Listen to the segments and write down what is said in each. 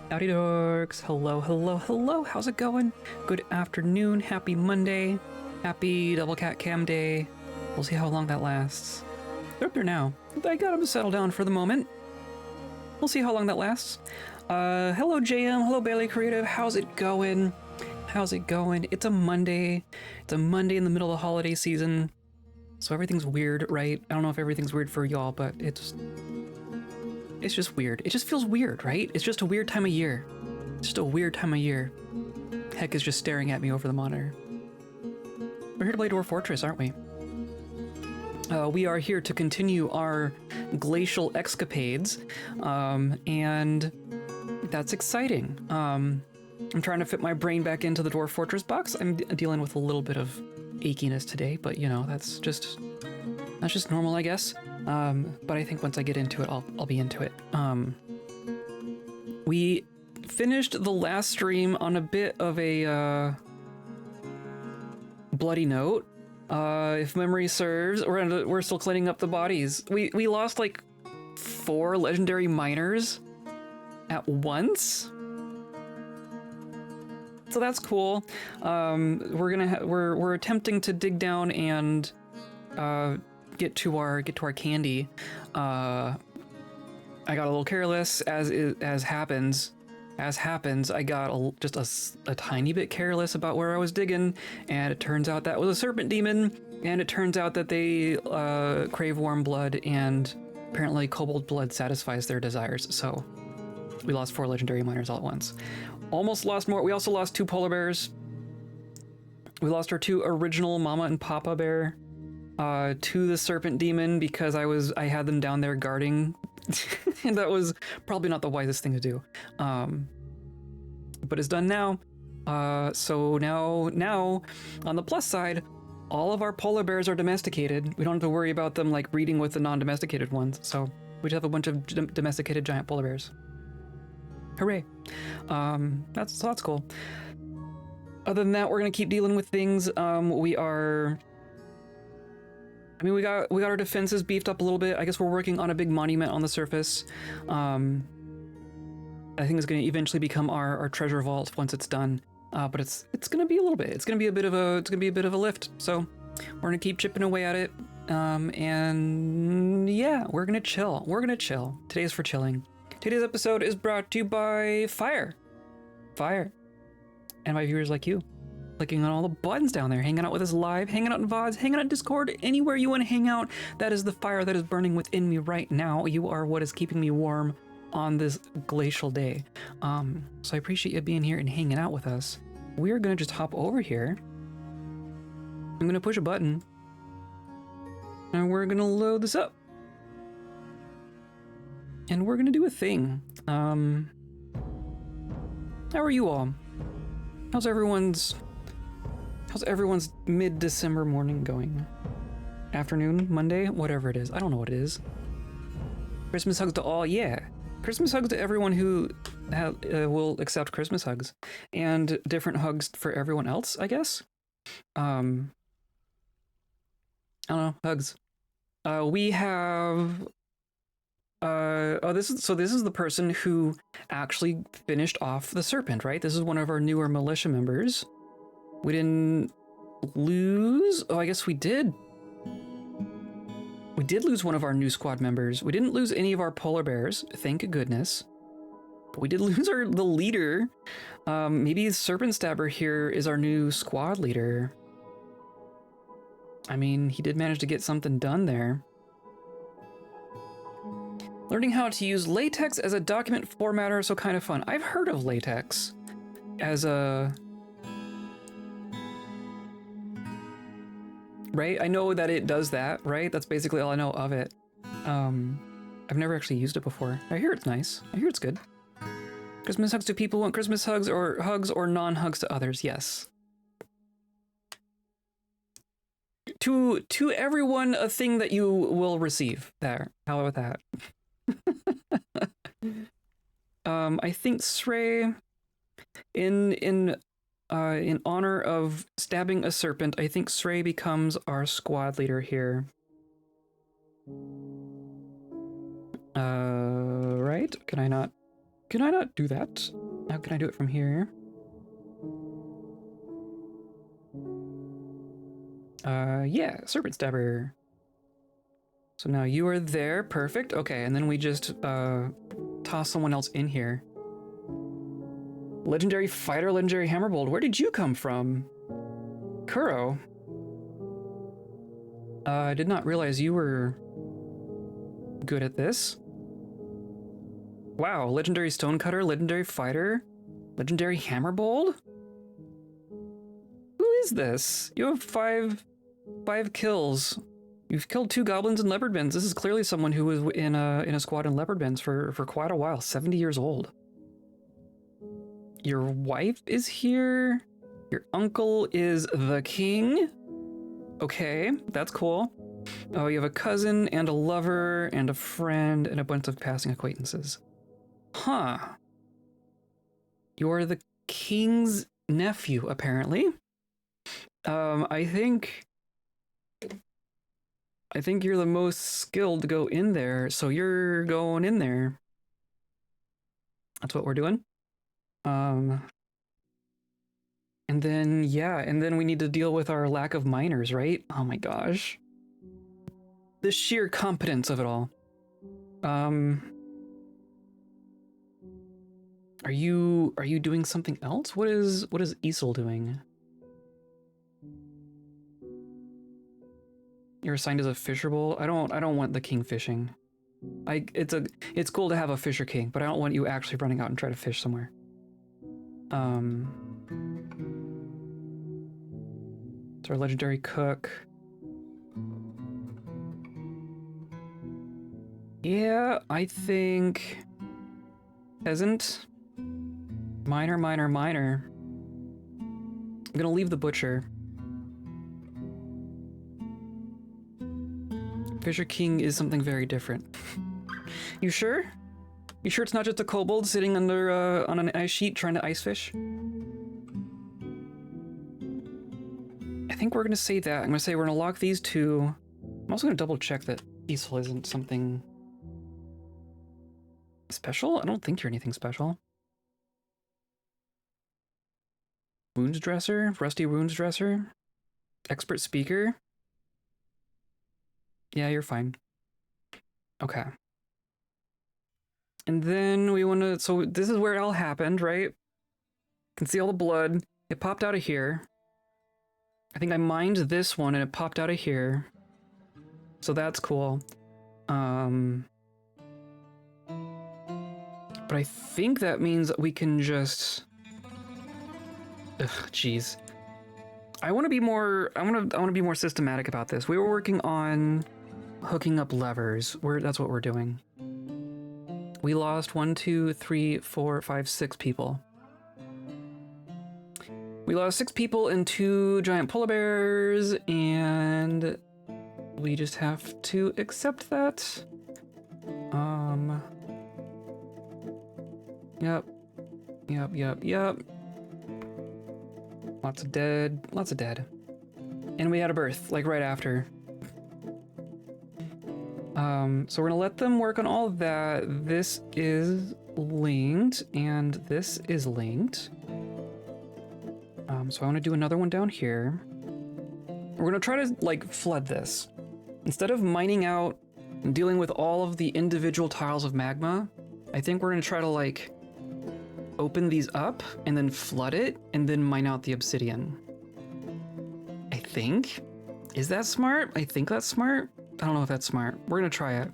Howdy dorks. Hello, hello, hello. How's it going? Good afternoon. Happy Monday. Happy Double Cat Cam Day. We'll see how long that lasts. They're up there now. I got them to settle down for the moment. We'll see how long that lasts. Hello JM. Hello Bailey Creative. How's it going? How's it going? It's a Monday. It's a Monday in the middle of the holiday season. So everything's weird, right? I don't know if everything's weird for y'all, but it's just weird. It just feels weird, right? It's just a weird time of year. It's just a weird time of year. Heck is just staring at me over the monitor. We're here to play Dwarf Fortress, aren't we? We are here to continue our glacial escapades, and that's exciting. I'm trying to fit my brain back into the Dwarf Fortress box. I'm dealing with a little bit of achiness today, but you know, that's just normal, I guess. But I think once I get into it, I'll be into it. We finished the last stream on a bit of a bloody note. If memory serves, we're still cleaning up the bodies. We lost like 4 legendary miners at once. So that's cool. We're attempting to dig down and get to our candy. I got a little careless, as happens. I got just a tiny bit careless about where I was digging, and it turns out that was a serpent demon, and it turns out that they crave warm blood, and apparently kobold blood satisfies their desires. So we lost 4 legendary miners all at once. Almost lost more. We also lost 2 polar bears. We lost our 2 original mama and papa bear to the serpent demon because I had them down there guarding, and that was probably not the wisest thing to do. But it's done now. So now on the plus side, all of our polar bears are domesticated. We don't have to worry about them like breeding with the non-domesticated ones. So we just have a bunch of domesticated giant polar bears. Hooray. That's cool. Other than that, we're gonna keep dealing with things. We got our defenses beefed up a little bit. I guess we're working on a big monument on the surface. I think it's gonna eventually become our treasure vault once it's done. But it's gonna be a little bit. It's gonna be a bit of a lift. So we're gonna keep chipping away at it. And yeah, we're gonna chill. Today's for chilling. Today's episode is brought to you by Fire, and my viewers like you, clicking on all the buttons down there, hanging out with us live, hanging out in VODs, hanging out in Discord, anywhere you want to hang out. That is the fire that is burning within me right now. You are what is keeping me warm on this glacial day. So I appreciate you being here and hanging out with us. We are gonna just hop over here. I'm gonna push a button, and we're gonna load this up. And we're gonna do a thing. How are you all? How's everyone's mid-December morning going? Afternoon, Monday, whatever it is. I don't know what it is. Christmas hugs to all, yeah. Christmas hugs to everyone who will accept Christmas hugs, and different hugs for everyone else, I guess. I don't know, hugs. We have. This is the person who actually finished off the serpent, right? This is one of our newer militia members. We didn't lose. Oh, I guess we did. We did lose one of our new squad members. We didn't lose any of our polar bears, thank goodness. But we did lose the leader. Maybe Serpent Stabber here is our new squad leader. I mean, he did manage to get something done there. Learning how to use LaTeX as a document formatter, so kind of fun. I've heard of LaTeX as a... Right? I know that it does that, right? That's basically all I know of it. I've never actually used it before. I hear it's nice. I hear it's good. Christmas hugs to people who want Christmas hugs or non-hugs to others, yes. To everyone, a thing that you will receive. There. How about that? I think Srey, in honor of stabbing a serpent, I think Srey becomes our squad leader here. Right? Can I not? Can I not do that? How can I do it from here? Yeah, Serpent Stabber. So now you are there, perfect. Okay, and then we just toss someone else in here. Legendary Fighter, Legendary Hammerbolt. Where did you come from? Kuro. I did not realize you were good at this. Wow, Legendary Stonecutter, Legendary Fighter, Legendary Hammerbolt? Who is this? You have five kills. You've killed 2 goblins and leopard bends. This is clearly someone who was in a squad in leopard bends for quite a while, 70 years old. Your wife is here. Your uncle is the king. Okay, that's cool. Oh, you have a cousin and a lover and a friend and a bunch of passing acquaintances. Huh. You're the king's nephew, apparently. I think you're the most skilled to go in there, so you're going in there. That's what we're doing. And then, yeah, and then we need to deal with our lack of miners, right? Oh my gosh. The sheer competence of it all. Are you doing something else? What is Isel doing? You're assigned as a fisher bowl. I don't want the king fishing. It's cool to have a fisher king, but I don't want you actually running out and try to fish somewhere. It's our legendary cook. Yeah, I think peasant. Miner. I'm gonna leave the butcher. Fisher King is something very different. You sure? You sure it's not just a kobold sitting under on an ice sheet trying to ice fish? I think we're gonna say that. I'm gonna say we're gonna lock these 2. I'm also gonna double check that Isel isn't something special. I don't think you're anything special. Wounds dresser, rusty wounds dresser, expert speaker. Yeah, you're fine. Okay. And then we want to, so this is where it all happened, right? Can see all the blood. It popped out of here. I think I mined this one and it popped out of here. So that's cool. But I think that means that we can just... Ugh, jeez. I want to be more, I want to be more systematic about this. We were working on hooking up levers. That's what we're doing. We lost 1, 2, 3, 4, 5, 6 people. We lost 6 people and 2 giant polar bears, and we just have to accept that. Yep. Lots of dead. And we had a birth, like right after. So we're gonna let them work on all of that. This is linked, and this is linked. So I wanna do another one down here. We're gonna try to, like, flood this. Instead of mining out and dealing with all of the individual tiles of magma, I think we're gonna try to, like, open these up and then flood it and then mine out the obsidian. I think. Is that smart? I think that's smart. I don't know if that's smart. We're gonna try it.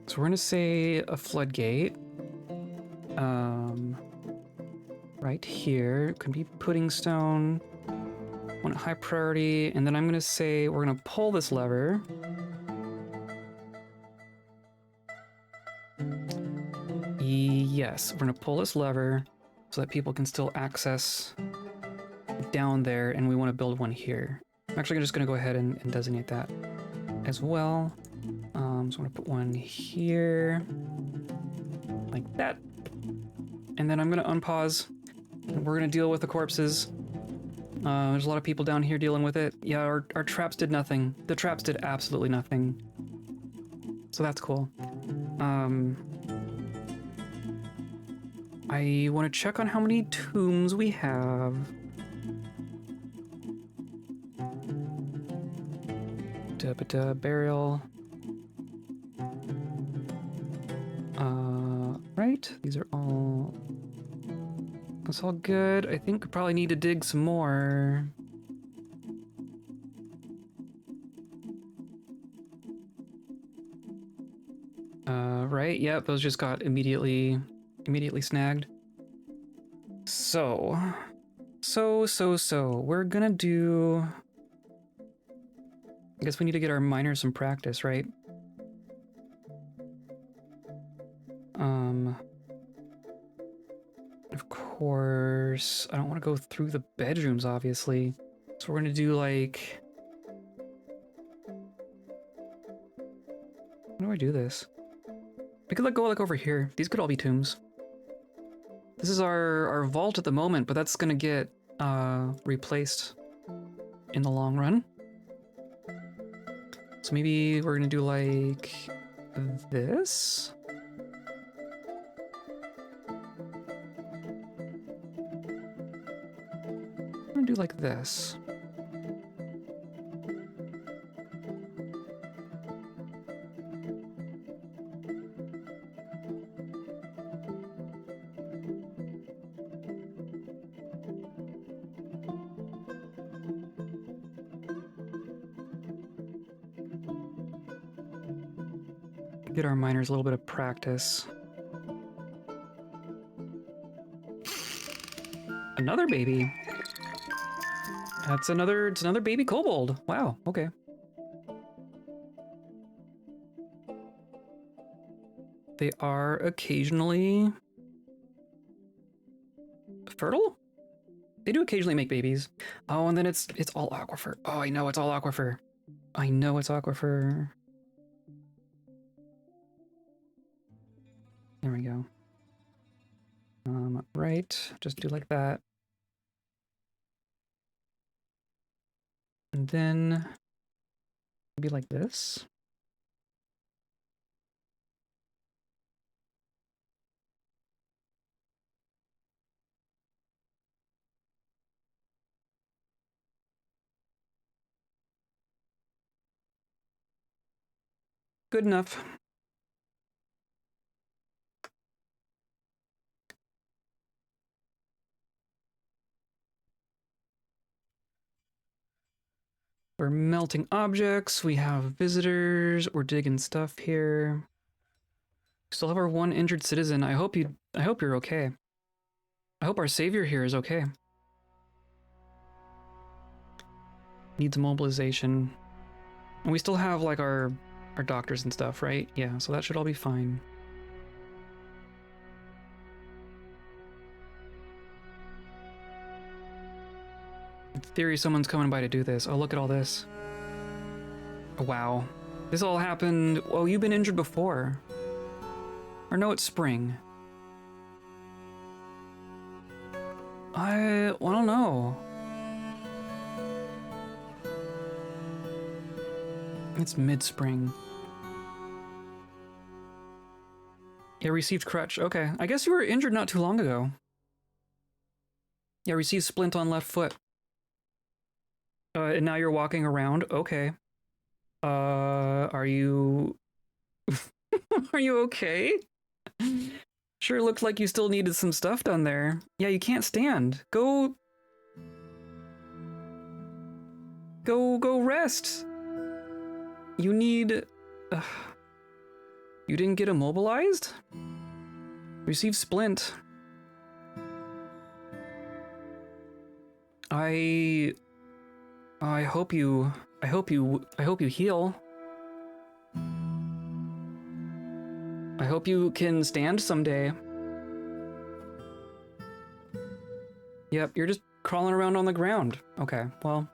So we're gonna say a floodgate. Right here. Could be pudding stone. One high priority. And then I'm gonna say we're gonna pull this lever. Yes, we're gonna pull this lever so that people can still access down there, and we want to build one here. I'm actually just gonna go ahead and designate that as well. So I'm gonna put one here, like that. And then I'm gonna unpause, and we're gonna deal with the corpses. There's a lot of people down here dealing with it. Yeah, our traps did nothing. The traps did absolutely nothing. So that's cool. I want to check on how many tombs we have. Burial. Right? These are all... That's all good. I think we probably need to dig some more. Right? Yep, those just got immediately snagged. So, we're gonna do... I guess we need to get our miners some practice, right? Of course, I don't want to go through the bedrooms, obviously. So we're gonna do like... How do I do this? We could go like over here. These could all be tombs. This is our vault at the moment, but that's gonna get replaced in the long run. So maybe we're gonna do like this. I'm gonna do like this. Get our miners a little bit of practice. Another baby. It's another baby kobold. Wow, okay. They are occasionally fertile? They do occasionally make babies. Oh, and then it's all aquifer. Oh, I know it's all aquifer. I know it's aquifer. There we go. Right, just do like that. And then maybe like this. Good enough. We're melting objects, we have visitors, we're digging stuff here. We still have our one injured citizen. I hope you're okay. I hope our savior here is okay. Needs mobilization. And we still have like our doctors and stuff, right? Yeah, so that should all be fine. In theory, someone's coming by to do this. Oh, look at all this. Oh, wow. This all happened... Oh, you've been injured before. Or no, it's spring. I don't know. It's mid-spring. Yeah, received crutch. Okay, I guess you were injured not too long ago. Yeah, received splint on left foot. And now you're walking around? Okay. Are you... Are you okay? Sure looked like you still needed some stuff done there. Yeah, you can't stand. Go rest. You need... You didn't get immobilized? Receive splint. I hope you heal. I hope you can stand someday. Yep, you're just crawling around on the ground. Okay, well.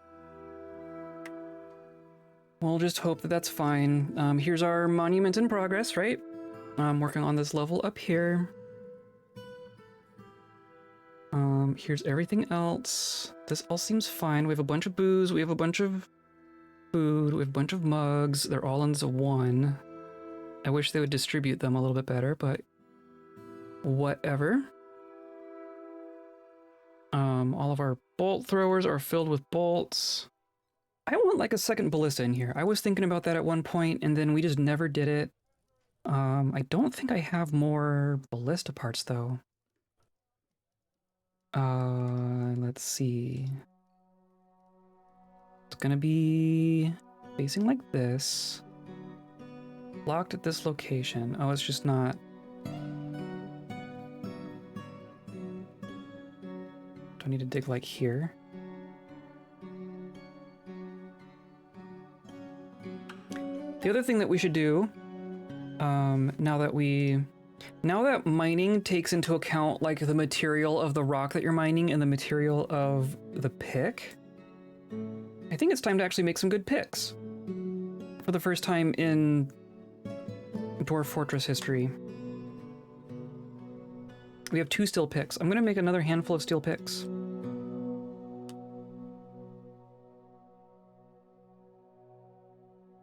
We'll just hope that that's fine. Here's our monument in progress, right? I'm working on this level up here. Here's everything else. This all seems fine. We have a bunch of booze, we have a bunch of food, we have a bunch of mugs. They're all in the one. I wish they would distribute them a little bit better, but whatever. All of our bolt throwers are filled with bolts. I want like a second ballista in here. I was thinking about that at one point, and then we just never did it. I don't think I have more ballista parts though. Let's see. It's gonna be facing like this. Locked at this location. Oh, it's just not. Do I need to dig like here? The other thing that we should do, now that mining takes into account like the material of the rock that you're mining and the material of the pick, I think it's time to actually make some good picks. For the first time in Dwarf Fortress history. We have 2 steel picks. I'm gonna make another handful of steel picks.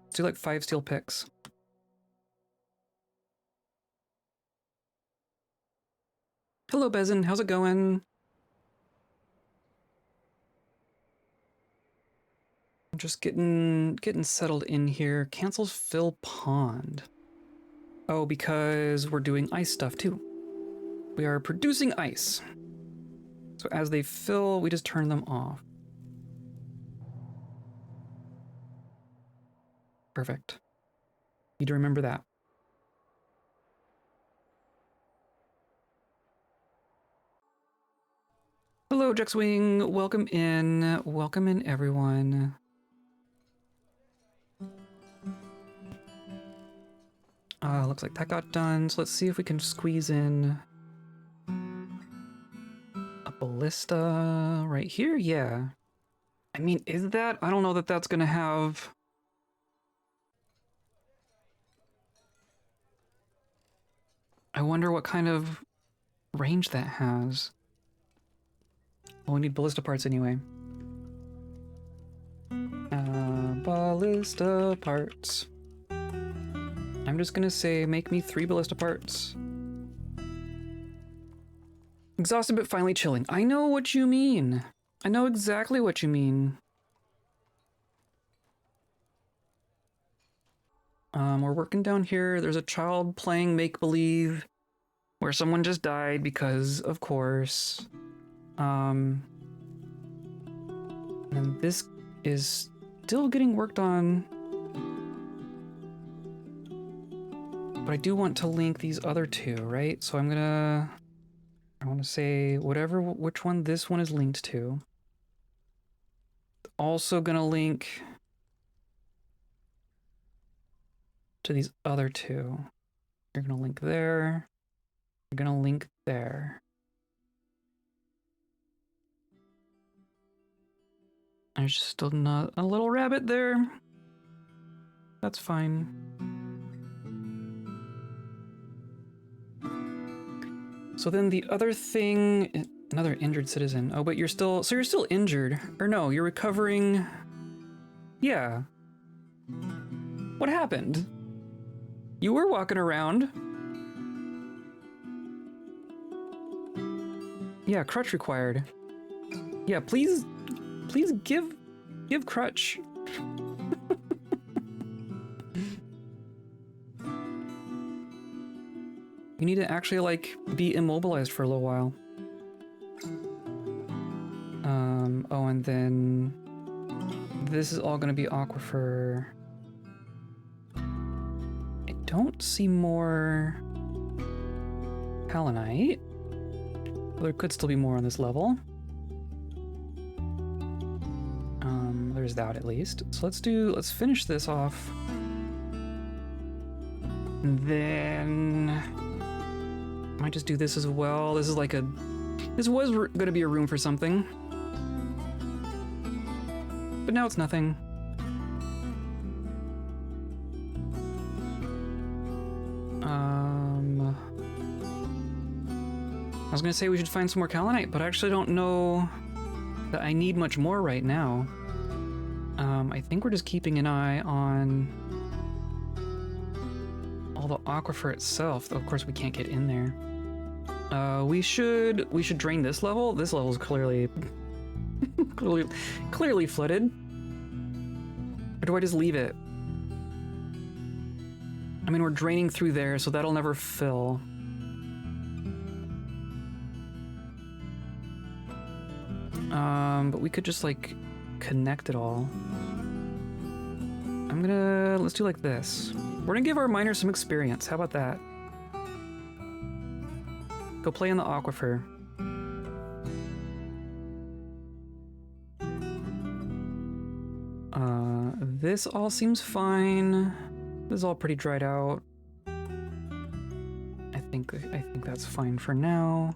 Let's do like 5 steel picks. Hello, Bezin. How's it going? I'm just getting settled in here. Cancels fill pond. Oh, because we're doing ice stuff too. We are producing ice. So as they fill, we just turn them off. Perfect. Need to remember that. Hello, Jexwing. Welcome in. Welcome in, everyone. Looks like that got done. So let's see if we can squeeze in a ballista right here. Yeah. I mean, is that? I don't know that that's gonna have. I wonder what kind of range that has. Well, we need ballista parts anyway. Ballista parts. I'm just gonna say, make me 3 ballista parts. Exhausted but finally chilling. I know what you mean. I know exactly what you mean. We're working down here. There's a child playing make-believe where someone just died because, of course. And this is still getting worked on. But I do want to link these other 2, right? So I want to say which one this one is linked to. Also gonna link to these other 2. You're gonna link there. You're gonna link there. There's still not a little rabbit there. That's fine. So then the other thing, another injured citizen. Oh, but you're still injured. Or no, you're recovering. Yeah. What happened? You were walking around. Yeah, crutch required. Yeah, please give crutch. You need to actually, like, be immobilized for a little while. Oh, and then this is all gonna be aquifer. I don't see more palanite. There could still be more on this level. There's that at least. So let's finish this off. And then might just do this as well. This is like this was gonna be a room for something. But now it's nothing. I was gonna say we should find some more kaolinite, but I actually don't know that I need much more right now. I think we're just keeping an eye on all the aquifer itself, though of course we can't get in there. We should drain this level. This level is clearly clearly flooded. Or do I just leave it? I mean, we're draining through there, so that'll never fill. But we could just like connect it all. Let's do like this. We're gonna give our miners some experience. How about that? Go play in the aquifer. This all seems fine. This is all pretty dried out. I think that's fine for now.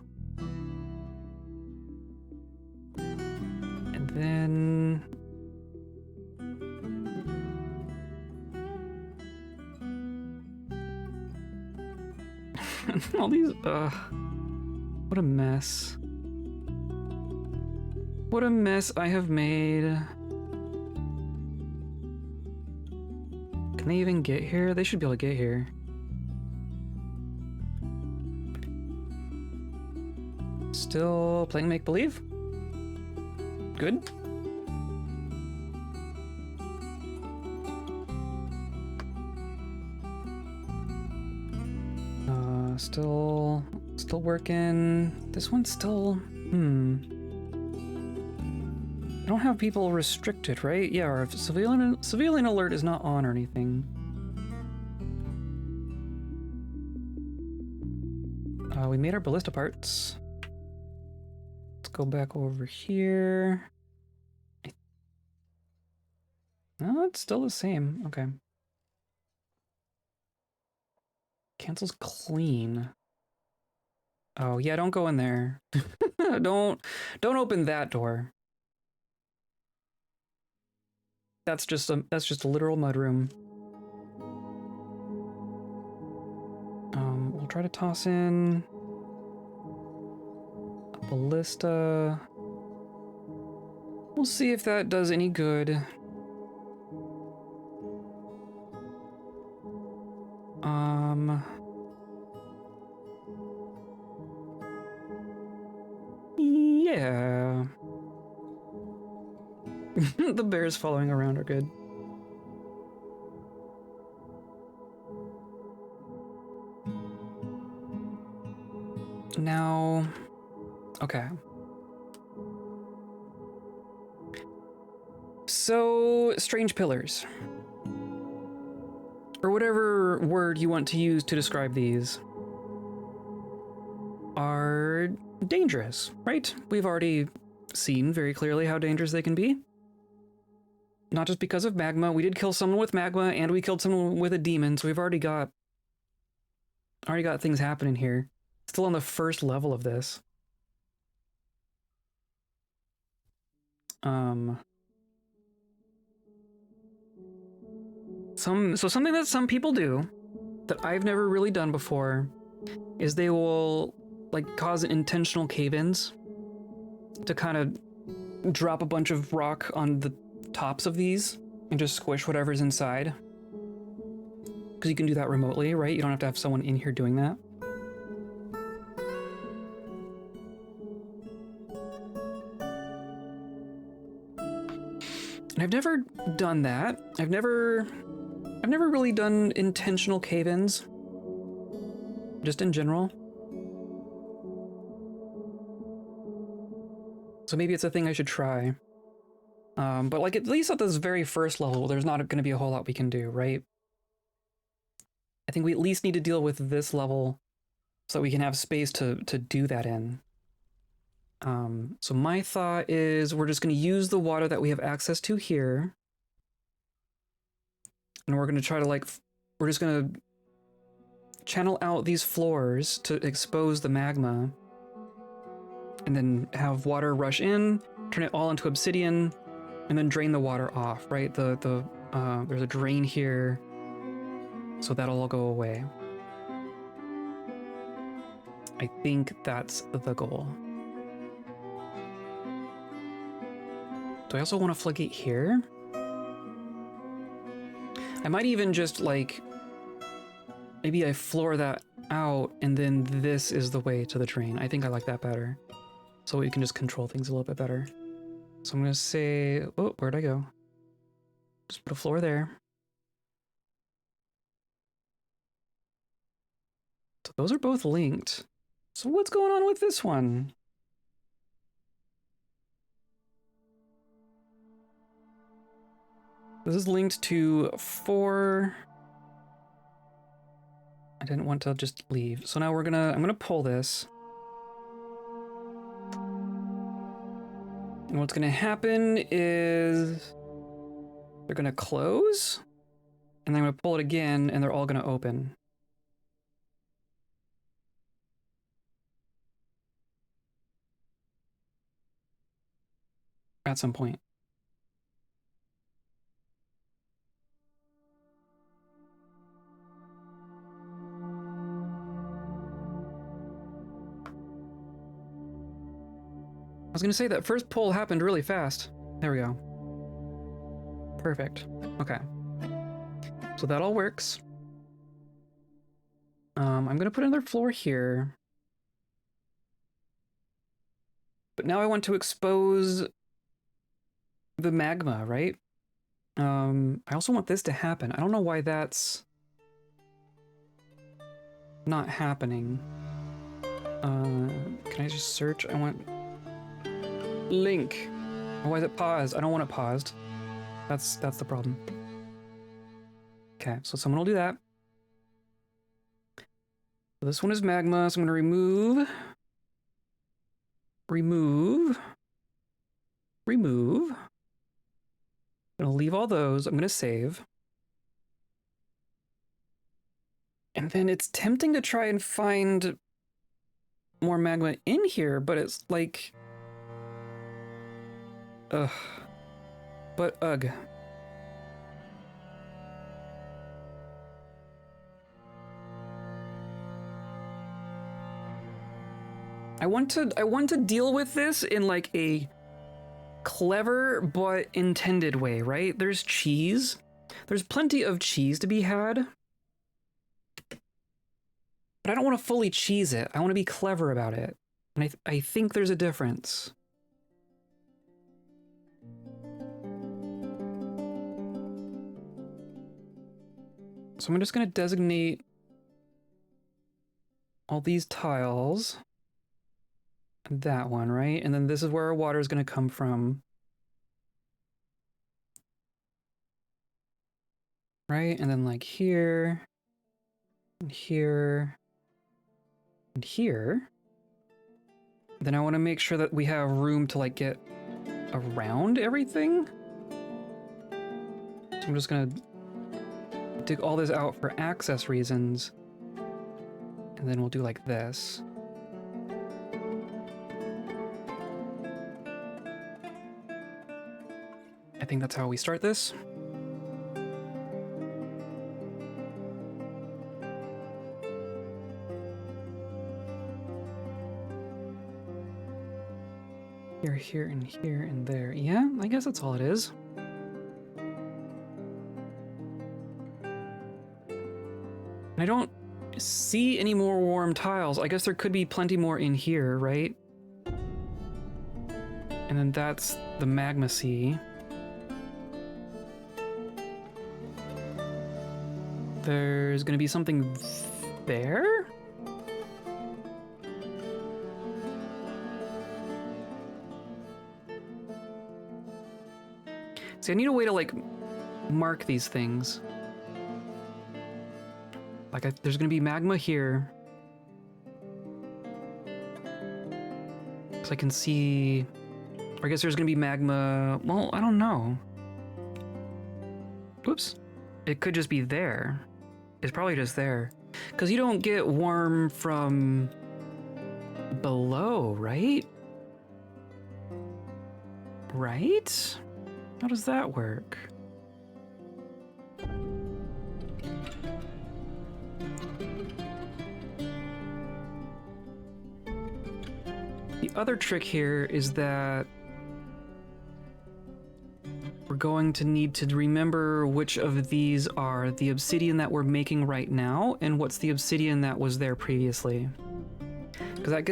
And then all these what a mess. What a mess I have made. Can they even get here? They should be able to get here. Still playing make-believe? Good. Still working. This one's still, I don't have people restricted, right? Yeah, or if civilian alert is not on or anything. We made our ballista parts. Let's go back over here. No, it's still the same. Okay. Cancels clean. Oh yeah, don't go in there. Don't open that door. That's just a literal mudroom. We'll try to toss in a ballista. We'll see if that does any good. Yeah. The bears following around are good. Now, okay. So, strange pillars. Or whatever word you want to use to describe these are dangerous, right? We've already seen very clearly how dangerous they can be. Not just because of magma. We did kill someone with magma, and we killed someone with a demon, so we've already got things happening here. Still on the first level of this. Something that some people do that I've never really done before is they will like cause intentional cave-ins to kind of drop a bunch of rock on the tops of these and just squish whatever's inside. Because you can do that remotely, right? You don't have to have someone in here doing that. And I've never done that. I've never really done intentional cave-ins. Just in general. So maybe it's a thing I should try. But like at least at this very first level, there's not going to be a whole lot we can do, right? I think we at least need to deal with this level so that we can have space to do that in. So my thought is we're just going to use the water that we have access to here. And we're going to try to we're just going to channel out these floors to expose the magma. And then have water rush in, turn it all into obsidian, and then drain the water off, right? There's a drain here, so that'll all go away. I think that's the goal. Do I also want a floodgate here? I might even just like, maybe I floor that out, and then this is the way to the train. I think I like that better. So we can just control things a little bit better. So I'm gonna say, oh, where'd I go? Just put a floor there. So those are both linked. So what's going on with this one? This is linked to 4. I didn't want to just leave. So now I'm gonna pull this. And what's gonna happen is they're gonna close, and then I'm gonna pull it again, and they're all gonna open. At some point. I was gonna say that first pull happened really fast. There we go. Perfect. Okay. So that all works. I'm gonna put another floor here. But now I want to expose the magma, right? I also want this to happen. I don't know why that's not happening. Can I just search? I want link. Why is it paused? I don't want it paused. That's the problem. Okay, so someone will do that. So this one is magma, so I'm gonna remove. I'm gonna leave all those. I'm gonna save. And then it's tempting to try and find more magma in here, but it's like... Ugh. But ugh. I want to deal with this in like a clever but intended way, right? There's cheese. There's plenty of cheese to be had. But I don't want to fully cheese it. I want to be clever about it. And I think there's a difference. So I'm just going to designate all these tiles. That one, right? And then this is where our water is going to come from. Right? And then like here, and here, and here. Then I want to make sure that we have room to like get around everything. So I'm just going to dig all this out for access reasons. And then we'll do like this. I think that's how we start this. Here, and here, and there. Yeah, I guess that's all it is. And I don't see any more warm tiles. I guess there could be plenty more in here, right? And then that's the magma sea. There's gonna be something there? See, I need a way to like mark these things. Like there's gonna be magma here. So I can see, or I guess there's gonna be magma, well, I don't know. Whoops. It could just be there. It's probably just there. Because you don't get warm from below, right? Right? How does that work? The other trick here is that we're going to need to remember which of these are the obsidian that we're making right now and what's the obsidian that was there previously. Because that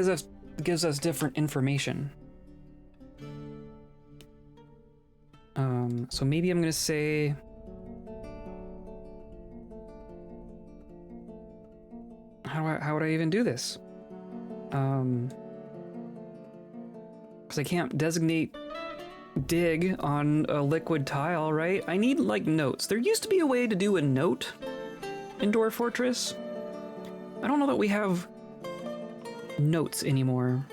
gives us different information. So maybe I'm gonna say how would I even do this? Because I can't designate dig on a liquid tile, right? I need like notes. There used to be a way to do a note in Dwarf Fortress. I don't know that we have notes anymore.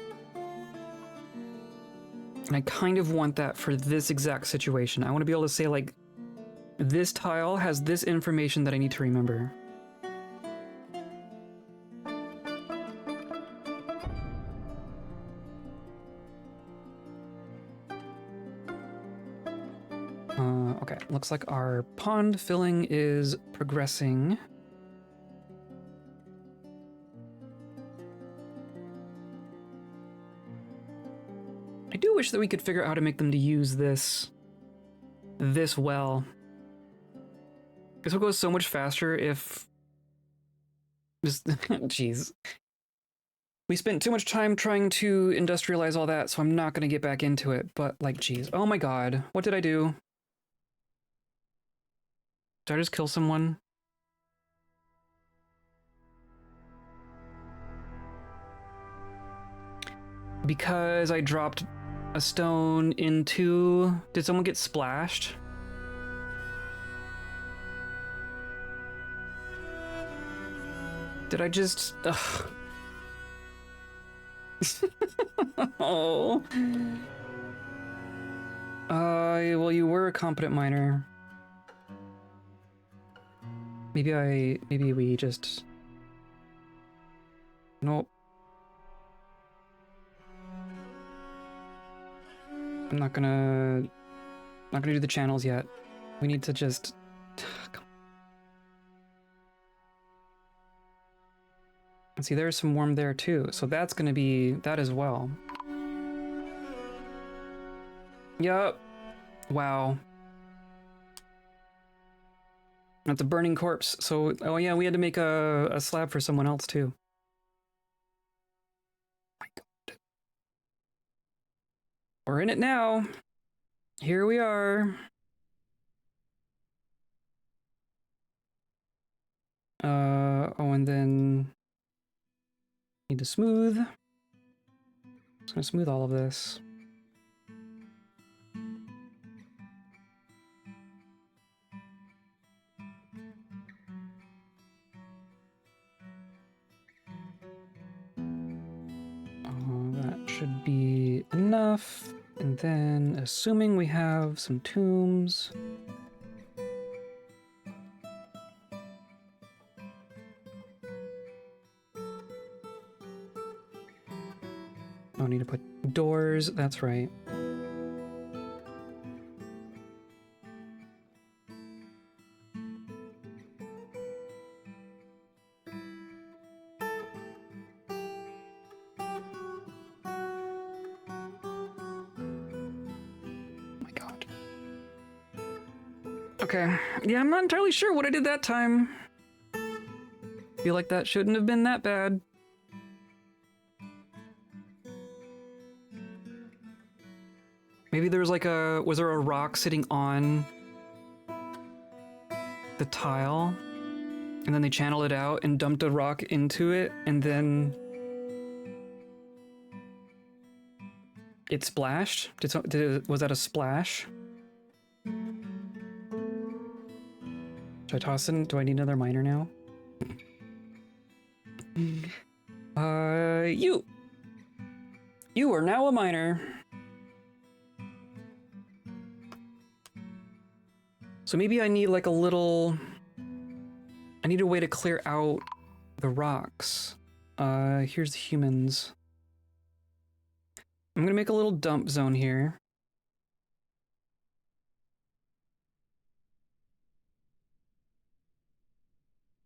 And I kind of want that for this exact situation. I want to be able to say like, this tile has this information that I need to remember. Okay, looks like our pond filling is progressing. I do wish that we could figure out how to make them to use this well. This will go so much faster if just jeez. We spent too much time trying to industrialize all that, so I'm not gonna get back into it, but like jeez. Oh my god, what did I do? Did I just kill someone? Because I dropped a stone into... Did someone get splashed? Did I just... Ugh. Oh. Well, you were a competent miner. Maybe we just... Nope. I'm not gonna do the channels yet. We need to just... And see, there's some worm there too, so that's gonna be that as well. Yup. Wow. That's a burning corpse, so... Oh yeah, we had to make a slab for someone else too. My god. We're in it now. Here we are. Oh, and then... Need to smooth. Just gonna smooth all of this. That should be enough. And then, assuming we have some tombs. Oh, I need to put doors, that's right. Okay, yeah, I'm not entirely sure what I did that time. Feel like that shouldn't have been that bad. Maybe there was like was there a rock sitting on the tile? And then they channeled it out and dumped a rock into it, and then it splashed? Was that a splash? Should I toss in? Do I need another miner now? You are now a miner. So maybe I need like a little... I need a way to clear out the rocks. Here's the humans. I'm gonna make a little dump zone here.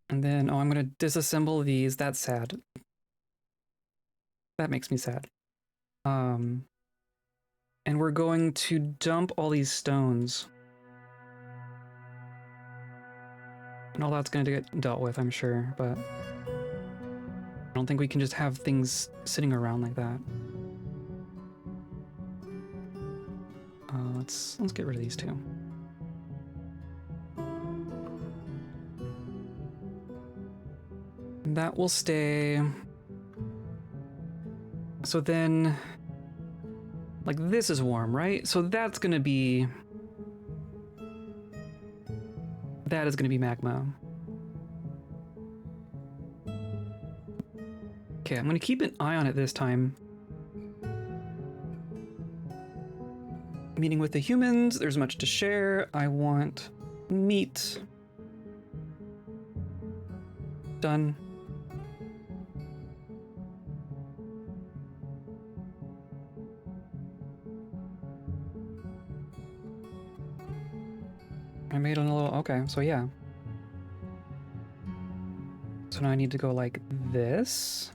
And then, oh, I'm gonna disassemble these. That's sad. That makes me sad. And we're going to dump all these stones. And all that's gonna get dealt with, I'm sure, but I don't think we can just have things sitting around like that. Let's get rid of these two. That will stay. So then, like, this is warm, right? So that's gonna be, that is gonna be magma. Okay, I'm gonna keep an eye on it this time. Meeting with the humans, there's much to share. I want meat. Done. I made a little, okay, so yeah. So now I need to go like this.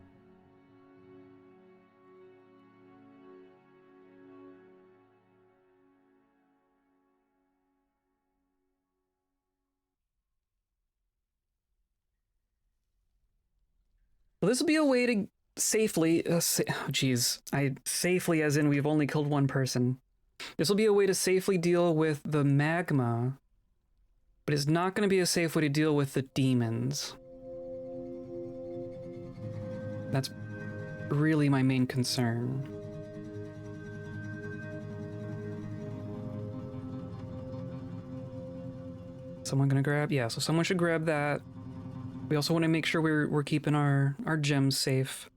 Well, this will be a way to safely, safely as in we've only killed one person. This will be a way to safely deal with the magma, but it's not going to be a safe way to deal with the demons. That's really my main concern. Someone gonna grab? Yeah, so someone should grab that. We also want to make sure we're keeping our gems safe.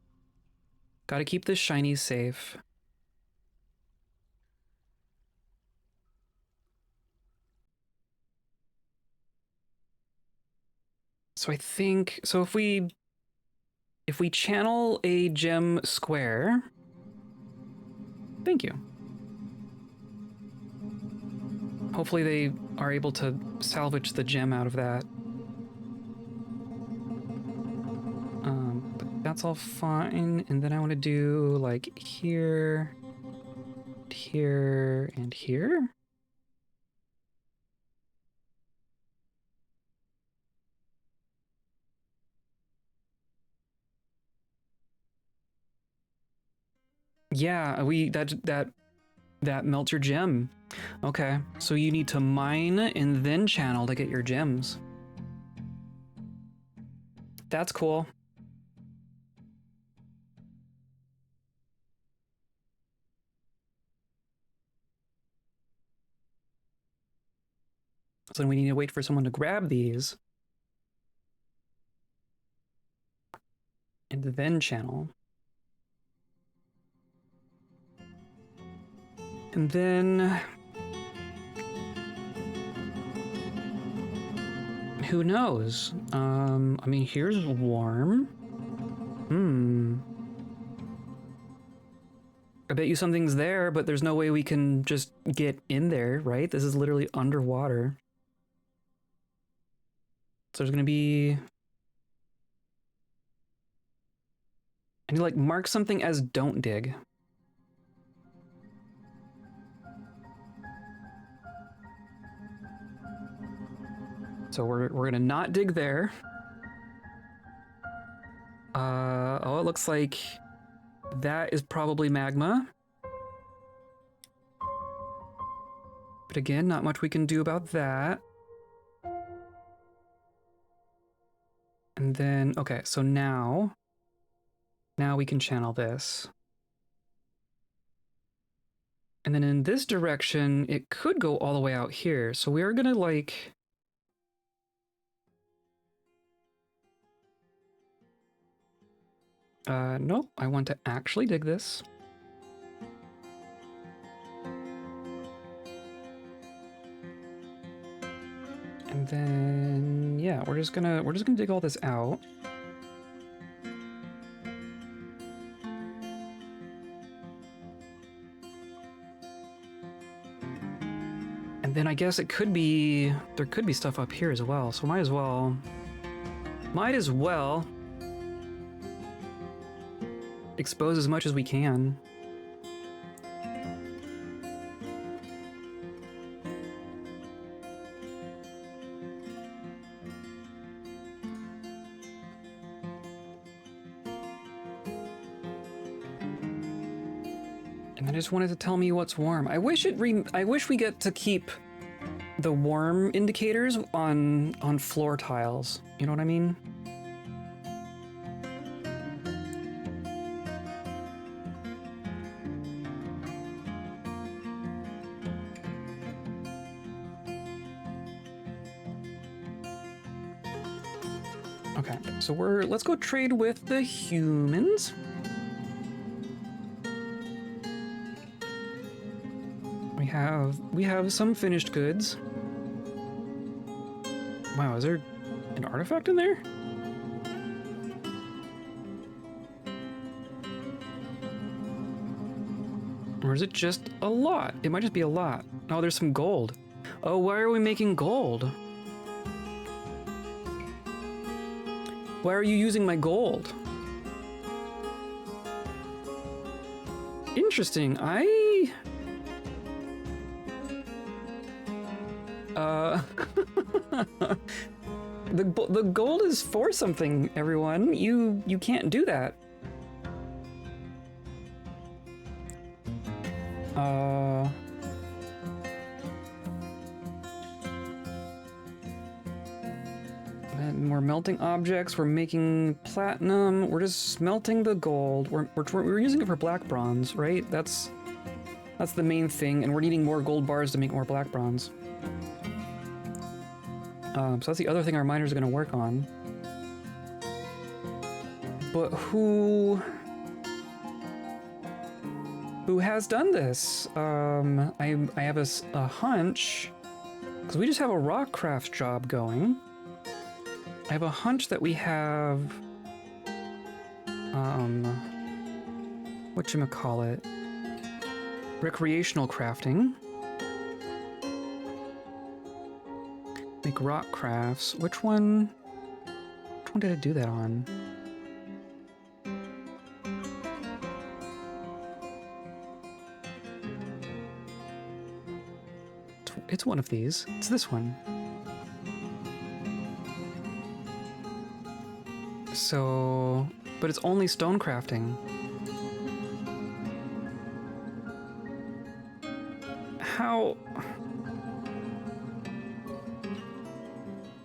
Gotta keep the shinies safe. So I think, so if we channel a gem square, thank you. Hopefully they are able to salvage the gem out of that. But that's all fine. And then I want to do like here, here, and here. Yeah, that melts your gem. Okay, so you need to mine and then channel to get your gems. That's cool. So then we need to wait for someone to grab these. And then channel. And then... who knows? I mean, here's warm. I bet you something's there, but there's no way we can just get in there, right? This is literally underwater. So there's gonna be... I need to like mark something as don't dig. So we're gonna not dig there. Oh, it looks like that is probably magma. But again, not much we can do about that. And then, okay, so now we can channel this. And then in this direction, it could go all the way out here. So we are gonna like... nope, I want to actually dig this. And then, yeah, we're just gonna dig all this out. And then I guess it could be, there could be stuff up here as well. So might as well expose as much as we can. And then I just wanted to tell me what's warm. I wish we get to keep the warm indicators on floor tiles. You know what I mean? Okay, so let's go trade with the humans. We have some finished goods. Wow, is there an artifact in there? Or is it just a lot? It might just be a lot. Oh, there's some gold. Oh, why are we making gold? Why are you using my gold? Interesting. The gold is for something, everyone. You can't do that. And we're melting objects, we're making platinum, we're just smelting the gold. We're using it for black bronze, right? That's the main thing, and we're needing more gold bars to make more black bronze. So that's the other thing our miners are going to work on. But who has done this? I have a hunch, because we just have a rock craft job going. I have a hunch that we have, whatchamacallit, recreational crafting. Make rock crafts. Which one did I do that on? It's one of these. It's this one. So, but it's only stone crafting. How?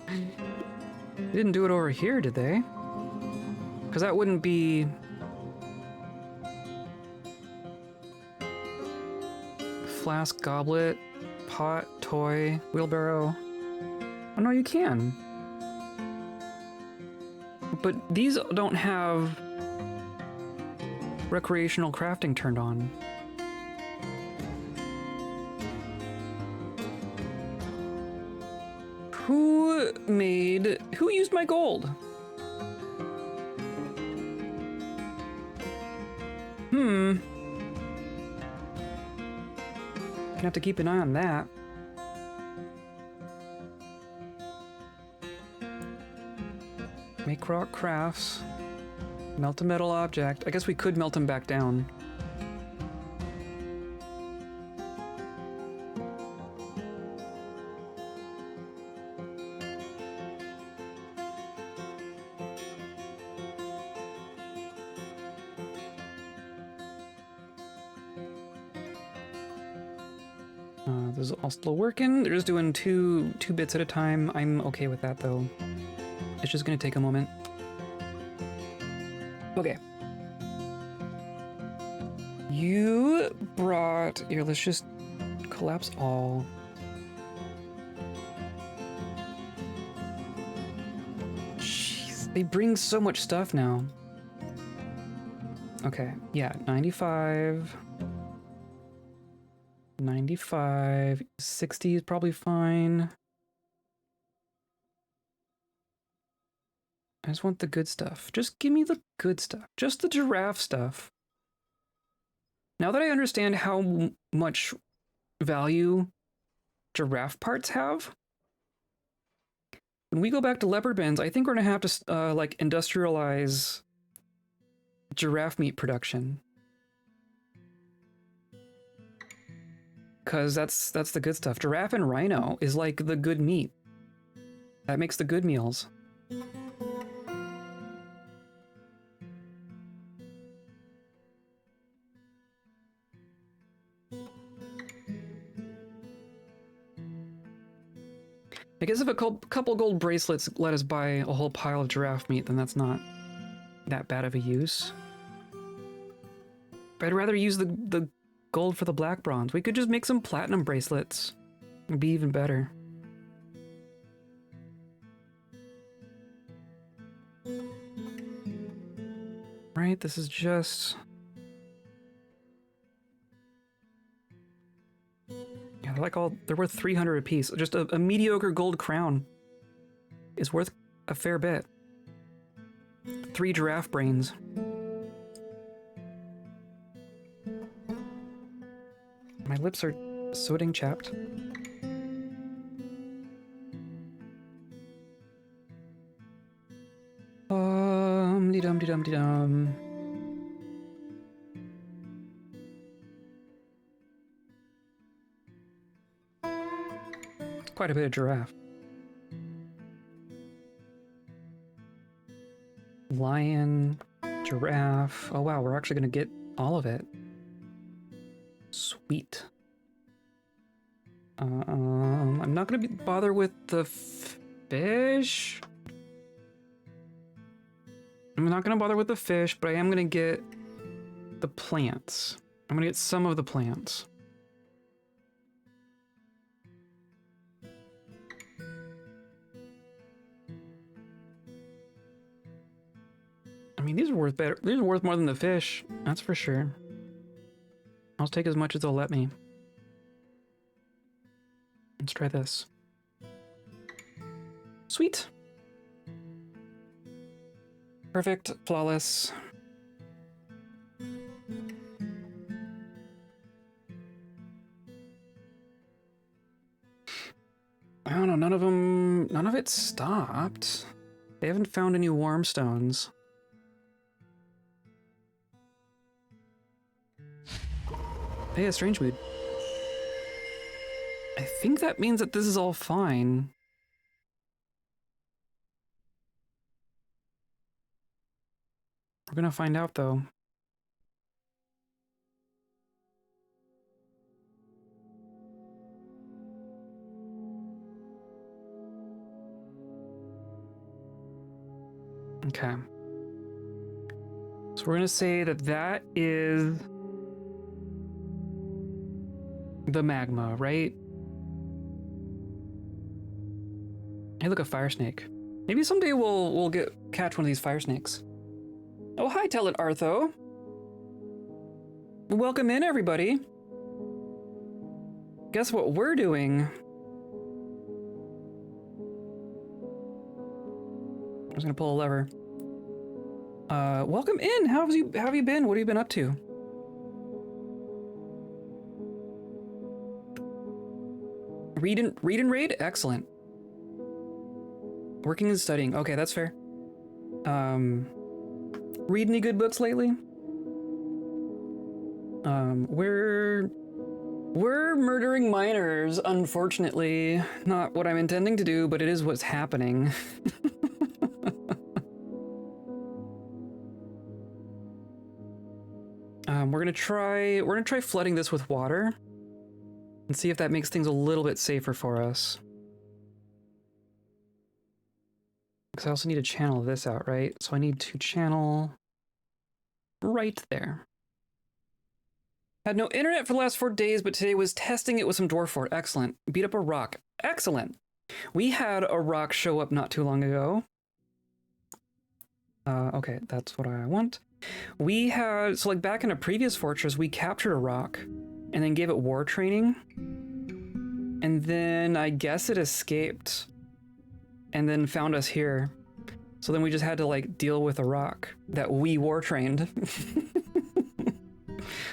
They didn't do it over here, did they? Because that wouldn't be... Flask, goblet, pot, toy, wheelbarrow. Oh no, you can. But these don't have recreational crafting turned on. Who used my gold? Gonna have to keep an eye on that. Make rock crafts. Melt a metal object. I guess we could melt them back down. This is all still working. They're just doing two bits at a time. I'm okay with that though. It's just gonna take a moment. Okay. You brought... Here, let's just collapse all. Jeez, they bring so much stuff now. Okay, yeah, 95... 95, 60 is probably fine. I just want the good stuff. Just give me the good stuff. Just the giraffe stuff. Now that I understand how much value giraffe parts have, when we go back to leopard bins, I think we're gonna have to like industrialize giraffe meat production. Because that's the good stuff. Giraffe and rhino is like the good meat. That makes the good meals. I guess if a couple gold bracelets let us buy a whole pile of giraffe meat, then that's not that bad of a use. But I'd rather use the gold for the black bronze. We could just make some platinum bracelets. It'd be even better. Right, this is just... Yeah, they're worth 300 apiece. Just a mediocre gold crown is worth a fair bit. 3 giraffe brains. My lips are so dang chapped. De-dum. Quite a bit of giraffe. Lion, giraffe. Oh wow, we're actually gonna get all of it. Sweet. I'm not gonna bother with the fish. I'm not gonna bother with the fish, but I am gonna get the plants. I'm gonna get some of the plants. I mean, these are worth better. These are worth more than the fish. That's for sure. I'll take as much as they'll let me. Let's try this. Sweet. Perfect. Flawless. I don't know, none of it stopped. They haven't found any warm stones. Hey, a strange mood. I think that means that this is all fine. We're gonna find out, though. Okay. So we're gonna say that that is the magma, right? Hey, look, a fire snake. Maybe someday we'll catch one of these fire snakes. Oh, hi, tell it, Artho. Welcome in, everybody. Guess what we're doing? I was gonna pull a lever. Welcome in. How have you been? What have you been up to? Read and raid? Excellent. Working and studying. Okay, that's fair. Read any good books lately? We're murdering miners, unfortunately. Not what I'm intending to do, but it is what's happening. We're gonna try flooding this with water and see if that makes things a little bit safer for us. Because I also need to channel this out, right? So I need to channel right there. Had no internet for the last 4 days, but today was testing it with some Dwarf Fort. Excellent. Beat up a rock. Excellent. We had a rock show up not too long ago. Okay, that's what I want. We had, so like back in a previous fortress, we captured a rock and then gave it war training. And then I guess it escaped and then found us here. So then we just had to like deal with a rock that we war trained.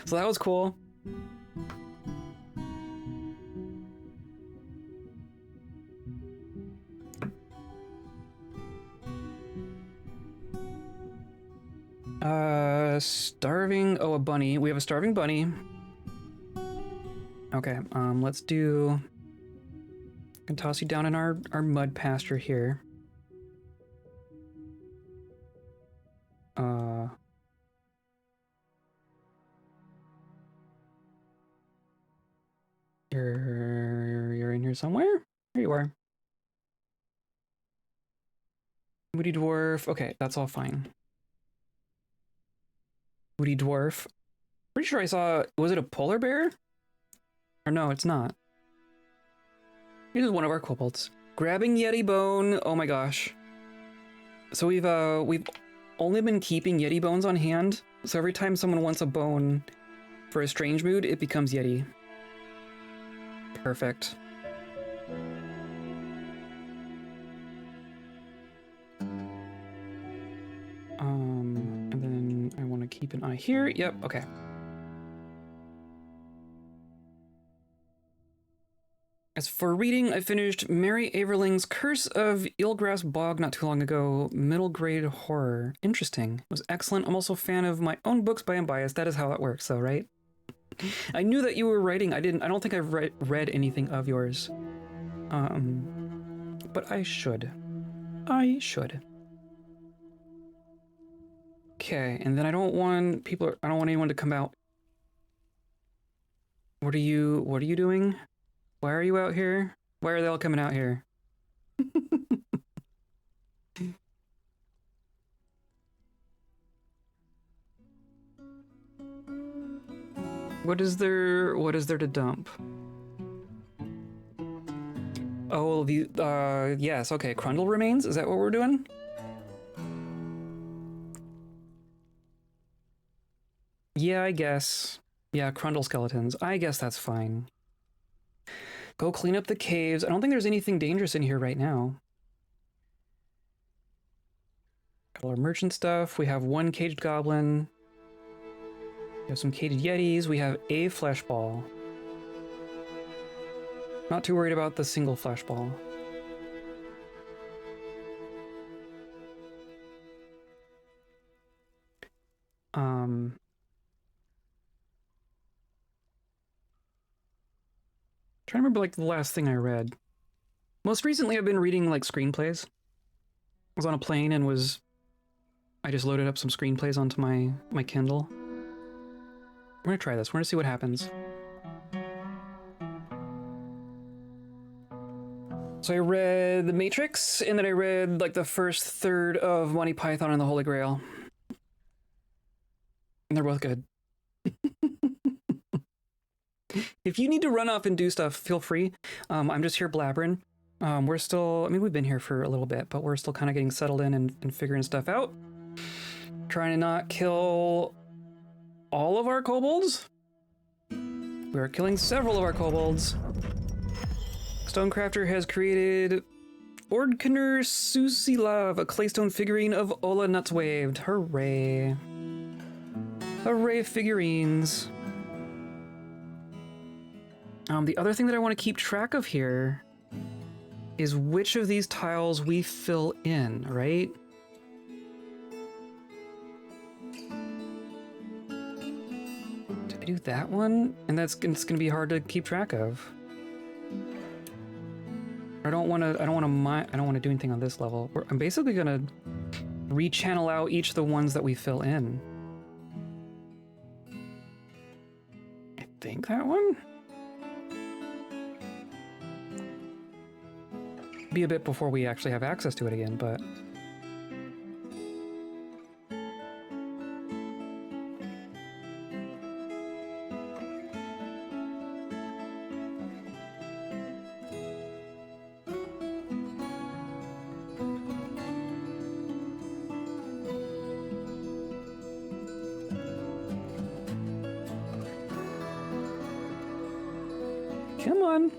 So that was cool. Starving. Oh, a bunny. We have a starving bunny. Okay, let's do... I can toss you down in our mud pasture here. You're in here somewhere? There you are. Woody dwarf. Okay, that's all fine. Woody dwarf. Pretty sure I saw. Was it a polar bear? Or no, it's not. This is one of our kobolds. Grabbing Yeti bone. Oh my gosh. So we've only been keeping Yeti bones on hand. So every time someone wants a bone for a strange mood, it becomes Yeti. Perfect. And then I want to keep an eye here. Yep, okay. As for reading, I finished Mary Averling's Curse of Eelgrass Bog not too long ago. Middle grade horror. Interesting. It was excellent. I'm also a fan of my own books by unbiased. That is how that works, though, right? I knew that you were writing. I don't think I've read anything of yours. But I should. I should. Okay, and then I don't want anyone to come out. What are you doing? Why are you out here? Why are they all coming out here? What is there to dump? Oh, yes, okay, Crundle remains? Is that what we're doing? Yeah, I guess. Yeah, Crundle skeletons. I guess that's fine. Go clean up the caves. I don't think there's anything dangerous in here right now. Got all our merchant stuff. We have one caged goblin. We have some caged yetis. We have a flesh ball. Not too worried about the single flesh ball. Trying to remember like the last thing I read. Most recently I've been reading like screenplays. I was on a plane and I just loaded up some screenplays onto my Kindle. We're gonna try this. We're gonna see what happens. So I read The Matrix, and then I read like the first third of Monty Python and the Holy Grail. And they're both good. If you need to run off and do stuff, feel free. I'm just here blabbering. We're still, I mean, we've been here for a little bit, but we're still kind of getting settled in and figuring stuff out. Trying to not kill all of our kobolds. We're killing several of our kobolds. Stonecrafter has created Ordkener Susilov, a claystone figurine of Ola Nutswaved. Hooray. Hooray, figurines. The other thing that I want to keep track of here is which of these tiles we fill in, right? Did I do that one? And it's going to be hard to keep track of. I don't want to do anything on this level. I'm basically going to rechannel out each of the ones that we fill in. I think that one? Be a bit before we actually have access to it again, but come on.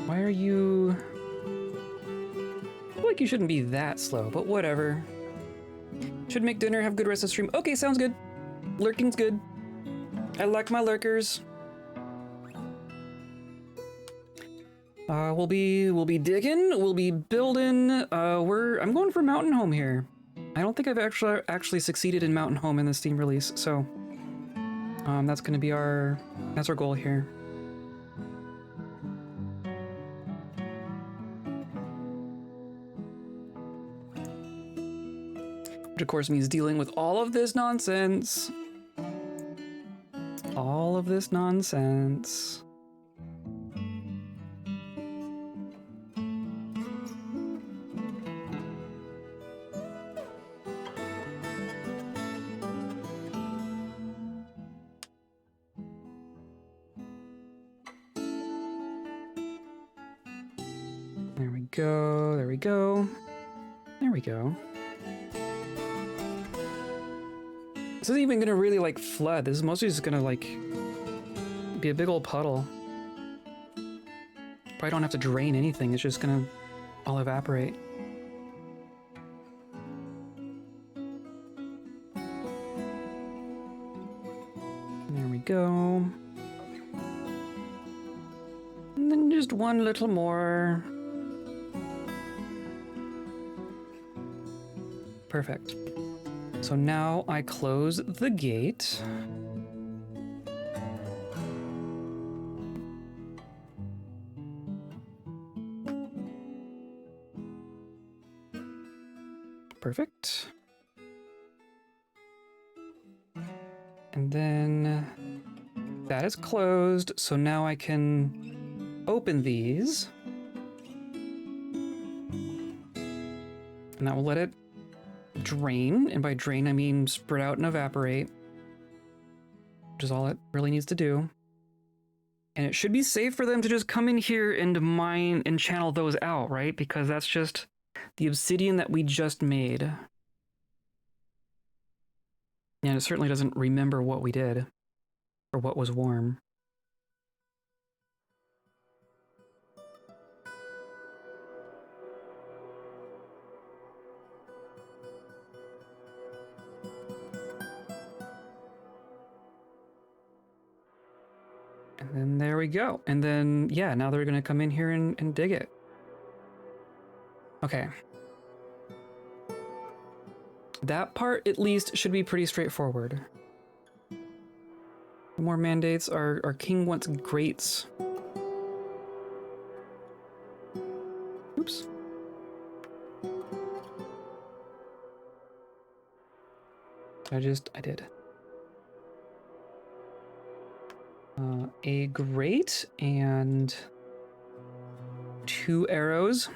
Why are you... I feel like you shouldn't be that slow, but whatever. Should make dinner, have good rest of stream. Okay, sounds good. Lurking's good. I like my lurkers. We'll be digging, we'll be building. I'm going for Mountain Home here. I don't think I've actually succeeded in Mountain Home in the Steam release, so that's gonna be our goal here. Which of course means dealing with all of this nonsense. all of this nonsense. There we go, there we go. There we go. This isn't even gonna really like flood. This is mostly just gonna like be a big old puddle. Probably don't have to drain anything. It's just gonna all evaporate. There we go. And then just one little more. Perfect. So now I close the gate. Perfect. And then that is closed, so now I can open these. And that will let it drain, and by drain I mean spread out and evaporate, which is all it really needs to do. And it should be safe for them to just come in here and mine and channel those out, right? Because that's just the obsidian that we just made. And it certainly doesn't remember what we did, or what was warm. And then there we go. And then, yeah, now they're gonna come in here and dig it. Okay. That part, at least, should be pretty straightforward. More mandates. Our king wants grates. Oops. I did. A grate and 2 arrows.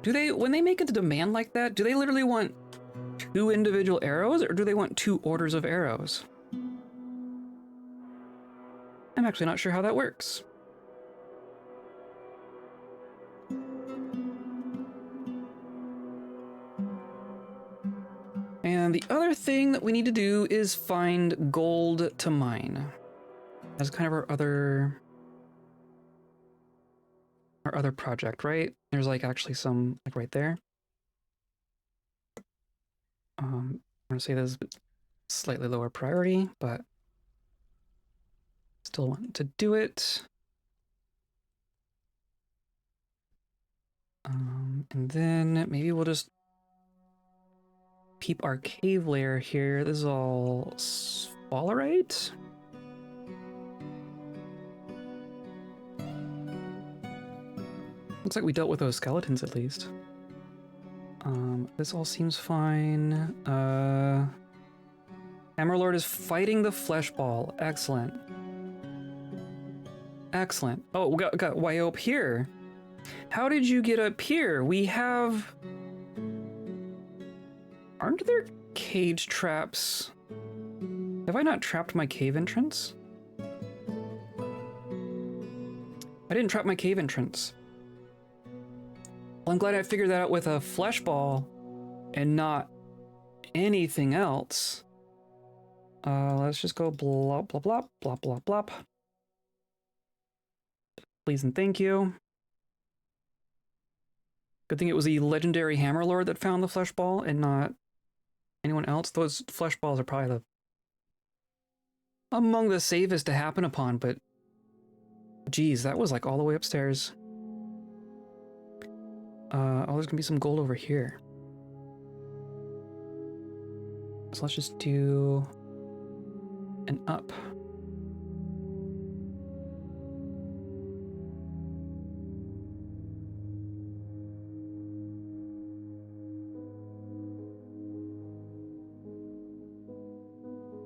Do they, when they make a demand like that, do they literally want 2 individual arrows, or do they want 2 orders of arrows? I'm actually not sure how that works. And the other thing that we need to do is find gold to mine. That's kind of our other project, right? There's like actually some like right there. I'm gonna say this is slightly lower priority, but still want to do it. And then maybe we'll just keep our cave layer here. This is all sphalerite. Looks like we dealt with those skeletons at least. This all seems fine. Hammerlord is fighting the flesh ball. Excellent. Excellent. Oh, we got way up here. How did you get up here? We have... Aren't there cage traps? Have I not trapped my cave entrance? I didn't trap my cave entrance. Well, I'm glad I figured that out with a flesh ball and not anything else. Let's just go blop, blop, blop, blop, blop, blop. Please and thank you. Good thing it was the legendary Hammerlord that found the flesh ball and not anyone else. Those flesh balls are probably among the safest to happen upon, but geez, that was like all the way upstairs. Oh, there's gonna be some gold over here. So let's just do an up.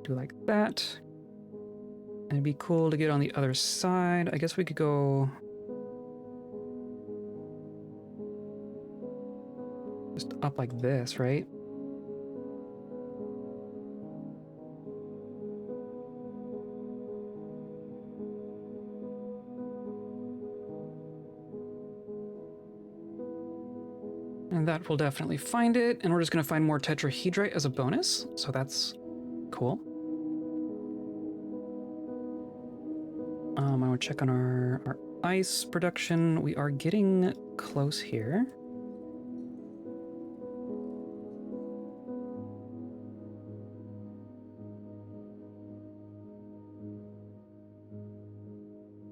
do like that. And it'd be cool to get on the other side. I guess we could go just up like this, right? And that will definitely find it. And we're just going to find more tetrahedrite as a bonus. So that's cool. I want to check on our ice production. We are getting close here.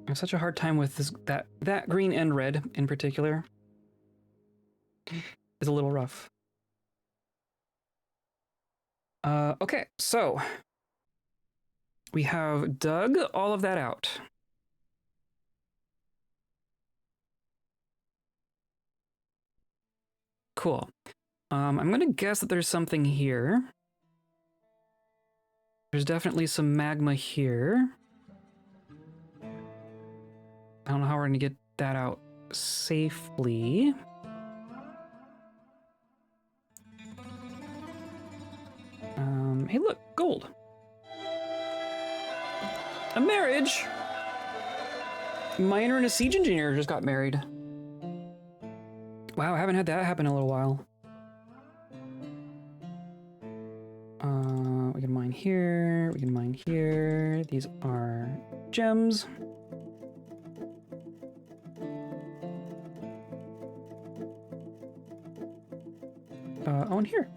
I have such a hard time with this, that green and red in particular. Is a little rough. Okay, so we have dug all of that out. Cool. I'm gonna guess that there's something here. There's definitely some magma here. I don't know how we're gonna get that out safely. Hey look, gold. A marriage! Miner and a siege engineer just got married. Wow, I haven't had that happen in a little while. We can mine here, we can mine here. These are gems. Oh, and here.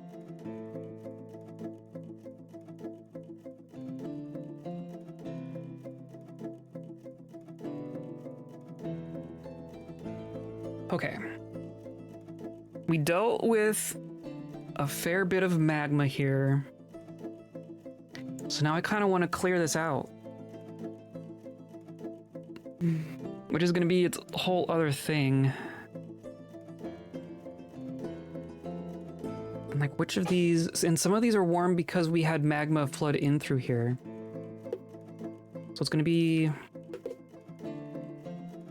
Okay. We dealt with a fair bit of magma here. So now I kind of want to clear this out. Which is going to be its whole other thing. And like, which of these... And some of these are warm because we had magma flood in through here. So it's going to be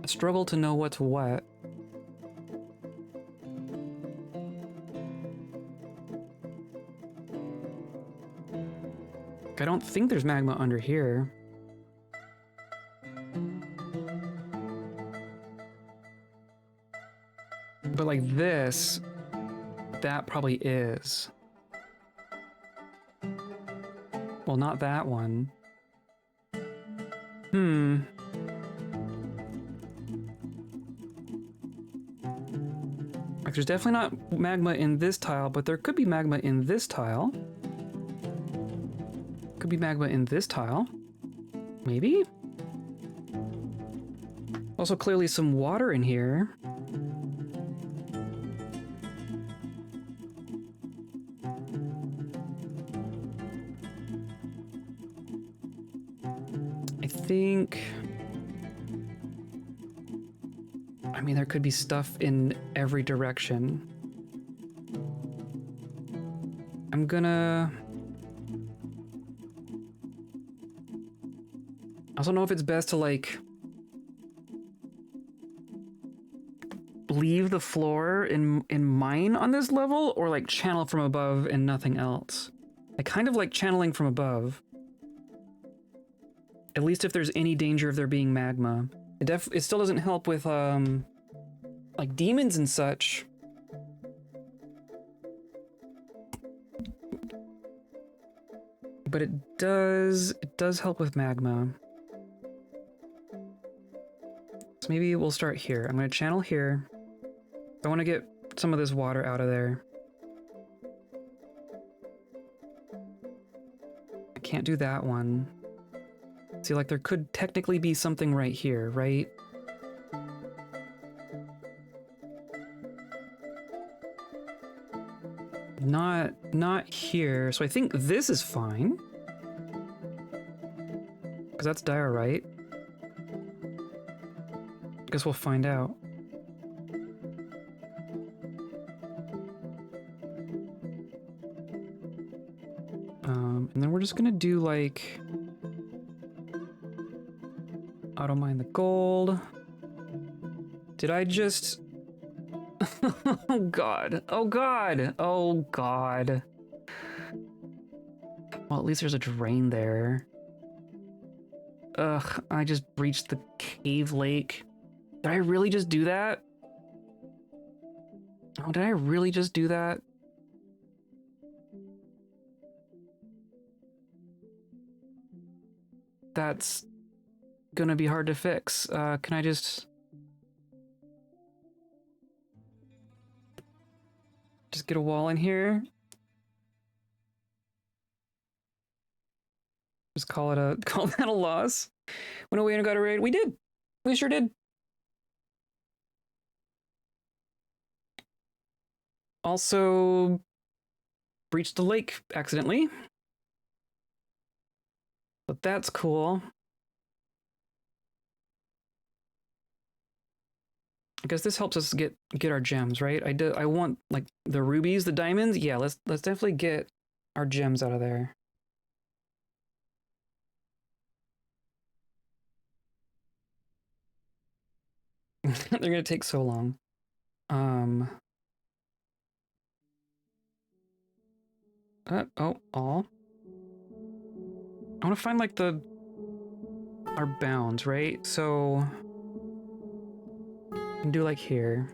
a struggle to know what's what. I don't think there's magma under here. But like this, that probably is. Well, not that one. Like there's definitely not magma in this tile, but there could be magma in this tile. Could be magma in this tile. Maybe? Also clearly some water in here. I think... I mean, there could be stuff in every direction. I'm gonna... I also don't know if it's best to, like, leave the floor in mine on this level, or, like, channel from above and nothing else. I kind of like channeling from above. At least if there's any danger of there being magma. It still doesn't help with, like, demons and such. But it does help with magma. So maybe we'll start here. I'm going to channel here. I want to get some of this water out of there. I can't do that one. See, like, there could technically be something right here, right? Not here. So I think this is fine. Because that's diorite. Guess we'll find out. And then we're we're just gonna do like auto mine the gold. Did I just? Oh god! Oh god! Oh god! Well, at least there's a drain there. Ugh! I just breached the cave lake. Did I really just do that? Oh, did I really just do that? That's gonna be hard to fix. Can I just get a wall in here? Just call that a loss. Went away and got a raid. We did. We sure did. Also breached the lake accidentally. But that's cool. I guess this helps us get our gems, right? I want like the rubies, the diamonds. Yeah, let's definitely get our gems out of there. They're gonna take so long. All. I want to find like our bounds, right? So we can do like here.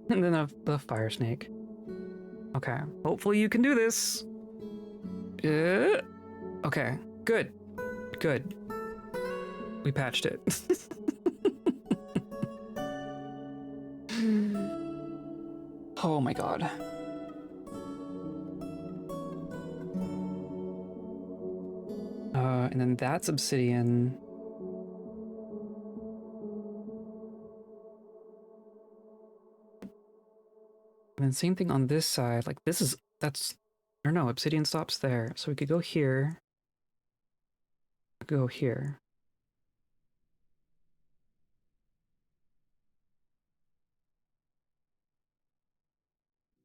And then the fire snake. Okay, hopefully you can do this. Okay, good. Good. We patched it. Oh my god. And then that's obsidian. And then same thing on this side. Like or no, obsidian stops there. So we could go here. Go here.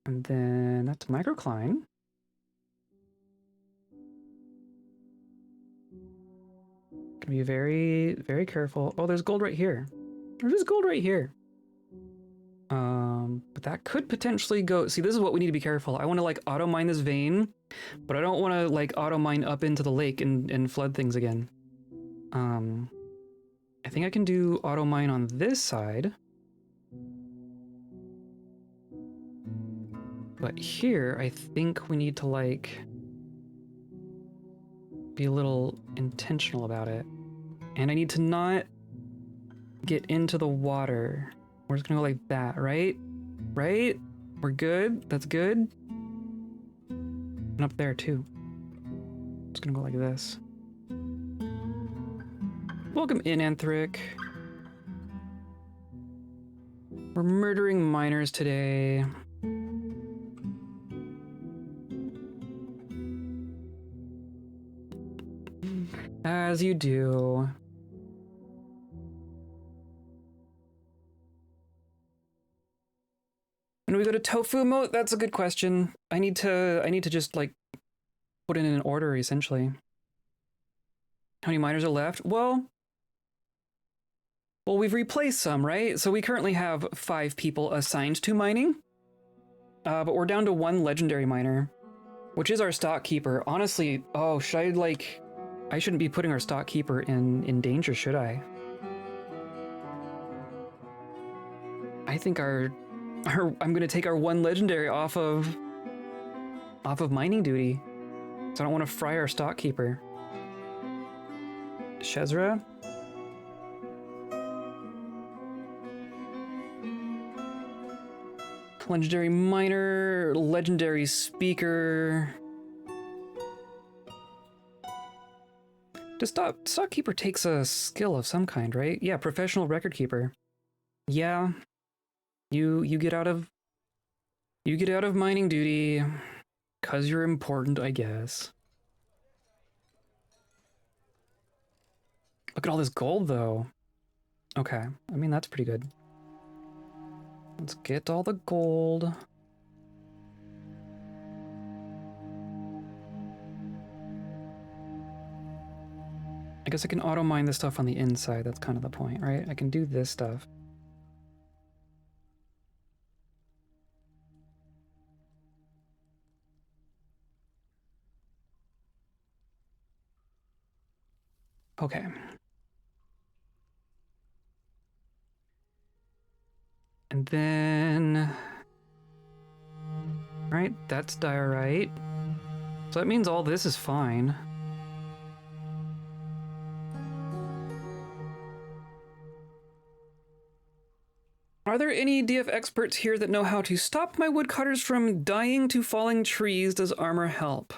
And then that's microcline. Gonna be very, very careful. Oh, there's gold right here. There's gold right here. But that could potentially go. See, this is what we need to be careful. I want to like auto mine this vein, but I don't want to like auto mine up into the lake and flood things again. I think I can do auto mine on this side. But here, I think we need to like be a little intentional about it. And I need to not get into the water. We're just gonna go like that, right? Right? We're good? That's good? And up there too. Just gonna go like this. Welcome in, Anthric. We're murdering miners today. As you do. When we go to tofu mode, that's a good question. I need to just like put it in an order essentially. How many miners are left? Well, we've replaced some, right? So we currently have 5 people assigned to mining. But we're down to 1 legendary miner, which is our stock keeper. Honestly, oh, should I like I shouldn't be putting our stock keeper in danger, should I? I think I'm gonna take our 1 legendary off of mining duty. So I don't want to fry our stock keeper. Shezra? Legendary miner, legendary speaker. Does stock keeper takes a skill of some kind, right? Yeah, professional record keeper. Yeah. You get out of mining duty 'cause you're important, I guess. Look at all this gold though. Okay. I mean, that's pretty good. Let's get all the gold. guess I can auto mine the stuff on the inside. That's kind of the point, right? I can do this stuff. Okay. And then... Right, that's diorite. So that means all this is fine. Are there any DF experts here that know how to stop my woodcutters from dying to falling trees? Does armor help?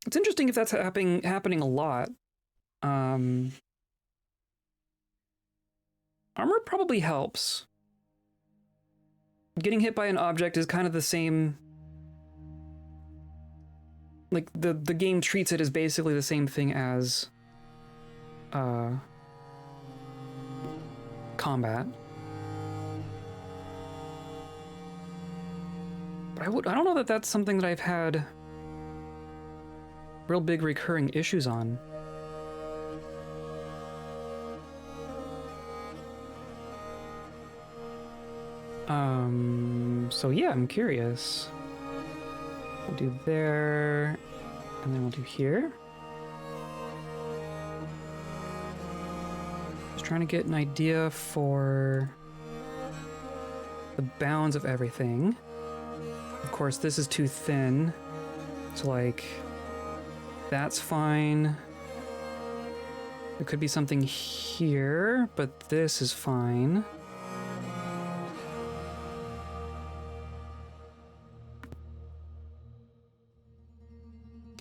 It's interesting if that's happening a lot. Armor probably helps. Getting hit by an object is kind of the same. Like, the game treats it as basically the same thing as combat. But I don't know that that's something that I've had real big recurring issues on. So yeah, I'm curious. We'll do there, and then we'll do here. Just trying to get an idea for the bounds of everything. Of course, this is too thin, so like, that's fine. There could be something here, but this is fine.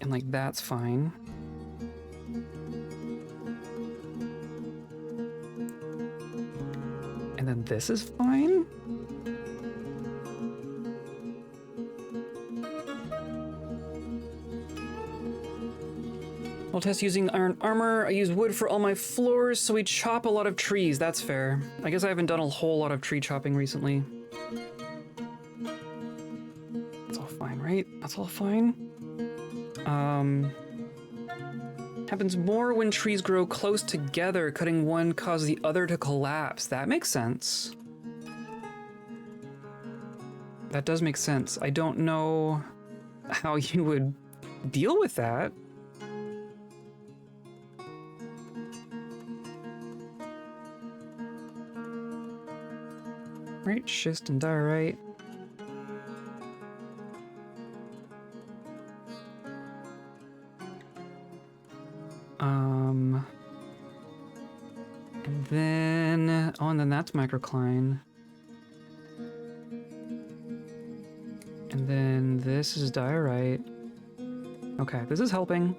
And like, that's fine. And then this is fine? I'll test using iron armor. I use wood for all my floors, so we chop a lot of trees. That's fair. I guess I haven't done a whole lot of tree chopping recently. That's all fine, right? That's all fine. Happens more when trees grow close together. Cutting one causes the other to collapse. That makes sense. That does make sense. I don't know how you would deal with that. Right, schist and diorite. And then, oh, and then that's microcline. And then this is diorite. Okay, this is helping.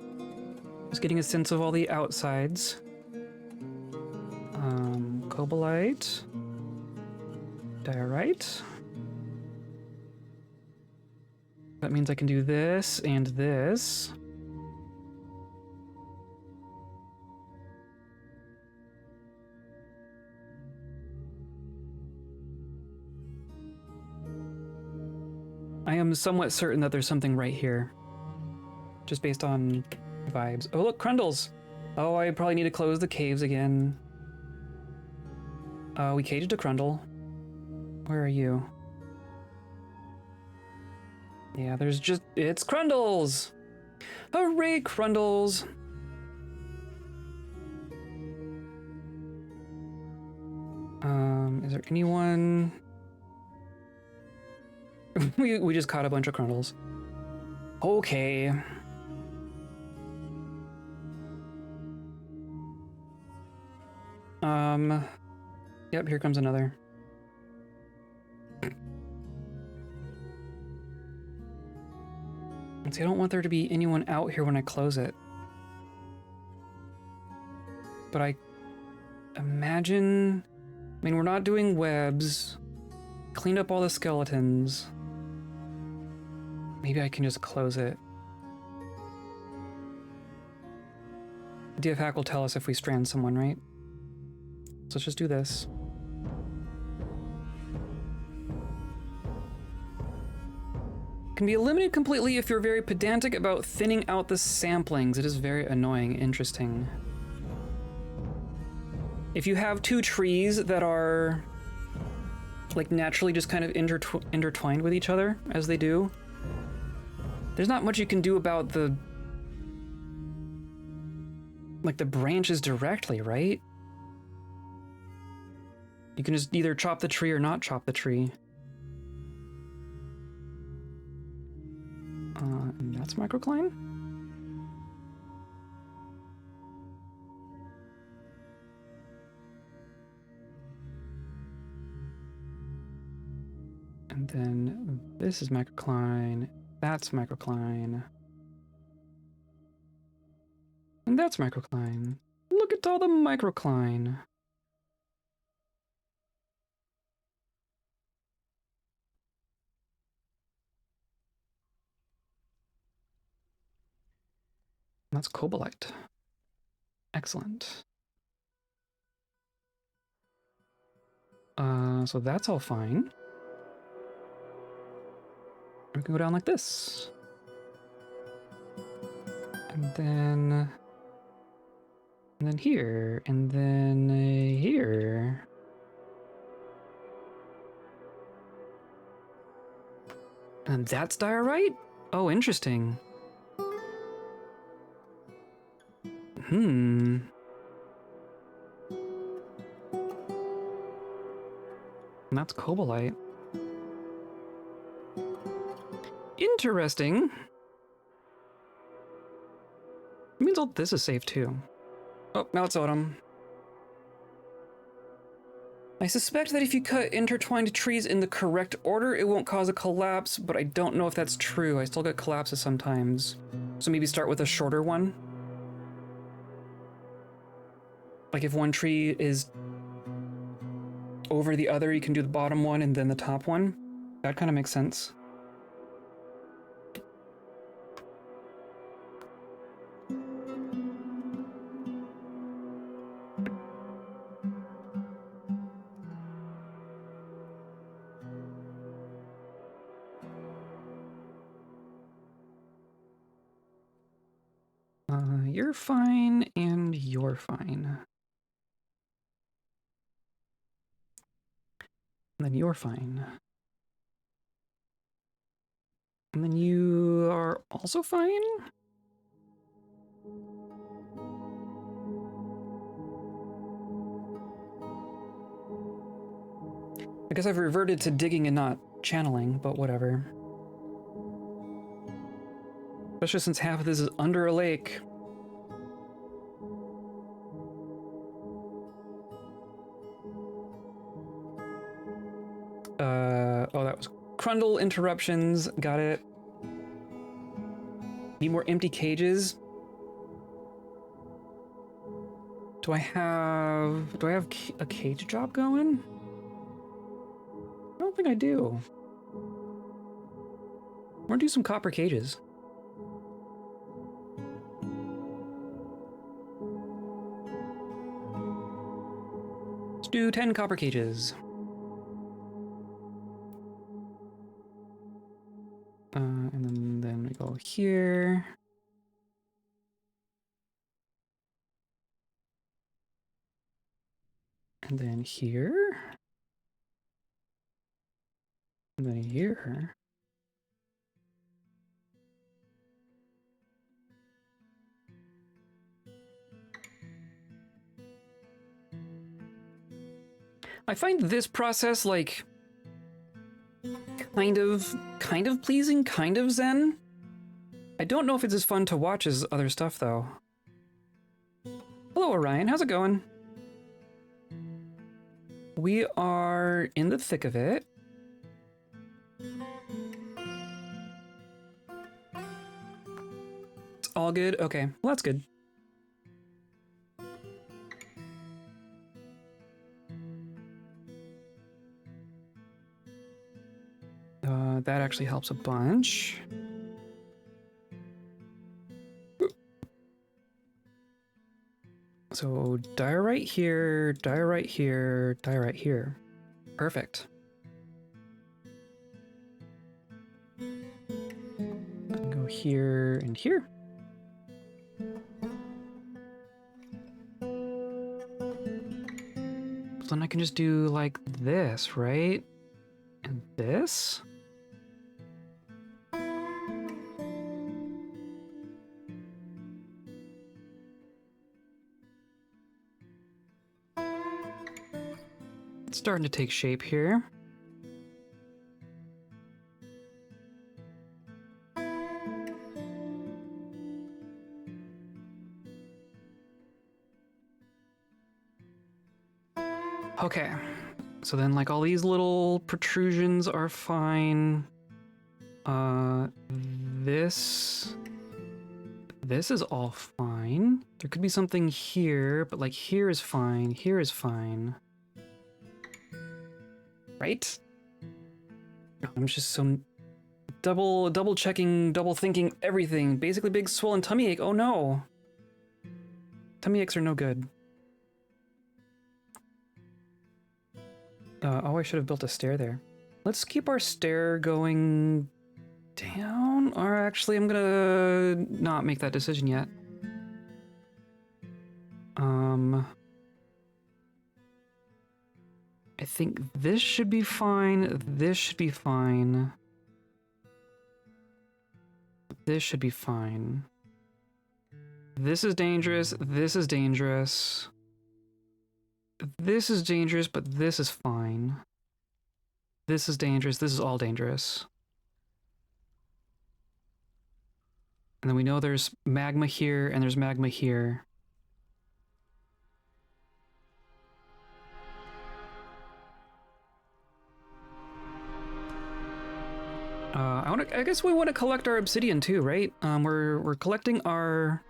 Just getting a sense of all the outsides. Cobalite. Diorite. That means I can do this and this. I am somewhat certain that there's something right here. Just based on vibes. Oh, look, Crundles! Oh, I probably need to close the caves again. We caged a Crundle. Where are you? Yeah, there's just... It's Crundles! Hooray, Crundles! Is there anyone... we just caught a bunch of Crundles. Okay. Yep, here comes another. See, I don't want there to be anyone out here when I close it. But I imagine... I mean, we're not doing webs. Cleaned up all the skeletons. Maybe I can just close it. DF hack will tell us if we strand someone, right? So let's just do this. Can be eliminated completely if you're very pedantic about thinning out the samplings. It is very annoying. Interesting. If you have two trees that are like naturally just kind of intertwined with each other as they do, there's not much you can do about the branches directly, right? You can just either chop the tree or not chop the tree. And that's microcline? And then this is microcline, that's microcline. And that's microcline. Look at all the microcline. That's cobalite. Excellent. So that's all fine. We can go down like this. And then here, and then here. And that's diorite? Oh, interesting. And that's cobalite. Interesting. It means all this is safe too. Oh, now it's autumn. I suspect that if you cut intertwined trees in the correct order, it won't cause a collapse, but I don't know if that's true. I still get collapses sometimes. So maybe start with a shorter one. Like if one tree is over the other, you can do the bottom one and then the top one. That kind of makes sense. You're fine, and you're fine. And then you're fine. And then you are also fine? I guess I've reverted to digging and not channeling, but whatever. Especially since half of this is under a lake. Oh, that was Crundle interruptions. Got it. Need more empty cages. Do I have a cage job going? I don't think I do. I want to do some copper cages. Let's do 10 copper cages. And then we go here. And then here. And then here. I find this process like kind of pleasing, kind of zen. I don't know if it's as fun to watch as other stuff though. Hello Orion, how's it going? We are in the thick of it. It's all good? Okay, well that's good. That actually helps a bunch. So diorite here, diorite here, diorite here. Perfect. here and here. So then I can just do like this, right? And this? It's starting to take shape here. Okay, so then like all these little protrusions are fine. This is all fine. There could be something here, but like here is fine, here is fine. Right? I'm just so double checking, double thinking everything. Basically big swollen tummy ache, oh no. Tummy aches are no good. Oh, I should have built a stair there. Let's keep our stair going down. Or actually, I'm gonna not make that decision yet. I think this should be fine. This should be fine. This should be fine. This is dangerous. This is dangerous. This is dangerous, but this is fine. This is dangerous. This is all dangerous. And then we know there's magma here and there's magma here. I guess we want to collect our obsidian too, right? We're collecting our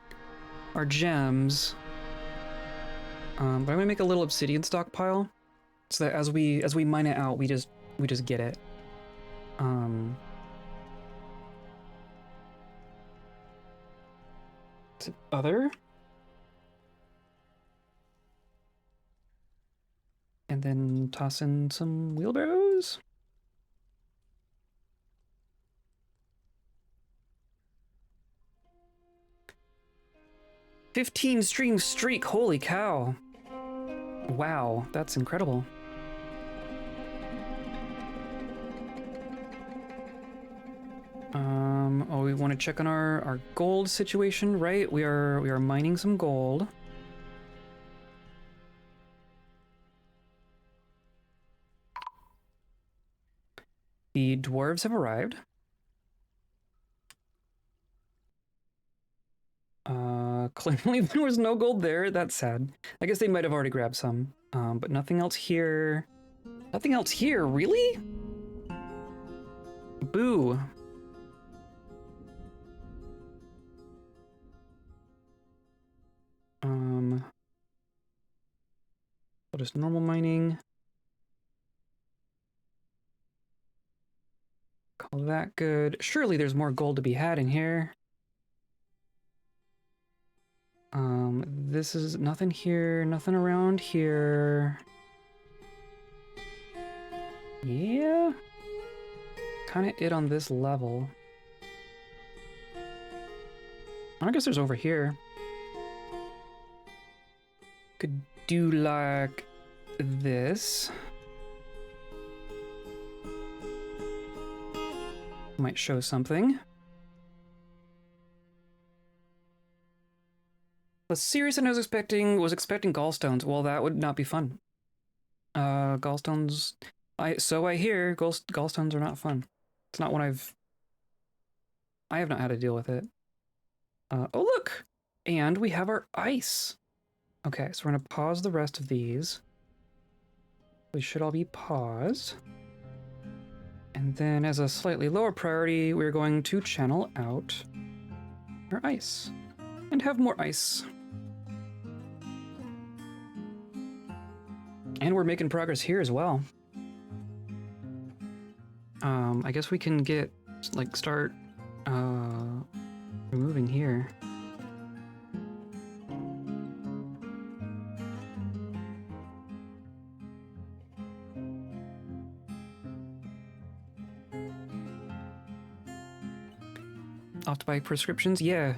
gems. But I'm gonna make a little obsidian stockpile, so that as we mine it out, we just get it. Is it other? And then toss in some wheelbarrows. "15 stream streak, holy cow. Wow, that's incredible. Oh, we want to check on our gold situation, right? We are mining some gold. The dwarves have arrived. Clearly there was no gold there. That's sad. I guess they might have already grabbed some. But nothing else here. Nothing else here, really? Boo. So just normal mining. Call that good. Surely there's more gold to be had in here. This is nothing here, nothing around here. Yeah. Kind of it on this level. I guess there's over here. Could do like this. Might show something. The serious and I was expecting gallstones. Well, that would not be fun. Gallstones. So I hear gallstones are not fun. It's not what I have not had to deal with it. Oh look! And we have our ice. Okay, so we're gonna pause the rest of these. They should all be paused. And then as a slightly lower priority, we're going to channel out our ice. And have more ice. And we're making progress here as well. I guess we can start removing here. Off to buy prescriptions? Yeah.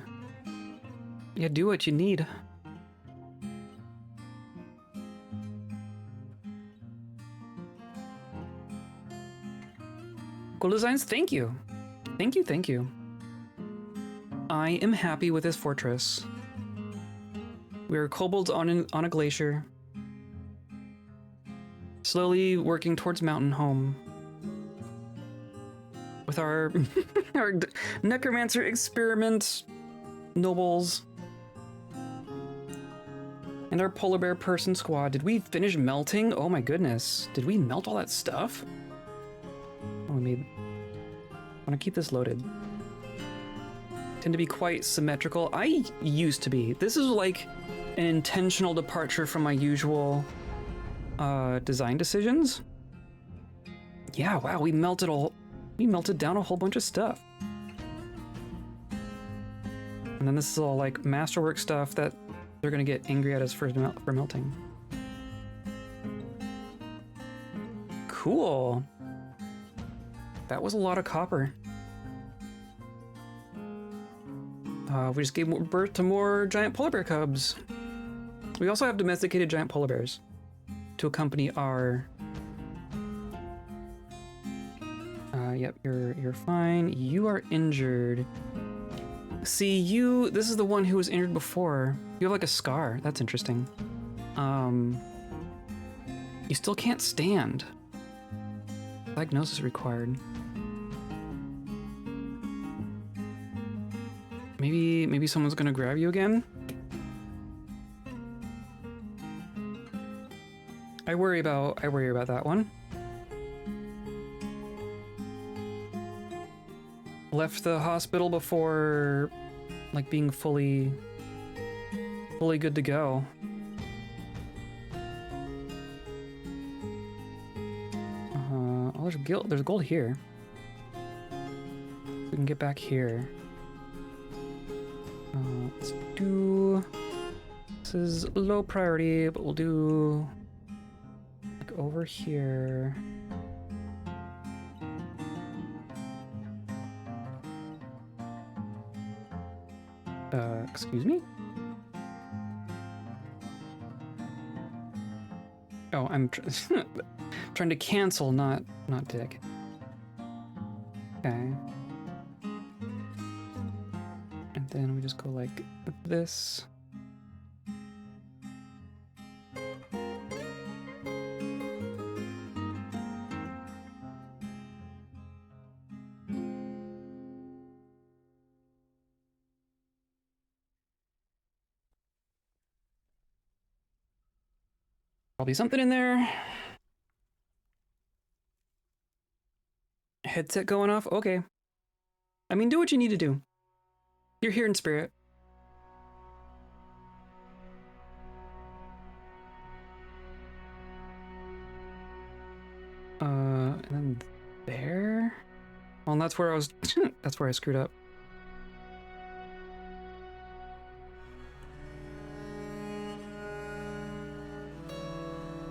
Yeah, do what you need. Cool designs, thank you. Thank you, thank you. I am happy with this fortress. We are kobolds on a glacier. Slowly working towards mountain home. With our, our necromancer experiment nobles. And our polar bear person squad. Did we finish melting? Oh my goodness. Did we melt all that stuff? Oh, we made... I want to keep this loaded. Tend to be quite symmetrical. I used to be. This is like an intentional departure from my usual design decisions. Yeah, wow, we melted down a whole bunch of stuff. And then this is all like masterwork stuff that they're gonna get angry at us for melting. Cool. That was a lot of copper. We just gave birth to more giant polar bear cubs. We also have domesticated giant polar bears to accompany our... yep, you're fine. You are injured. See, this is the one who was injured before. You have like a scar. That's interesting. You still can't stand. Diagnosis required. Maybe someone's gonna grab you again? I worry about that one. Left the hospital before like being fully good to go. Oh, there's gold here. We can get back here. Let's do... This is low priority, but we'll do... like over here. Excuse me? Oh, I'm trying to cancel, not dig. Okay. And then we just go like this. Probably something in there. Headset going off? Okay. I mean, do what you need to do. You're here in spirit. And then there? Well, that's where I was... that's where I screwed up.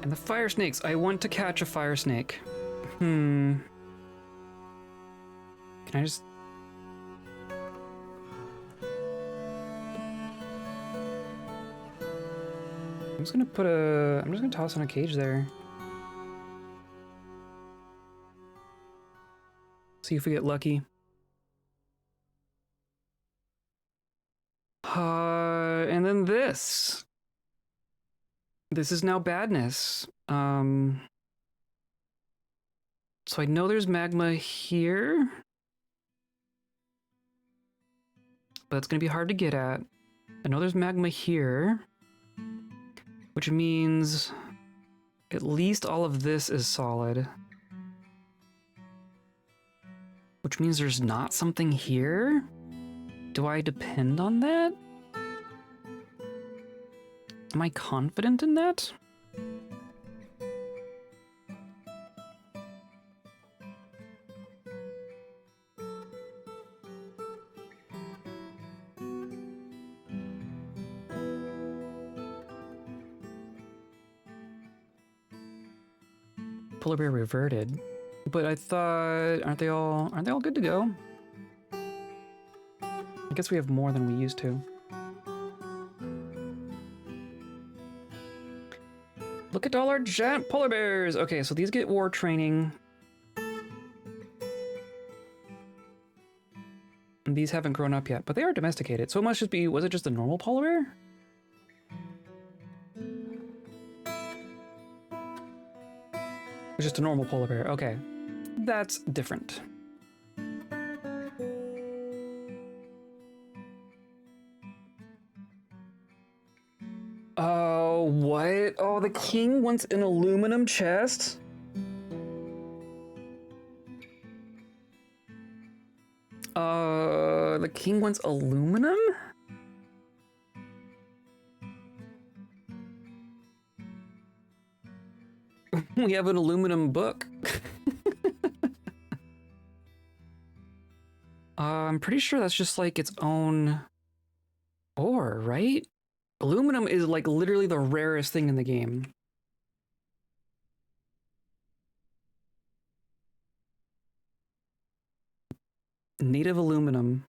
And the fire snakes. I want to catch a fire snake. Can I just... I'm just gonna toss on a cage there. See if we get lucky. And then this. This is now badness. So I know there's magma here. But it's gonna be hard to get at. I know there's magma here. Which means at least all of this is solid. Which means there's not something here? Do I depend on that? Am I confident in that? Polar bear reverted. But I thought, aren't they all good to go? guess we have more than we used to. Look at all our giant polar bears! Okay, so these get war training. And these haven't grown up yet, but they are domesticated. So it must just be, was it just a normal polar bear? It's just a normal polar bear, okay. That's different. Oh, what? Oh, the king wants an aluminum chest? The king wants aluminum? We have an aluminum book. I'm pretty sure that's just like its own ore, right? Aluminum is like literally the rarest thing in the game. Native aluminum.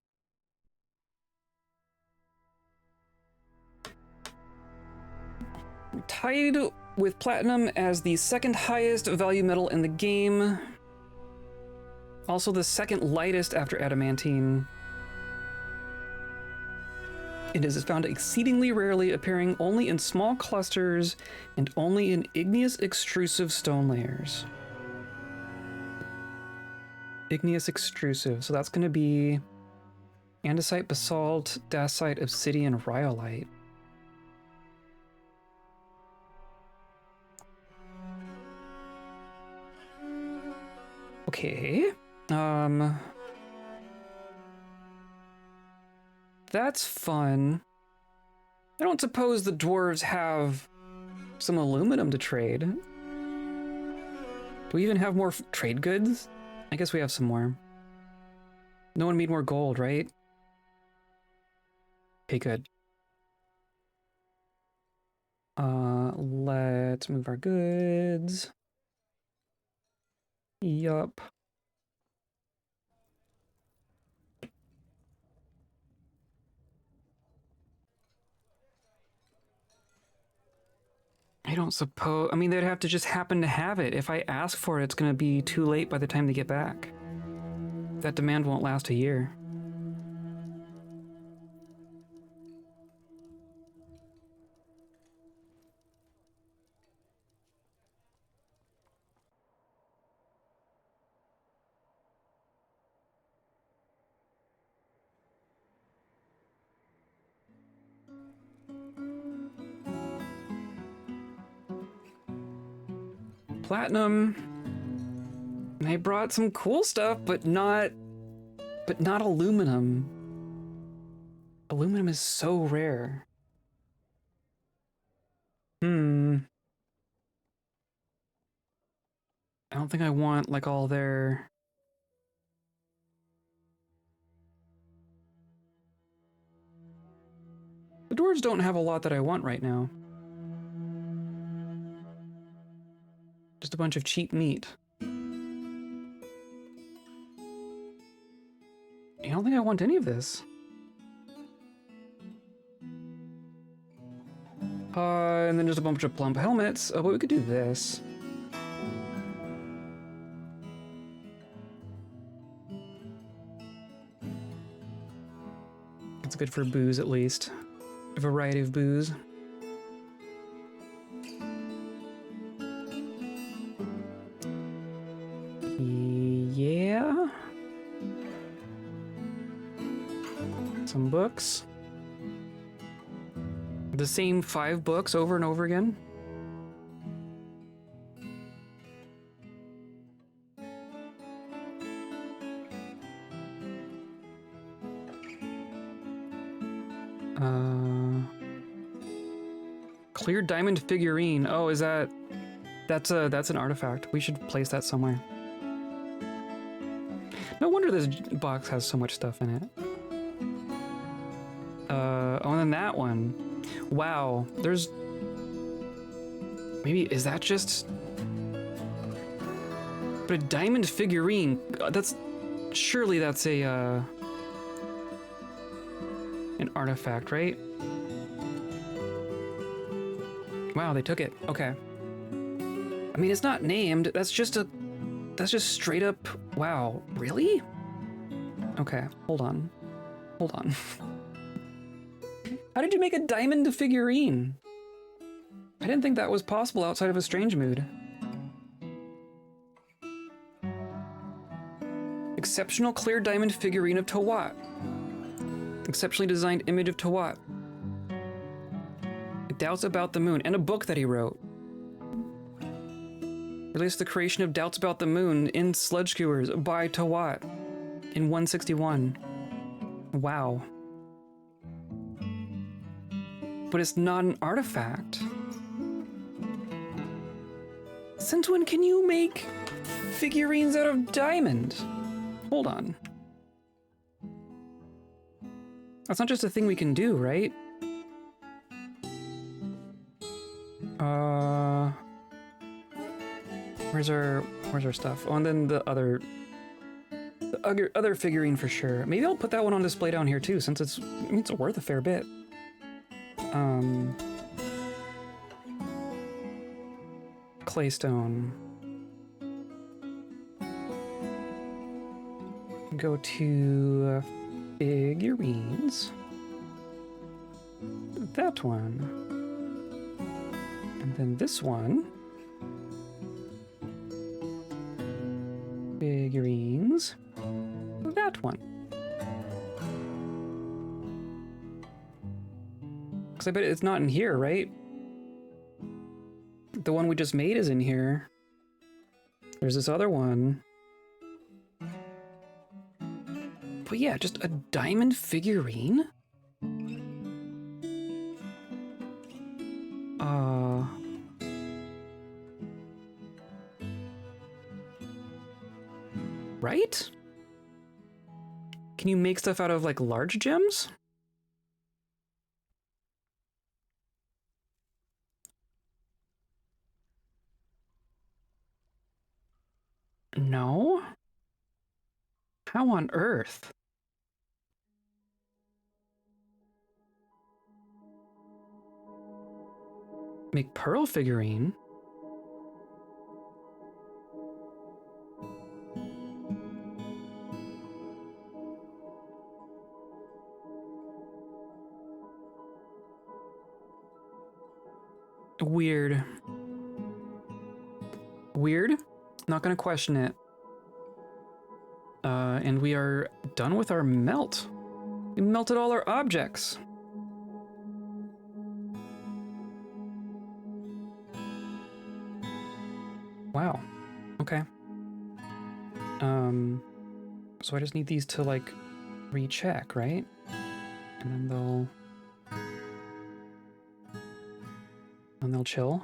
Tied with platinum as the second highest value metal in the game. Also the second lightest after adamantine. It is found exceedingly rarely, appearing only in small clusters and only in igneous extrusive stone layers. Igneous extrusive, so that's going to be andesite, basalt, dacite, obsidian, rhyolite. Okay. That's fun. I don't suppose the dwarves have some aluminum to trade. Do we even have more trade goods? I guess we have some more. No one need more gold, right? Okay, good. Let's move our goods. Yup. I don't suppose... I mean, they'd have to just happen to have it. If I ask for it, it's going to be too late by the time they get back. That demand won't last a year. Platinum. They brought some cool stuff, but not aluminum. Aluminum is so rare. I don't think I want like all their... The dwarves don't have a lot that I want right now. Just a bunch of cheap meat. I don't think I want any of this. And then just a bunch of plump helmets. Oh, but we could do this. It's good for booze, at least. A variety of booze. Yeah. Some books. The same 5 books over and over again. Clear diamond figurine. Oh, is that... That's an artifact. We should place that somewhere. No wonder this box has so much stuff in it. Oh, and then that one. Wow, there's... Maybe, is that just... But a diamond figurine, that's... Surely that's a, An artifact, right? Wow, they took it. Okay. I mean, it's not named. That's just straight up. Wow, really? Okay, hold on. Hold on. How did you make a diamond figurine? I didn't think that was possible outside of a strange mood. Exceptional clear diamond figurine of Tawat. Exceptionally designed image of Tawat. Doubts about the moon, and a book that he wrote. Released the creation of Doubts About the Moon in Sludge Skewers by Tawat in 161. Wow. But it's not an artifact. Since when can you make figurines out of diamond? Hold on. That's not just a thing we can do, right? Where's our stuff? Oh, and then the other figurine for sure. Maybe I'll put that one on display down here too, since it's worth a fair bit. Claystone. Go to figurines. That one. And then this one. Figurines. That one. Because I bet it's not in here, right? The one we just made is in here. There's this other one. But yeah, just a diamond figurine? Right? Can you make stuff out of, like, large gems? No? How on earth? Make pearl figurine? Weird. Weird? Not gonna question it. And we are done with our melt. We melted all our objects. Wow. Okay. So I just need these to, like, recheck, right? And then they'll chill.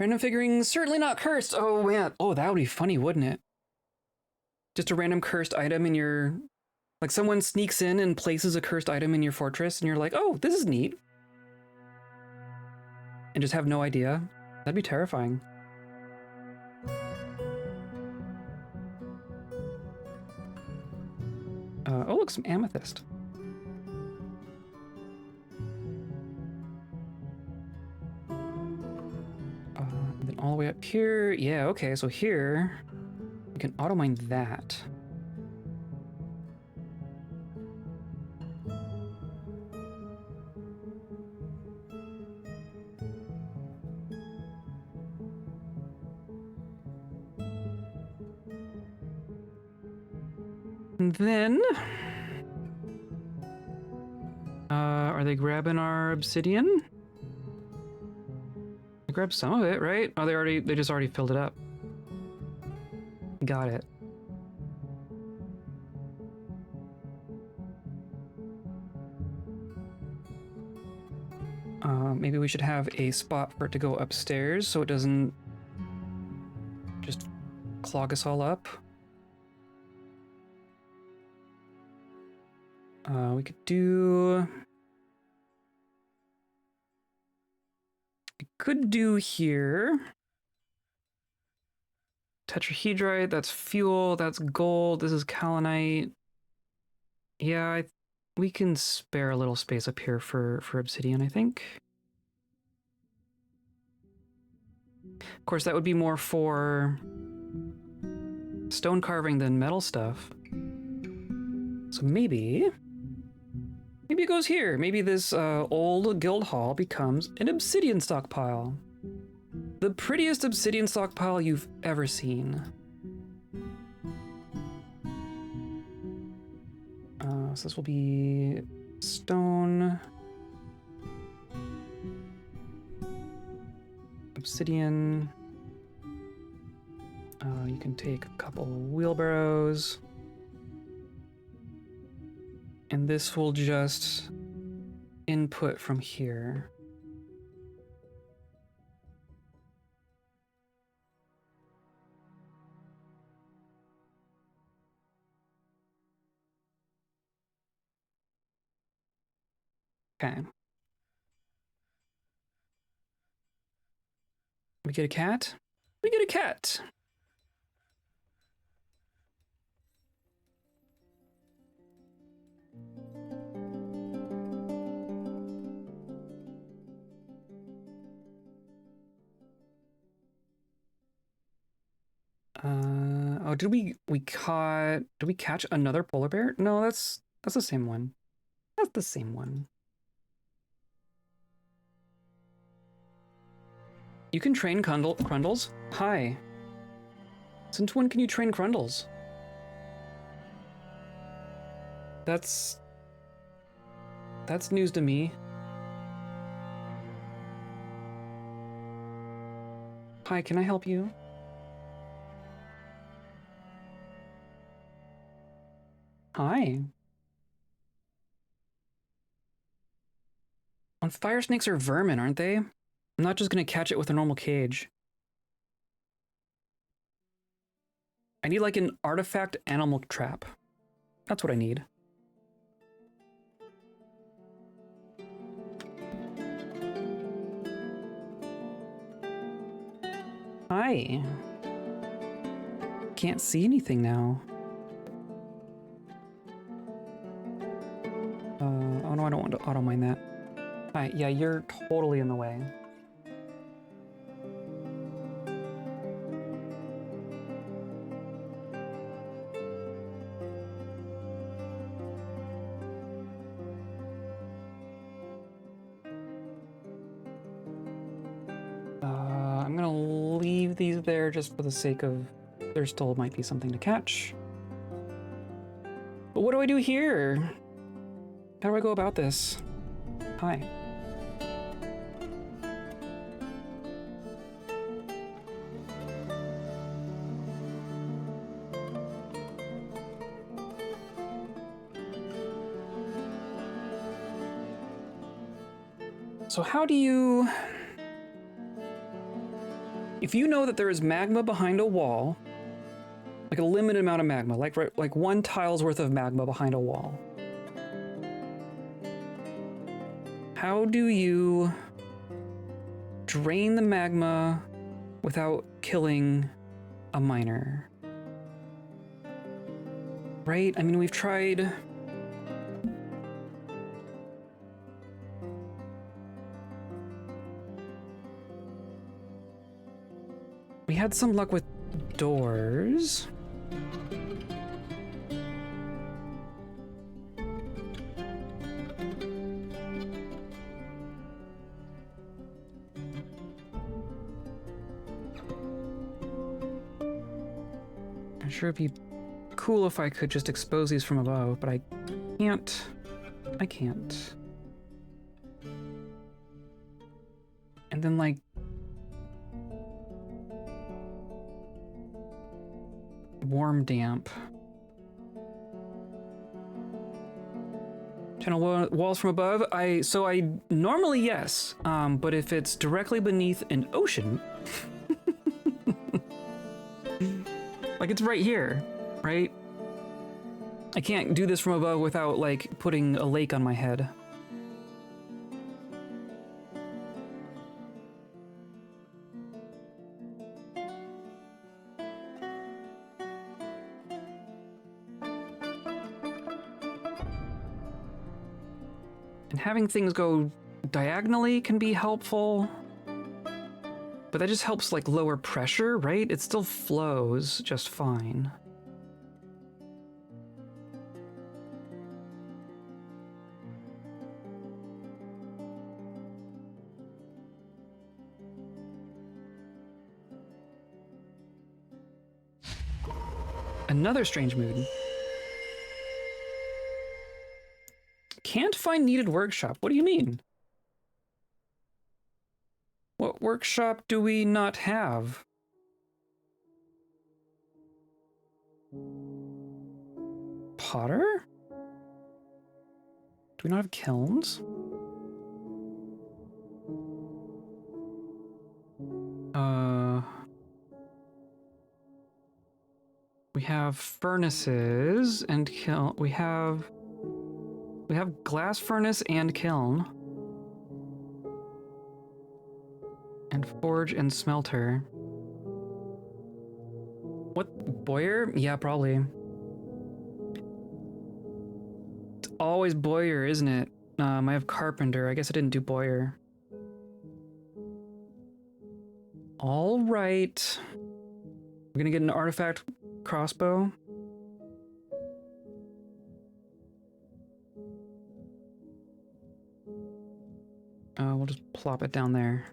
Random figurines, certainly not cursed. Oh, man. Oh, that would be funny, wouldn't it? Just a random cursed item in your... Like, someone sneaks in and places a cursed item in your fortress, and you're like, oh, this is neat. And just have no idea. That'd be terrifying. Oh, look, some amethyst. And then all the way up here. Yeah, okay, so here we can auto-mine that. And then... are they grabbing our obsidian? They grabbed some of it, right? Oh, they just already filled it up. Got it. Maybe we should have a spot for it to go upstairs so it doesn't just clog us all up. We could do... We could do here. tetrahedrite, that's fuel, that's gold, this is kaolinite. Yeah, we can spare a little space up here for obsidian, I think. Of course, that would be more for stone carving than metal stuff. So maybe it goes here. Maybe this old guild hall becomes an obsidian stockpile. The prettiest obsidian stockpile you've ever seen. So this will be stone, obsidian. You can take a couple wheelbarrows. And this will just input from here. Okay. We get a cat? We get a cat! Oh, did we catch another polar bear? No, that's the same one. That's the same one. You can train Crundles? Hi. Since when can you train Crundles? That's news to me. Hi, can I help you? Hi. On fire snakes are vermin, aren't they? I'm not just gonna catch it with a normal cage. I need like an artifact animal trap. That's what I need. Hi. Can't see anything now. Oh no, I don't want to auto mine that. Hi, yeah, you're totally in the way. I'm gonna leave these there just for the sake of there still might be something to catch. But what do I do here? How do I go about this? Hi. So how do you... If you know that there is magma behind a wall, like a limited amount of magma, like one tile's worth of magma behind a wall, how do you drain the magma without killing a miner? Right? I mean, we've tried... We had some luck with doors. I'm sure it'd be cool if I could just expose these from above, but I can't. I can't. And then, like, warm damp. Channel walls from above. So I normally yes, but if it's directly beneath an ocean, like it's right here, right? I can't do this from above without like putting a lake on my head. And having things go diagonally can be helpful. But that just helps like lower pressure, right? It still flows just fine. Another strange mood. Can't find needed workshop. What do you mean? What workshop do we not have? Potter? Do we not have kilns? We have furnaces and kiln. We have glass furnace and kiln. And forge and smelter. What, boiler? Yeah, probably. It's always boiler, isn't it? I have carpenter. I guess I didn't do boiler. All right. We're gonna get an artifact crossbow. We'll just plop it down there.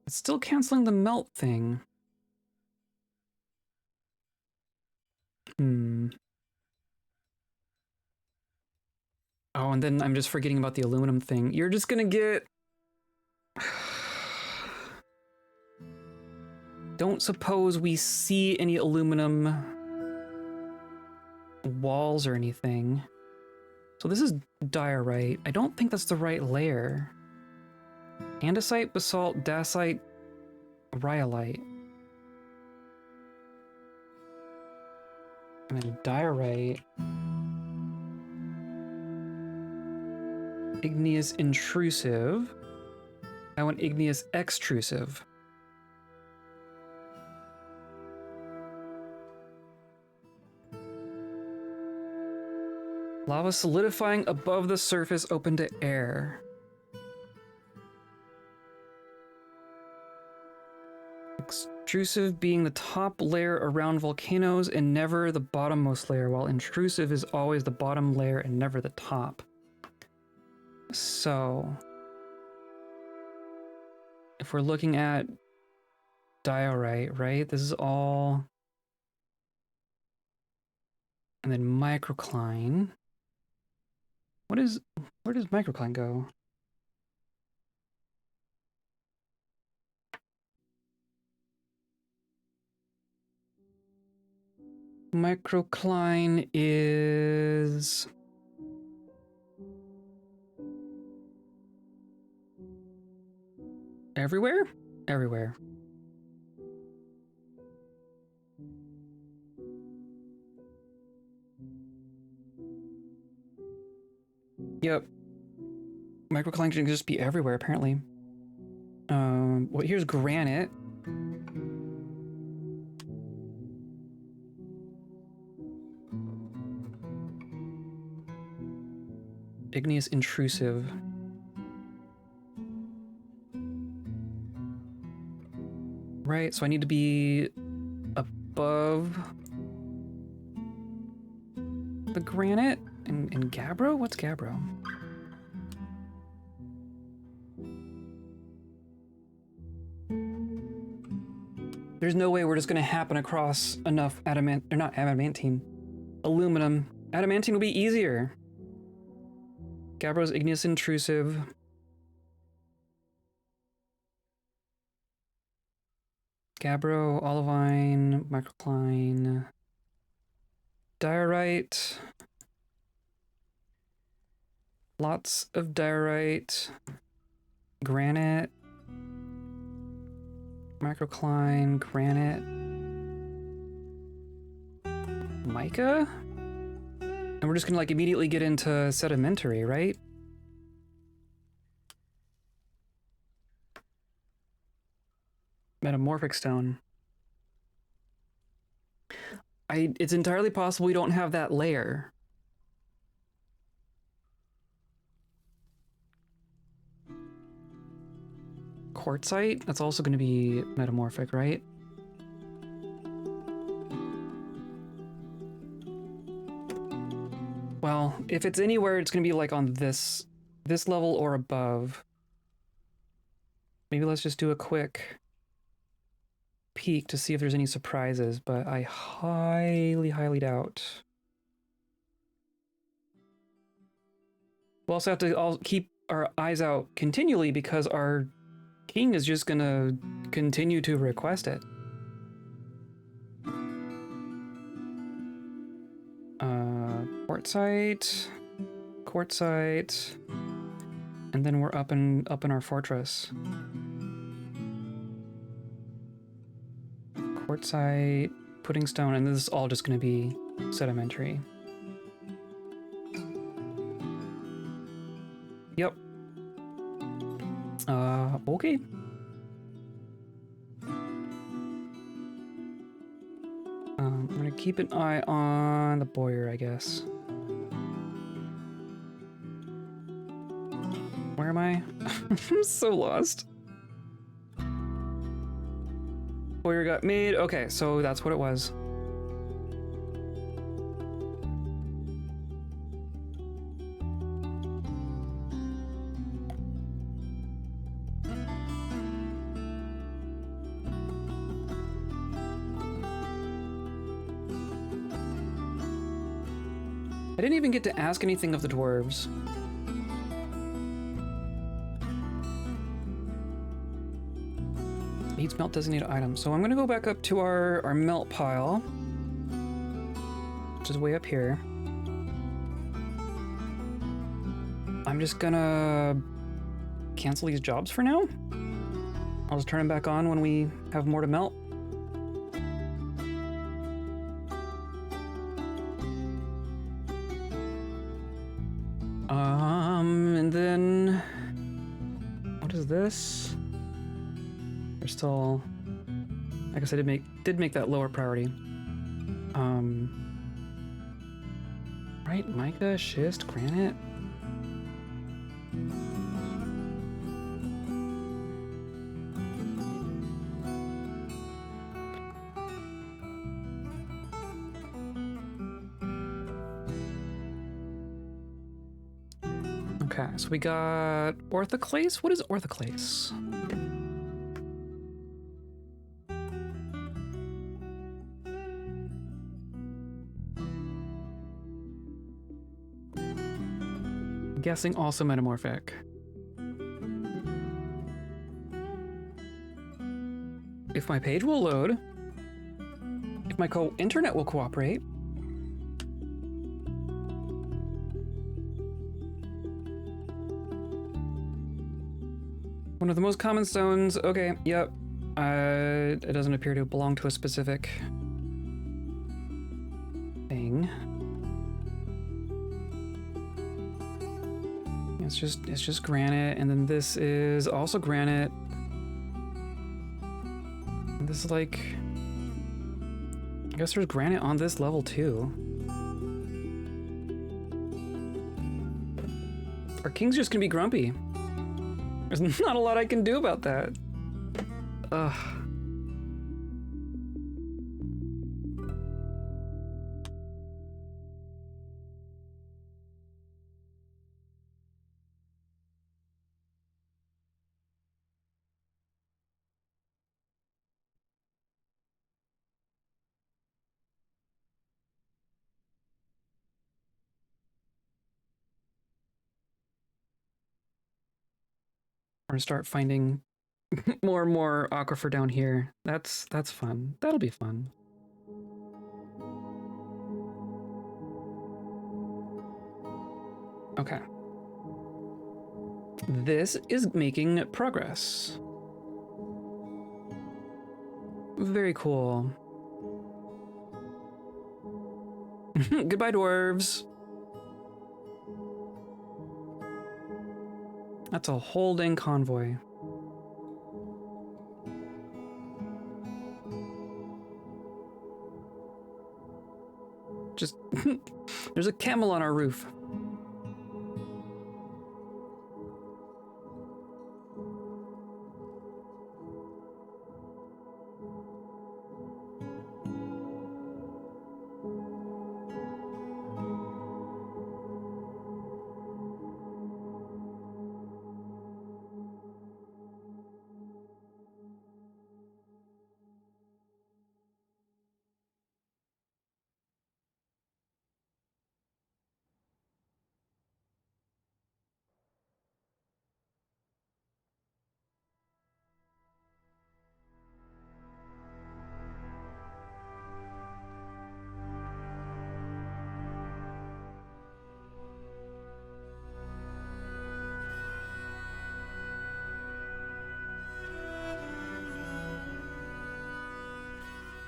It's still canceling the melt thing. Oh, and then I'm just forgetting about the aluminum thing. You're just gonna get... Don't suppose we see any aluminum walls or anything. So this is diorite. I don't think that's the right layer. Andesite, basalt, dacite, rhyolite. And then diorite. Igneous intrusive. I want igneous extrusive. Lava solidifying above the surface, open to air. Extrusive being the top layer around volcanoes and never the bottommost layer, while intrusive is always the bottom layer and never the top. So, if we're looking at diorite, right? This is all... And then microcline. Where does microcline go? Microcline is... Everywhere? Everywhere. Yep. Microcline can just be everywhere, apparently. Well, here's granite. Igneous intrusive. Right, so I need to be above the granite and gabbro? What's gabbro? There's no way we're just gonna happen across enough adamantine. Aluminum. Adamantine will be easier. Gabbro's igneous intrusive. Gabbro, olivine, microcline, diorite. Lots of diorite, granite, microcline, granite, mica? And we're just gonna like immediately get into sedimentary, right? Metamorphic stone. It's entirely possible we don't have that layer. Quartzite? That's also going to be metamorphic, right? Well, if it's anywhere, it's going to be like on this level or above. Maybe let's just do a quick peek to see if there's any surprises, but I highly, highly doubt. We'll also have to all keep our eyes out continually because our king is just gonna continue to request it. Quartzite, and then we're up in our fortress. Quartzite, pudding stone, and this is all just gonna be sedimentary. Yep. Okay. I'm gonna keep an eye on the boyer, I guess. Where am I? I'm so lost. Boyer got made. Okay, so that's what it was. I didn't even get to ask anything of the dwarves. Needs melt designated items. So I'm gonna go back up to our melt pile, which is way up here. I'm just gonna cancel these jobs for now. I'll just turn them back on when we have more to melt. And then what is this? There's still, I guess I did make that lower priority. Right, mica, schist, granite. Okay, so we got orthoclase. What is orthoclase? I'm guessing also metamorphic. If my page will load, if my internet will cooperate. One of the most common stones. Okay, yep. It doesn't appear to belong to a specific thing. It's just granite, and then this is also granite. And this is like, I guess there's granite on this level too. Our king's just gonna be grumpy. There's not a lot I can do about that. Ugh. We're gonna start finding more and more aquifer down here. That's fun. That'll be fun. Okay. This is making progress. Very cool. Goodbye, dwarves. That's a holding convoy. Just, there's a camel on our roof.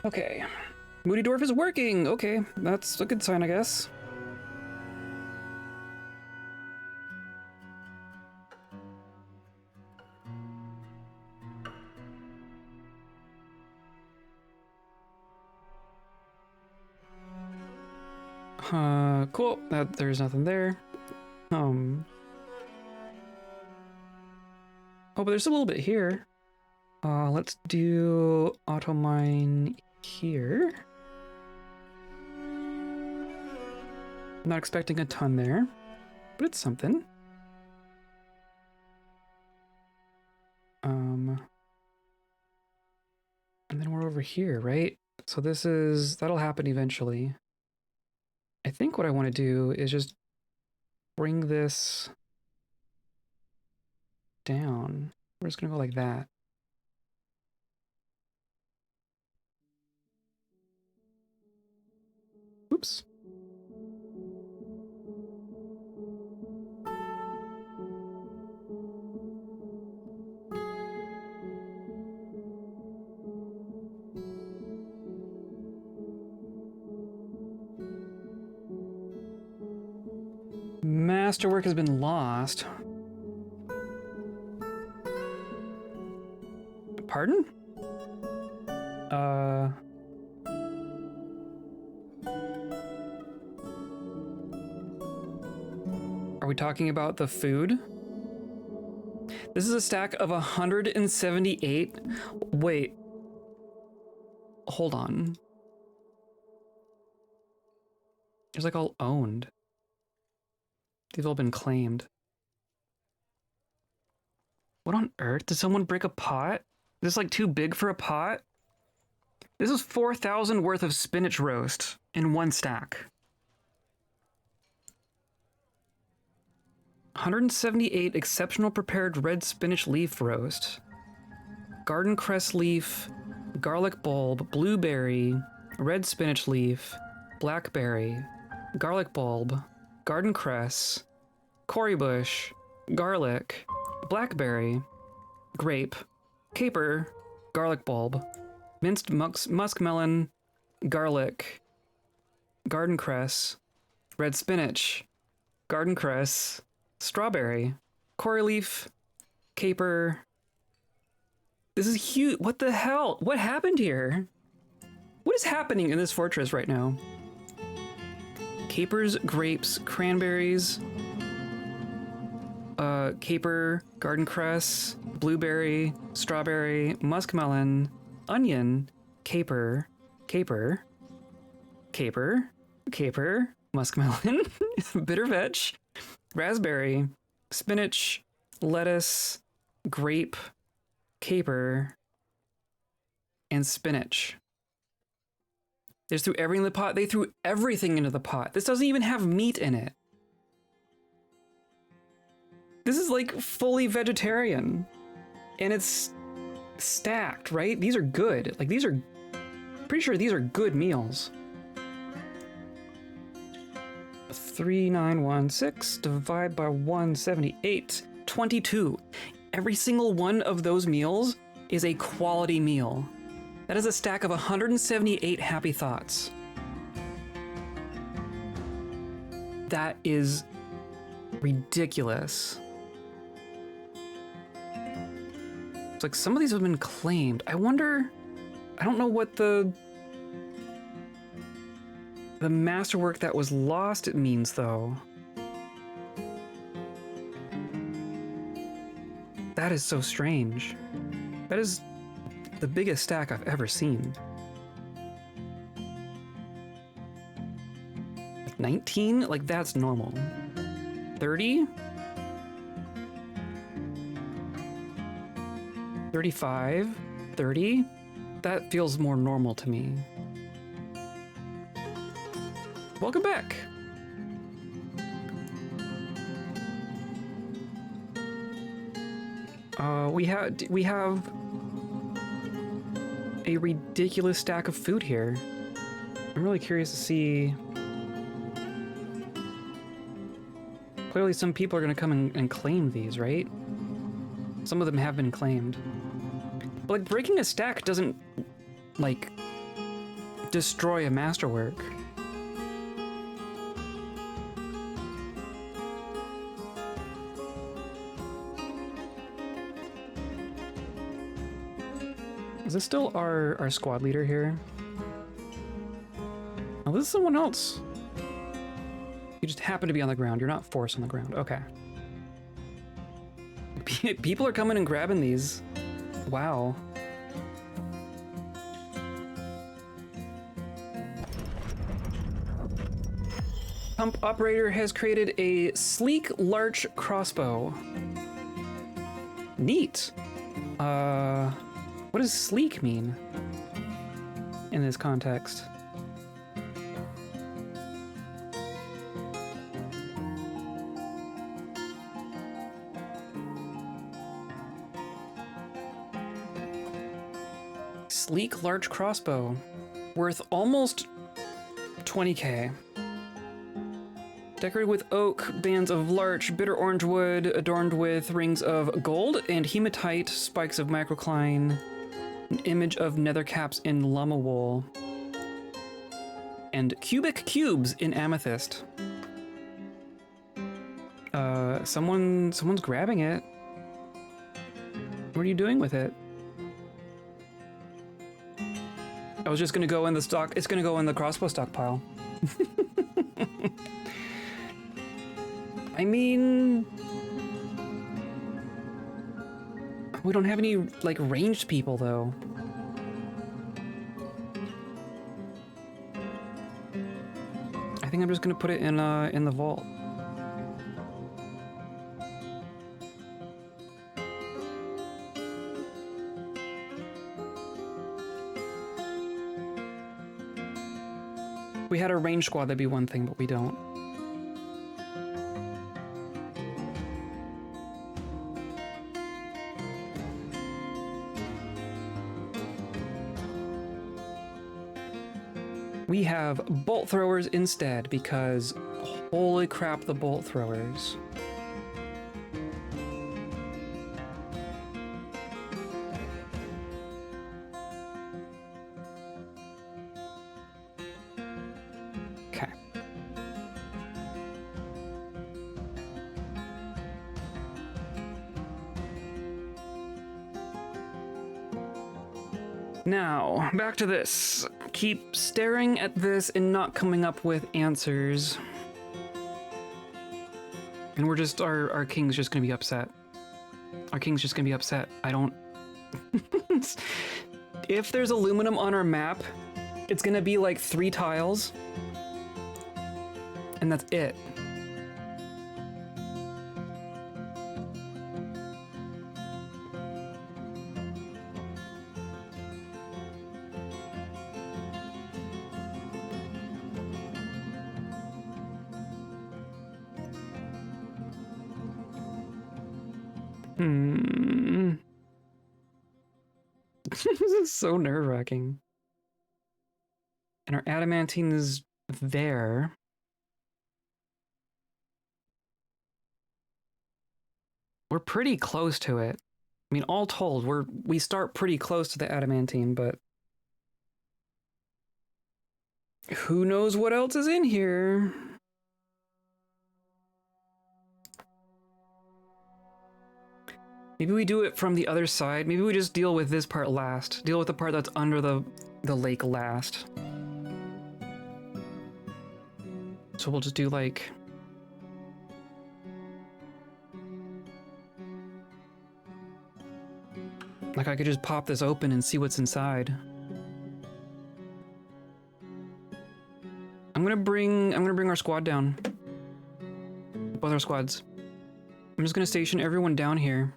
Okay. Moody Dwarf is working! Okay, that's a good sign, I guess. Cool. There's nothing there. Oh, but there's a little bit here. Let's do auto mine here. I'm not expecting a ton there, but it's something. And then we're over here, right? So that'll happen eventually. I think what I want to do is just bring this down. We're just gonna go like that. Oops. Masterwork has been lost. Pardon? Are we talking about the food? This is a stack of 178. Wait. Hold on. It's like all owned. They've all been claimed. What on earth? Did someone break a pot? Is this like too big for a pot? This is 4,000 worth of spinach roast in one stack. 178 exceptional prepared red spinach leaf roast. Garden cress leaf, garlic bulb, blueberry, red spinach leaf, blackberry, garlic bulb, garden cress, Cory bush, garlic, blackberry, grape, caper, garlic bulb, minced muskmelon, garlic, garden cress, red spinach, garden cress, strawberry, Cory leaf, caper. This is huge. What the hell? What happened here? What is happening in this fortress right now? Capers, grapes, cranberries, caper, garden cress, blueberry, strawberry, muskmelon, onion, caper, muskmelon, bitter veg, raspberry, spinach, lettuce, grape, caper, and spinach. They just threw everything in the pot. They threw everything into the pot. This doesn't even have meat in it. This is like fully vegetarian. And it's stacked, right? These are good. Like these are, pretty sure these are good meals. 3916 divided by 178, 22. Every single one of those meals is a quality meal. That is a stack of 178 happy thoughts. That is ridiculous. It's like some of these have been claimed. I wonder, I don't know what the The masterwork that was lost, it means, though. That is so strange. That is the biggest stack I've ever seen. 19? Like, that's normal. 30? 35? 30? That feels more normal to me. Welcome back. We have a ridiculous stack of food here. I'm really curious to see. Clearly some people are gonna come and claim these, right? Some of them have been claimed. But like breaking a stack doesn't like destroy a masterwork. Is this still our squad leader here? Oh, this is someone else. You just happen to be on the ground. You're not forced on the ground. Okay. People are coming and grabbing these. Wow. Pump operator has created a sleek larch crossbow. Neat. What does sleek mean in this context? Sleek large crossbow, worth almost 20k. Decorated with oak, bands of larch, bitter orange wood, adorned with rings of gold and hematite, spikes of microcline, an image of nether caps in llama wool, and cubic cubes in amethyst. Someone's grabbing it. What are you doing with it? I was just gonna go in the stock. It's gonna go in the crossbow stockpile. I mean, we don't have any like ranged people though. I think I'm just gonna put it in the vault. If we had a range squad, that'd be one thing, but we don't. We have bolt throwers instead because holy crap, the bolt throwers. Okay. Now, back to this. Keep staring at this and not coming up with answers. And we're just, our king's just gonna be upset. Our king's just gonna be upset. I don't... If there's aluminum on our map, it's gonna be like 3 tiles. And that's it. This is so nerve-wracking. And our adamantine is there. We're pretty close to it. I mean, all told, we start pretty close to the adamantine, but who knows what else is in here? Maybe we do it from the other side. Maybe we just deal with this part last. Deal with the part that's under the lake last. So we'll just do like... Like I could just pop this open and see what's inside. I'm gonna bring our squad down. Both our squads. I'm just gonna station everyone down here.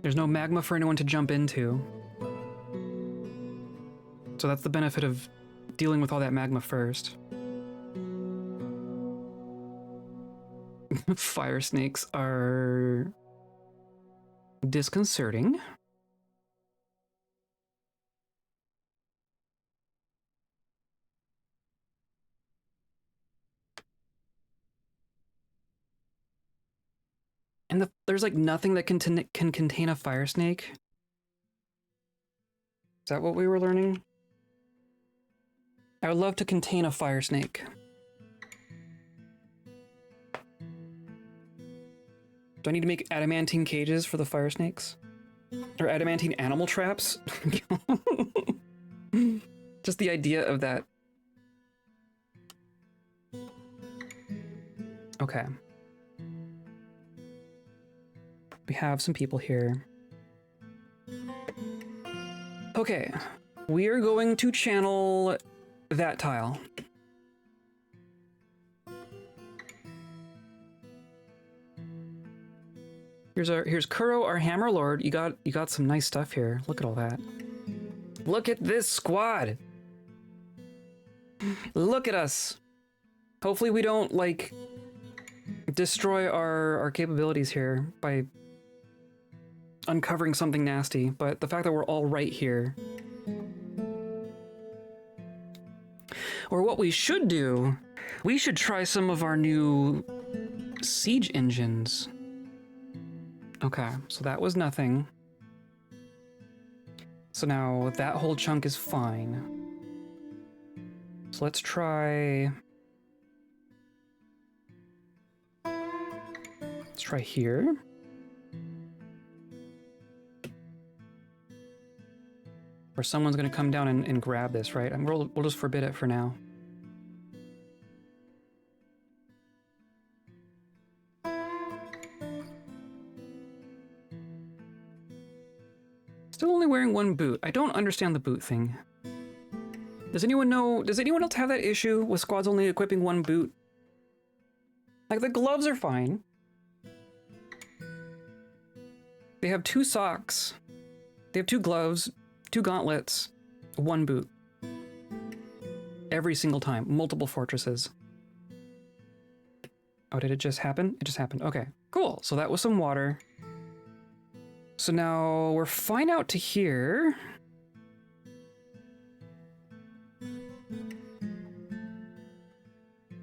There's no magma for anyone to jump into. So that's the benefit of dealing with all that magma first. Fire snakes are disconcerting. And there's like nothing that can contain a fire snake. Is that what we were learning? I would love to contain a fire snake. Do I need to make adamantine cages for the fire snakes? Or adamantine animal traps? Just the idea of that. Okay. We have some people here. Okay. We are going to channel that tile. Here's Kuro, our hammer lord. You got some nice stuff here. Look at all that. Look at this squad. Look at us. Hopefully we don't like destroy our capabilities here by uncovering something nasty, but the fact that we're all right here. Or what we should do, we should try some of our new siege engines. Okay, so that was nothing. So now that whole chunk is fine. So let's try... Let's try here. Or someone's gonna come down and grab this, right? And we'll just forbid it for now. Still only wearing one boot. I don't understand the boot thing. Does anyone know? Does anyone else have that issue with squads only equipping one boot? Like, the gloves are fine. They have 2 socks. They have 2 gloves, 2 gauntlets, 1 boot. Every single time. Multiple fortresses. Oh, did it just happen? It just happened. Okay, cool. So that was some water. So now we're fine out to here.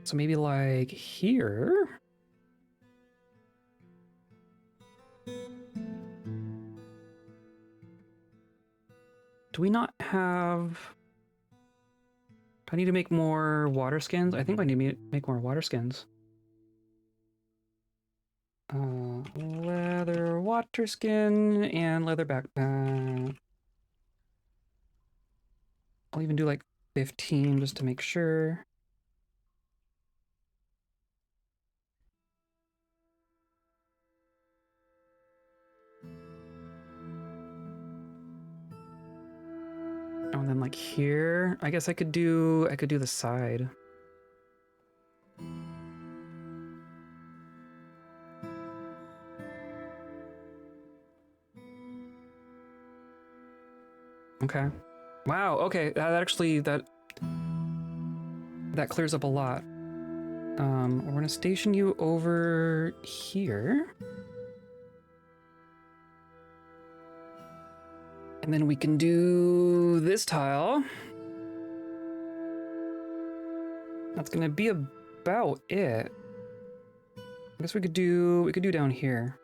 So maybe like here. Do we not have... Do I need to make more water skins? I think I need to make more water skins. Leather water skin and leather backpack. I'll even do like 15 just to make sure. Oh, and then like here, I guess I could do the side. Okay. Wow, okay, that actually, that clears up a lot. We're gonna station you over here. And then we can do this tile. That's gonna be about it. I guess we could do down here.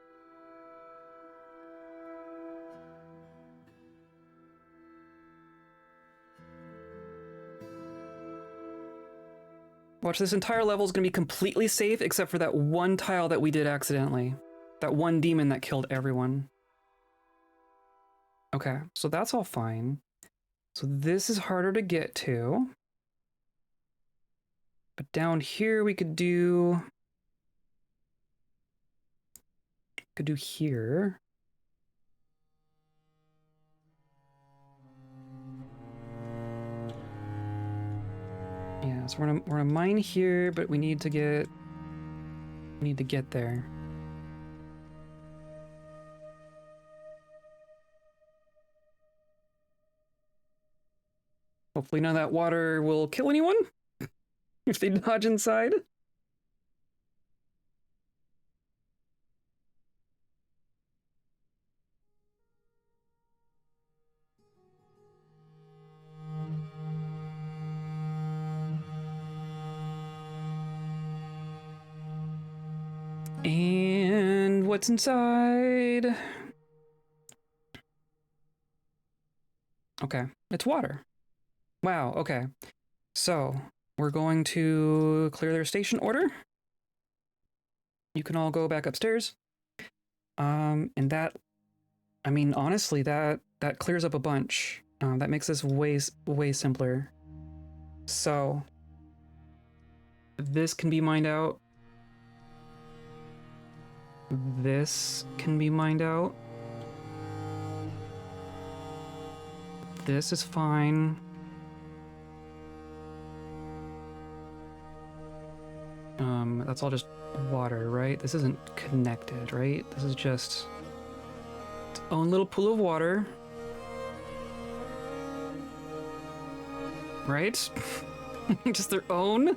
Watch, this entire level is going to be completely safe except for that one tile that we did accidentally. That one demon that killed everyone. Okay, so that's all fine. So this is harder to get to. But down here we could do here. Yeah, so we're gonna mine here, but we need to get there. Hopefully none of that water will kill anyone if they dodge inside. And what's inside? Okay, it's water. Wow, okay. So, we're going to clear their station order. You can all go back upstairs. And that, I mean, honestly, that clears up a bunch. That makes this way simpler. So, this can be mined out. This can be mined out. This is fine. That's all just water, right? This isn't connected, right? This is just its own little pool of water. Right? Just their own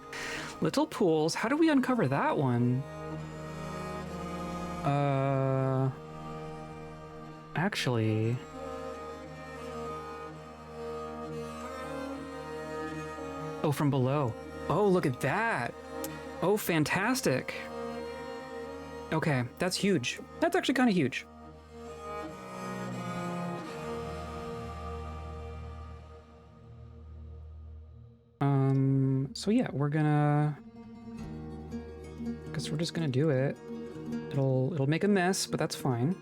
little pools. How do we uncover that one? Actually... Oh, from below. Oh, look at that. Oh, fantastic. Okay, that's huge. That's actually kind of huge. So yeah, we're gonna... Guess we're just gonna do it. It'll make a mess, but that's fine.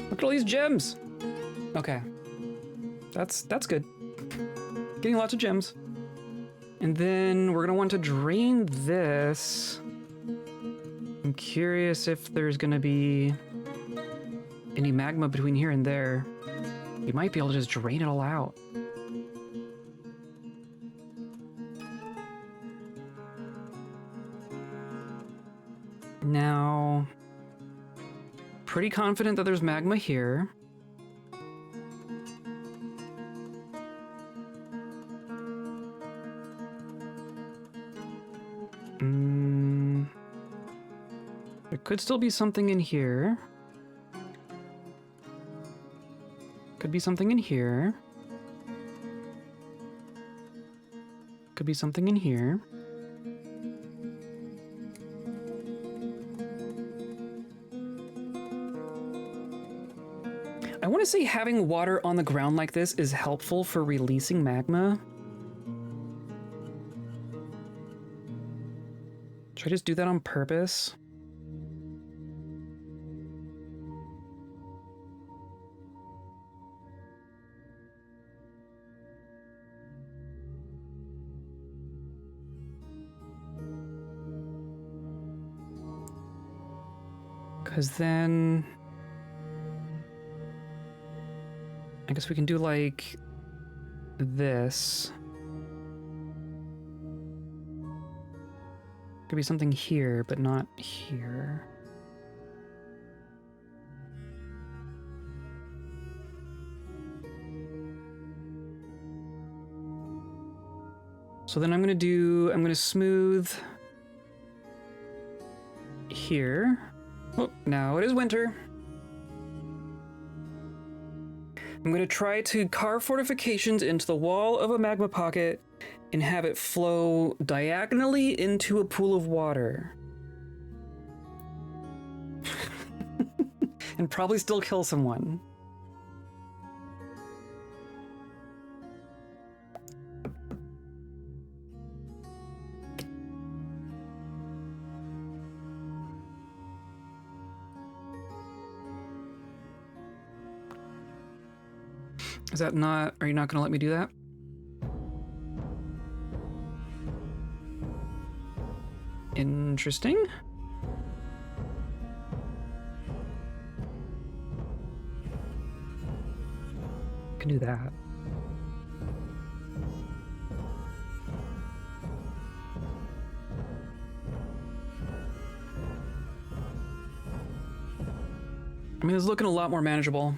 Look at all these gems. Okay. That's good. Getting lots of gems. And then we're gonna want to drain this. I'm curious if there's gonna be any magma between here and there. We might be able to just drain it all out. Now, pretty confident that there's magma here. There could still be something in here. Could be something in here. Could be something in here. I want to say having water on the ground like this is helpful for releasing magma. Should I just do that on purpose? Because then... I guess we can do like this. Could be something here, but not here. So then I'm gonna smooth here. Oh, now it is winter. I'm going to try to carve fortifications into the wall of a magma pocket and have it flow diagonally into a pool of water. And probably still kill someone. Is that not... Are you not gonna let me do that? Interesting. Can do that. I mean, it's looking a lot more manageable.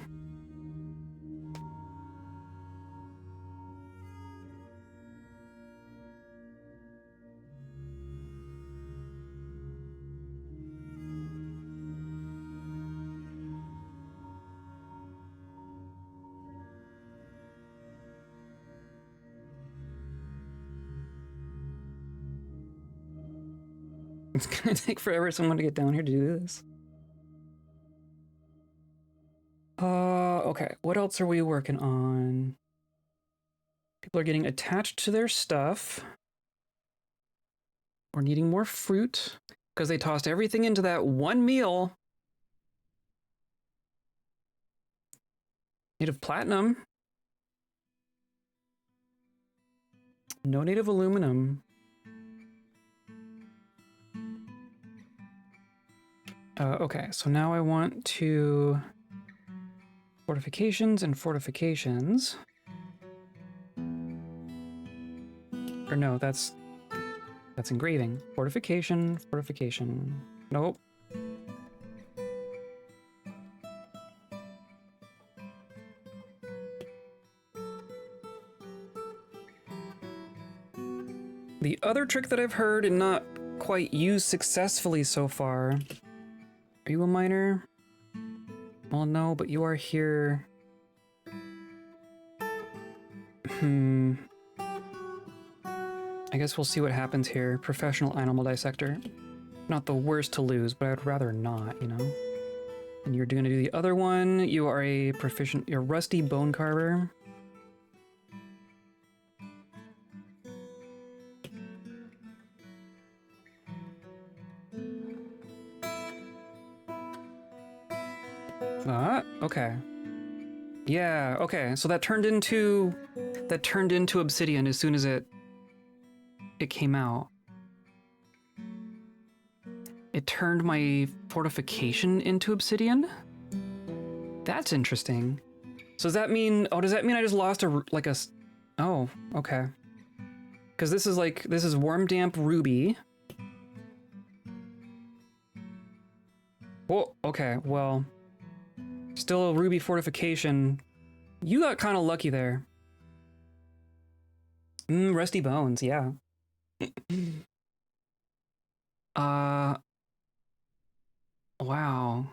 It's gonna take forever for someone to get down here to do this. Okay, what else are we working on? People are getting attached to their stuff. We're needing more fruit, because they tossed everything into that one meal. Native platinum. No native aluminum. Okay, so now I want to... Fortifications and fortifications. Or no, that's engraving. Fortification, fortification. Nope. The other trick that I've heard and not quite used successfully so far. Are you a miner? Well, no, but you are here. I guess we'll see what happens here. Professional animal dissector. Not the worst to lose, but I'd rather not, you know? And you're gonna do the other one. You are a proficient... You're rusty bone carver. Okay. Yeah, okay. So that turned into obsidian as soon as it came out. It turned my fortification into obsidian? That's interesting. So does that mean, oh, does that mean I just lost oh, okay. Because this is worm damp ruby. Oh, okay, well, still a ruby fortification. You got kind of lucky there. Rusty bones, yeah. Wow.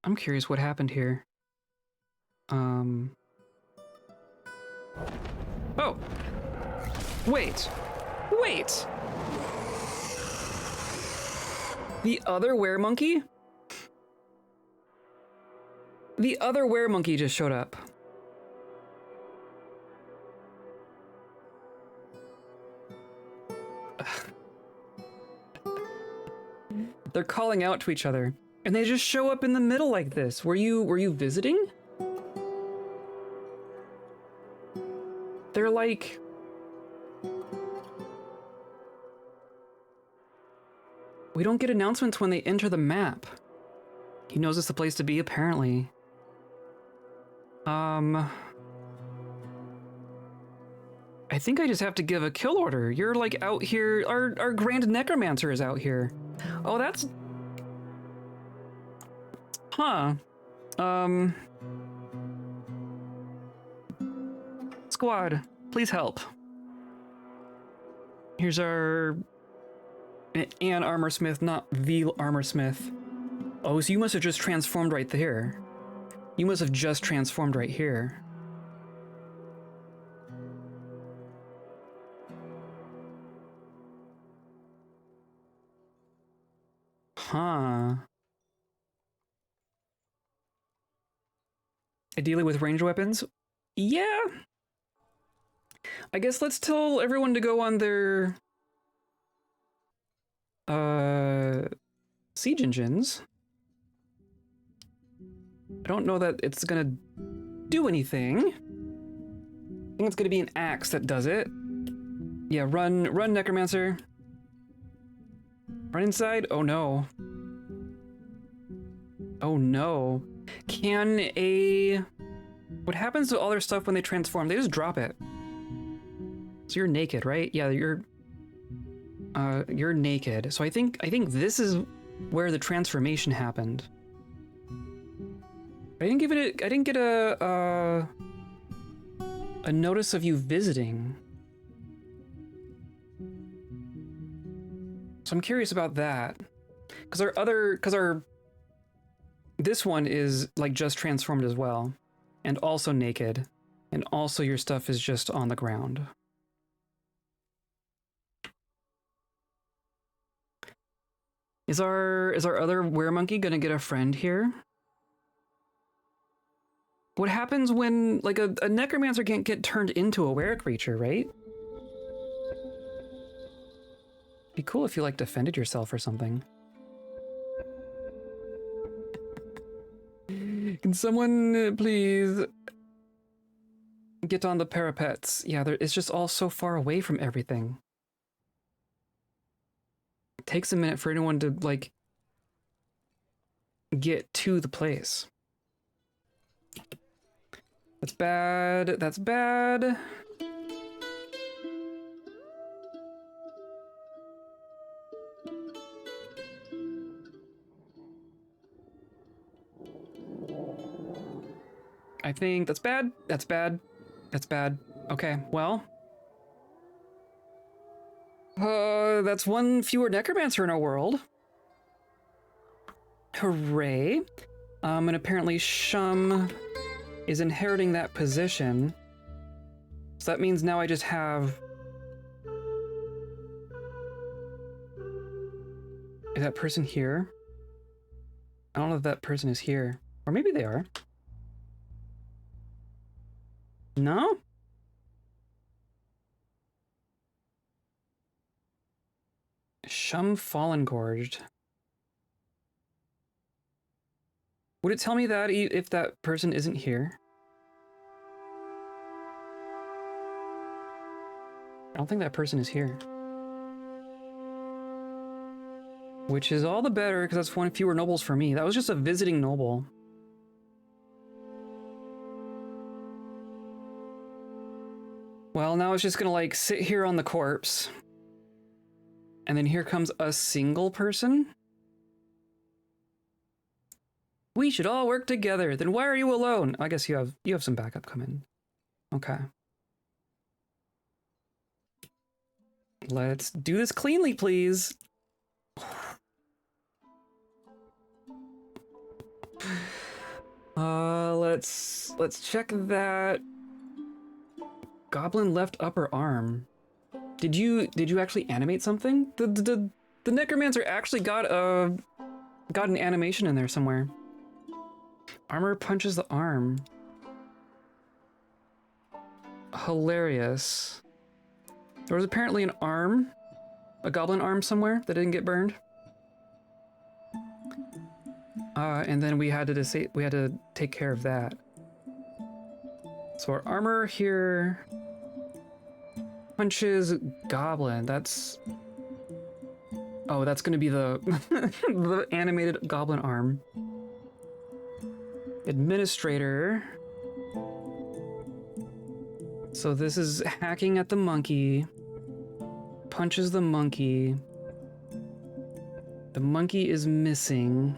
I'm curious what happened here. Oh. Wait. Wait. The other weremonkey? The other weremonkey just showed up. They're calling out to each other, and they just show up in the middle like this. Were you visiting? They're like... We don't get announcements when they enter the map. He knows it's the place to be, apparently. I think I just have to give a kill order. You're like out here, our Grand Necromancer is out here. Oh, that's... Huh. Squad, please help. Here's our... An armorsmith, not the armorsmith. Oh, so you must have just transformed right there. You must have just transformed right here. Huh. Ideally with ranged weapons? Yeah. I guess let's tell everyone to go on their... siege engines. I don't know that it's gonna do anything. I think it's gonna be an axe that does it. Yeah, run, Necromancer. Run inside. Oh no. Oh no. Can a... What happens to all their stuff when they transform? They just drop it. So you're naked, right? Yeah, you're naked. So I think this is where the transformation happened. I didn't get a notice of you visiting. So I'm curious about that. This one is like just transformed as well. And also naked. And also your stuff is just on the ground. Is our other weremonkey gonna get a friend here? What happens when, like, a necromancer can't get turned into a were creature, right? Be cool if you, like, defended yourself or something. Can someone please get on the parapets? Yeah, it's just all so far away from everything. It takes a minute for anyone to, like, get to the place. That's bad. That's bad. I think that's bad. That's bad. That's bad. Okay, well. That's one fewer necromancer in our world. Hooray. And apparently Shum is inheriting that position. So that means now I just have... Is that person here? I don't know if that person is here. Or maybe they are. No? Shum Fallen Gorged. Would it tell me that if that person isn't here? I don't think that person is here. Which is all the better, because that's one fewer nobles for me. That was just a visiting noble. Well, now it's just gonna, like, sit here on the corpse. And then here comes a single person? We should all work together. Then why are you alone? I guess you have some backup coming. Okay. Let's do this cleanly, please. Let's check that. Goblin left upper arm. Did you actually animate something? The necromancer actually got an animation in there somewhere. Armor punches the arm. Hilarious. There was apparently an arm, a goblin arm somewhere that didn't get burned. And then we had to take care of that. So our armor here punches goblin. That's gonna be the the animated goblin arm. Administrator. So this is hacking at the monkey. Punches the monkey. The monkey is missing.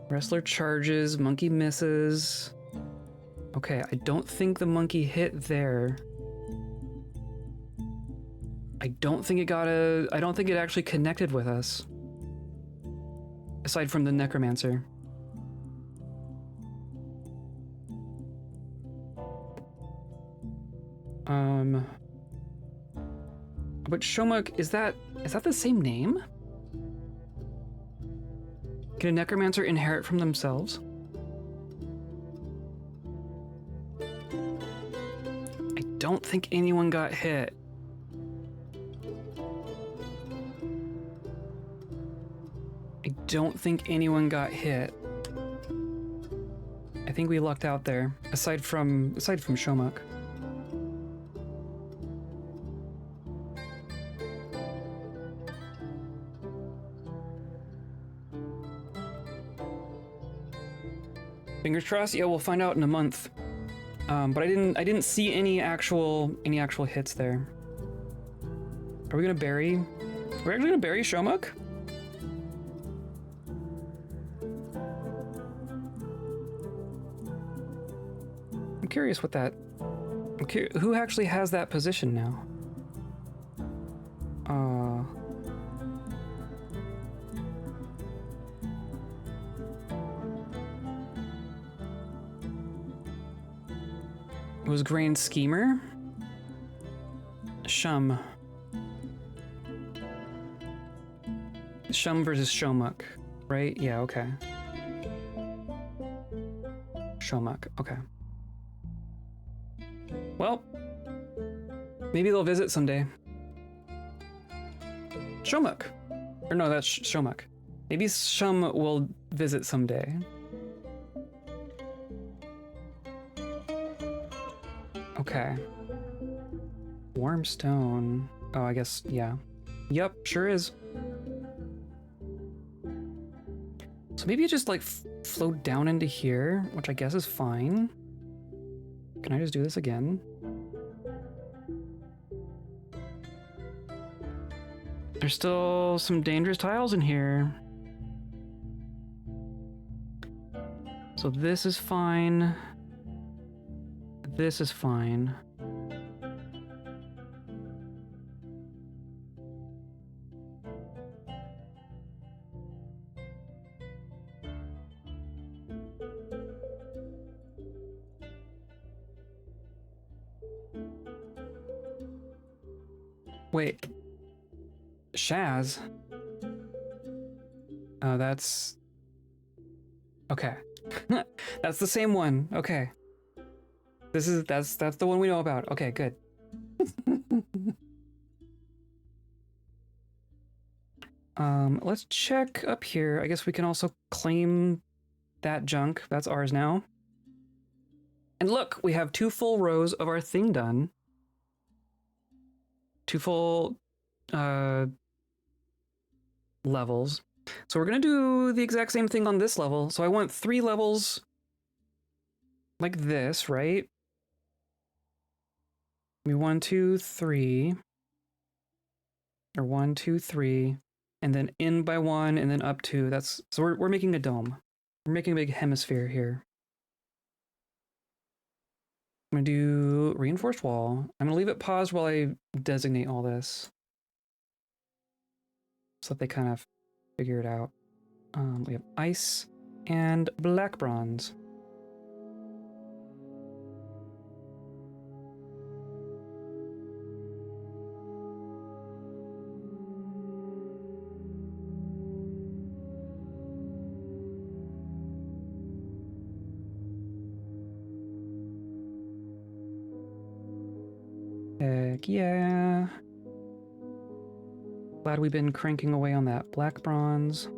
Wrestler charges, monkey misses. Okay, I don't think the monkey hit there. I don't think it actually connected with us. Aside from the necromancer. But Shomuk, is that the same name? Can a necromancer inherit from themselves? I don't think anyone got hit. I don't think anyone got hit. I think we lucked out there, aside from Shomuk. Fingers crossed. Yeah, we'll find out in a month. But I didn't see any actual hits there. Are we gonna bury? We're actually gonna bury Shomuk? I'm curious what that. Who actually has that position now? It was Grand Schemer? Shum. Shum versus Shomuk, right? Yeah, okay. Shomuk, okay. Well, maybe they'll visit someday. Shomuk. Or no, that's Shomuk. Maybe Shum will visit someday. Okay. Warm stone. Oh, I guess, yeah. Yep, sure is. So maybe it just like flowed down into here, which I guess is fine. Can I just do this again? There's still some dangerous tiles in here. So this is fine. This is fine. Wait. Shaz? Oh, that's... Okay. That's the same one. Okay. That's the one we know about. Okay, good. Let's check up here. I guess we can also claim that junk. That's ours now. And look, we have 2 full rows of our thing done. 2 full levels. So we're gonna do the exact same thing on this level. So I want 3 levels like this, right? 1, 2, 3. Or 1, 2, 3. And then in by 1 and then up 2. That's so we're making a dome. We're making a big hemisphere here. I'm gonna do reinforced wall. I'm gonna leave it paused while I designate all this, so that they kind of figure it out. We have ice and black bronze. Heck yeah. Glad we've been cranking away on that black bronze.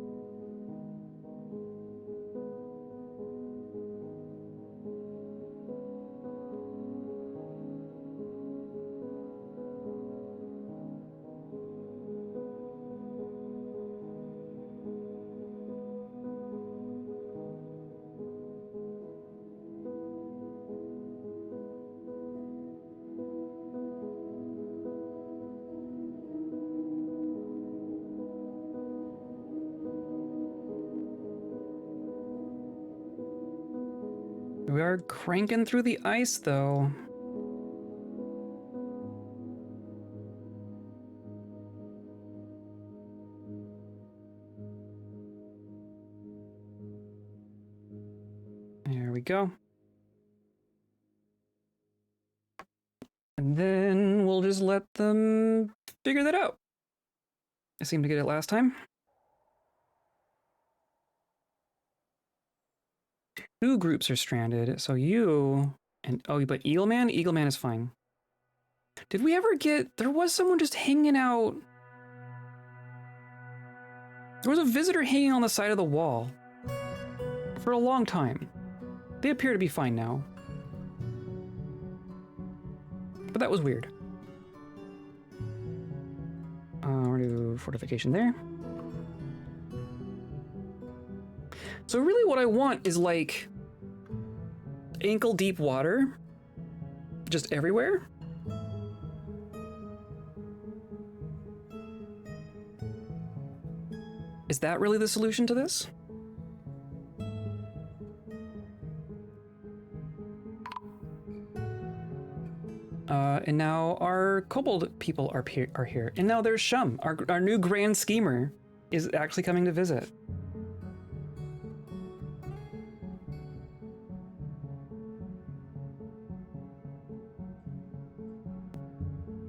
We are cranking through the ice, though. There we go. And then we'll just let them figure that out. I seemed to get it last time. 2 groups are stranded, so you and oh, but Eagleman is fine. Did we ever get? There was someone just hanging out. There was a visitor hanging on the side of the wall for a long time. They appear to be fine now. But that was weird. We're gonna do fortification there. So really what I want is like ankle deep water just everywhere. Is that really the solution to this? And now our kobold people are here. And now there's Shum, our new grand schemer, is actually coming to visit.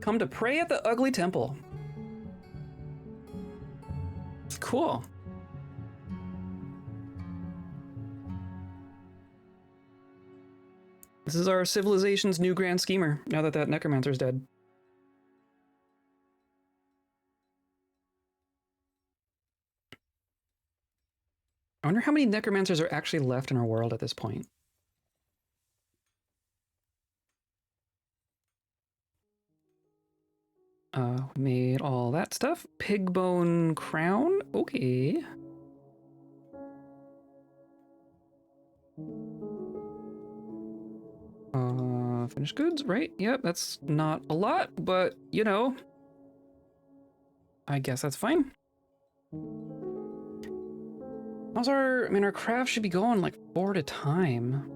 Come to pray at the ugly temple. Cool. This is our civilization's new grand schemer, now that that necromancer's dead. I wonder how many necromancers are actually left in our world at this point. Made all that stuff. Pigbone crown, okay. Finished goods, right? Yep, that's not a lot, but you know, I guess that's fine. How's our, I mean, our craft should be going like 4 at a time.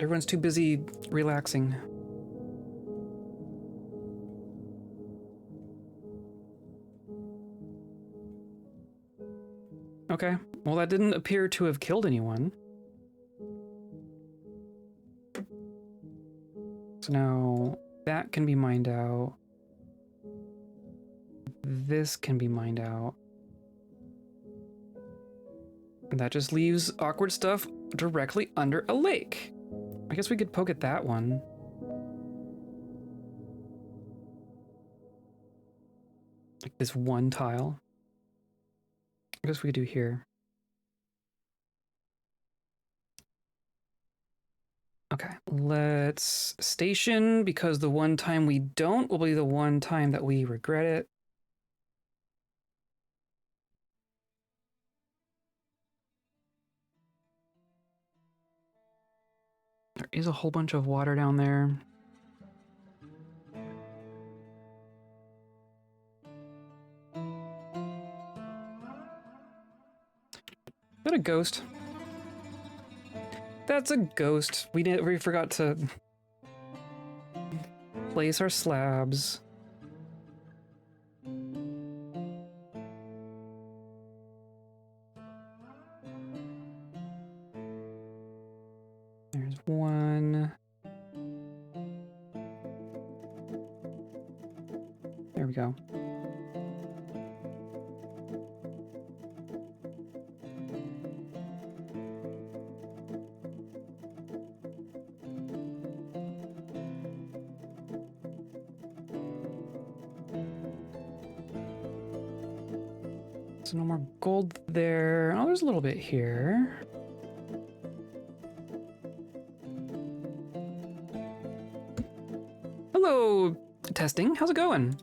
Everyone's too busy relaxing. Okay, well that didn't appear to have killed anyone. So now that can be mined out. This can be mined out. And that just leaves awkward stuff directly under a lake. I guess we could poke at that one. Like this one tile. I guess we could do here. Okay, let's station, because the one time we don't will be the one time that we regret it. There is a whole bunch of water down there. Is that a ghost? That's a ghost. We forgot to place our slabs. There's one. There we go. So no more gold there. Oh, there's a little bit here. Hello, testing. How's it going?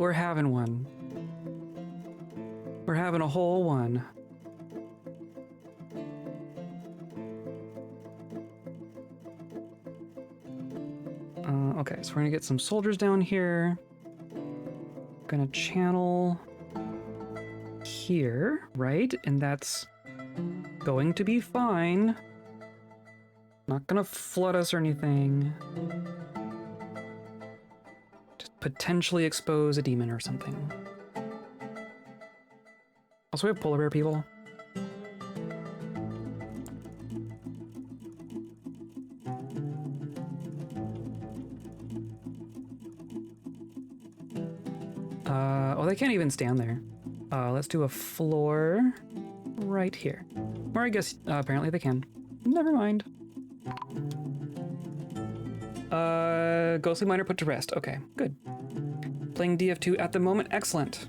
We're having one. We're having a whole one. Okay, so we're gonna get some soldiers down here. Gonna channel here, right? And that's going to be fine. Not gonna flood us or anything. Just potentially expose a demon or something. Also, we have polar bear people. Oh, they can't even stand there. Let's do a floor. right here. Or I guess apparently they can. Never mind. Ghostly Miner put to rest. Okay, good. Playing DF2 at the moment. Excellent.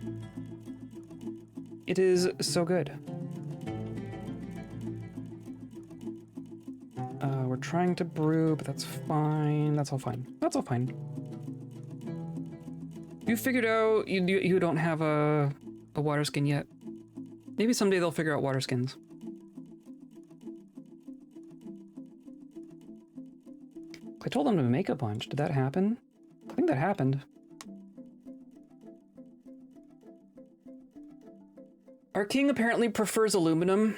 It is so good. We're trying to brew, but that's fine. That's all fine. That's all fine. You figured out you don't have a water skin yet. Maybe someday they'll figure out water skins. I told them to make a bunch. Did that happen? I think that happened. Our king apparently prefers aluminum.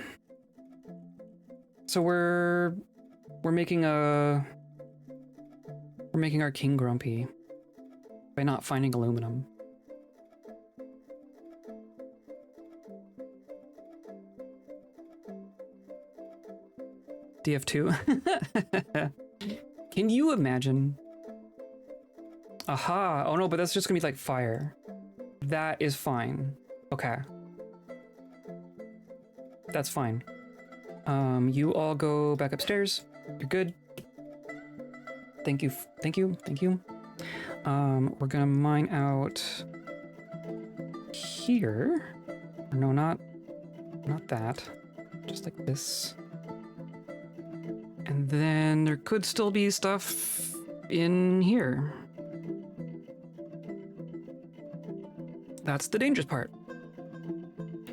So we're making our king grumpy by not finding aluminum. DF2. Can you imagine? Aha. Oh no, but that's just gonna be like fire. That is fine. Okay. That's fine. You all go back upstairs. You're good. Thank you. Thank you. Thank you. We're gonna mine out here. Or no, not that. Just like this. And then there could still be stuff in here. That's the dangerous part.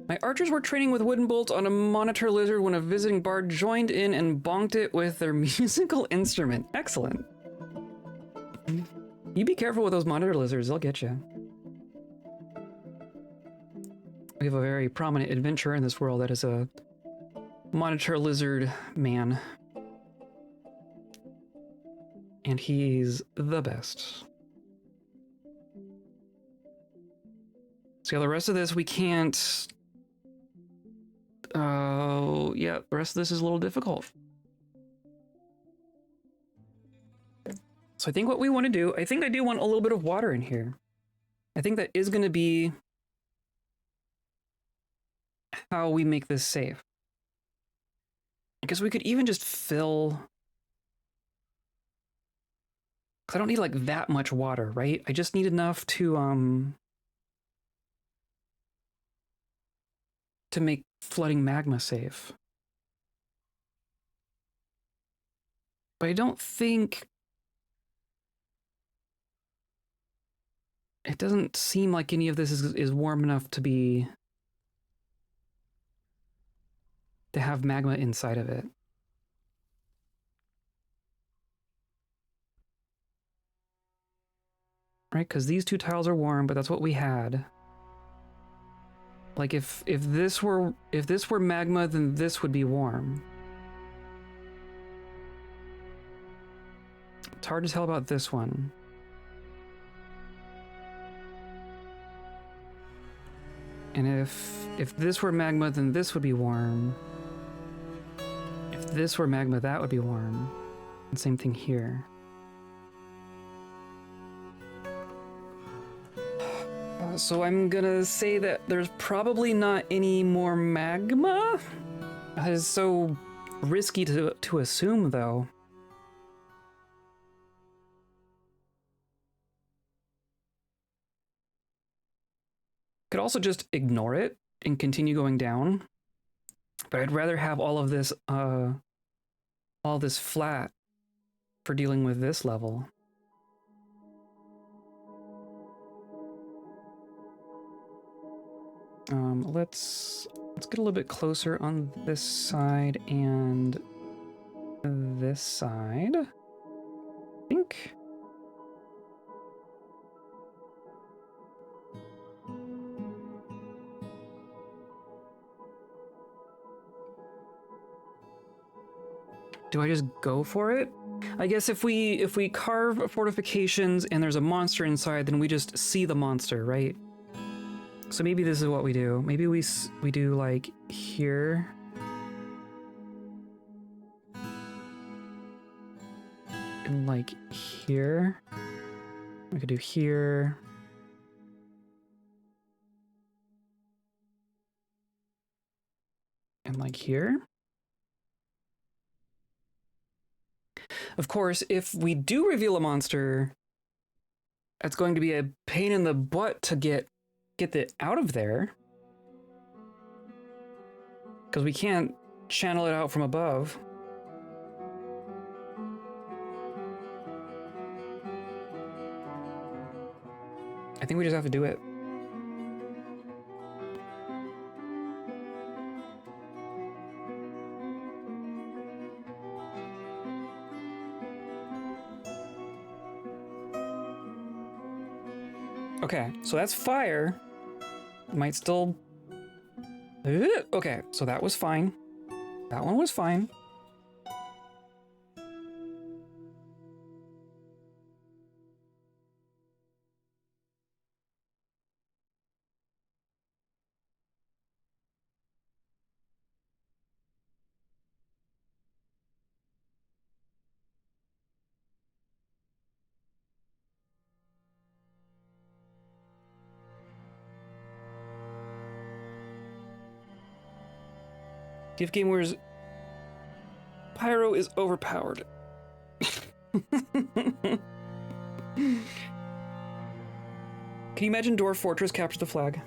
My archers were training with wooden bolts on a monitor lizard when a visiting bard joined in and bonked it with their musical instrument. Excellent. You be careful with those monitor lizards, they'll get you. We have a very prominent adventurer in this world that is a monitor lizard man. And he's the best. So yeah, the rest of this we can't... Oh, yeah, the rest of this is a little difficult. So I think what we want to do, I think I do want a little bit of water in here. I think that is going to be how we make this safe. I guess we could even just fill... Because I don't need like that much water, right? I just need enough to make flooding magma safe. But I don't think... It doesn't seem like any of this is warm enough to have magma inside of it. Right, because these two tiles are warm, but that's what we had. Like if this were magma, then this would be warm. It's hard to tell about this one. And if this were magma, then this would be warm. If this were magma, that would be warm. And same thing here. So I'm gonna say that there's probably not any more magma. That is so risky to assume, though. Could also just ignore it and continue going down. But I'd rather have all this flat for dealing with this level. Let's get a little bit closer on this side and this side. I think. Do I just go for it? I guess if we carve fortifications and there's a monster inside, then we just see the monster, right? So maybe this is what we do. Maybe we do like here. And like here. We could do here. And like here. Of course, if we do reveal a monster, it's going to be a pain in the butt to get it out of there. Because we can't channel it out from above. I think we just have to do it. Okay, so that's fire. Might still... Okay, so that was fine. That one was fine. Give Gamers... Pyro is overpowered. Can you imagine Dwarf Fortress capture the flag?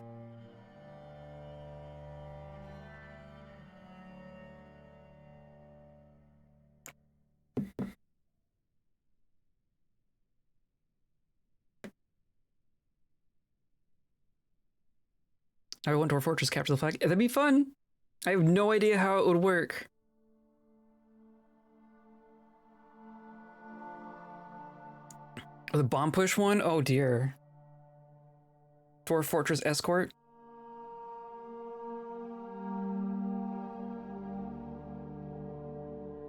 I want Dwarf Fortress capture the flag. That'd be fun. I have no idea how it would work. The bomb push one? Oh dear. Dwarf Fortress escort?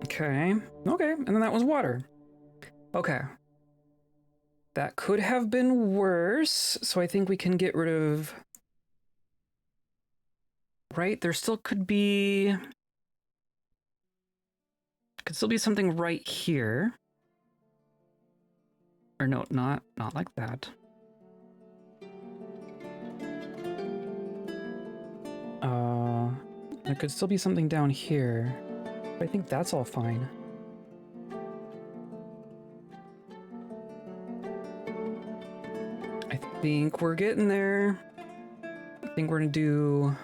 Okay. Okay, and then that was water. Okay. That could have been worse, so I think we can get rid of... Right, there still could be... Could still be something right here. Or no, not like that. There could still be something down here. But I think that's all fine. I think we're getting there. I think we're gonna do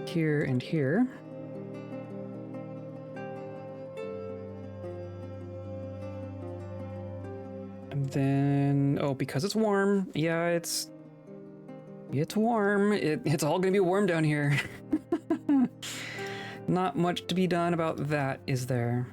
here and here. And then, oh, because it's warm. Yeah, it's warm. It's all gonna be warm down here. Not much to be done about that, is there?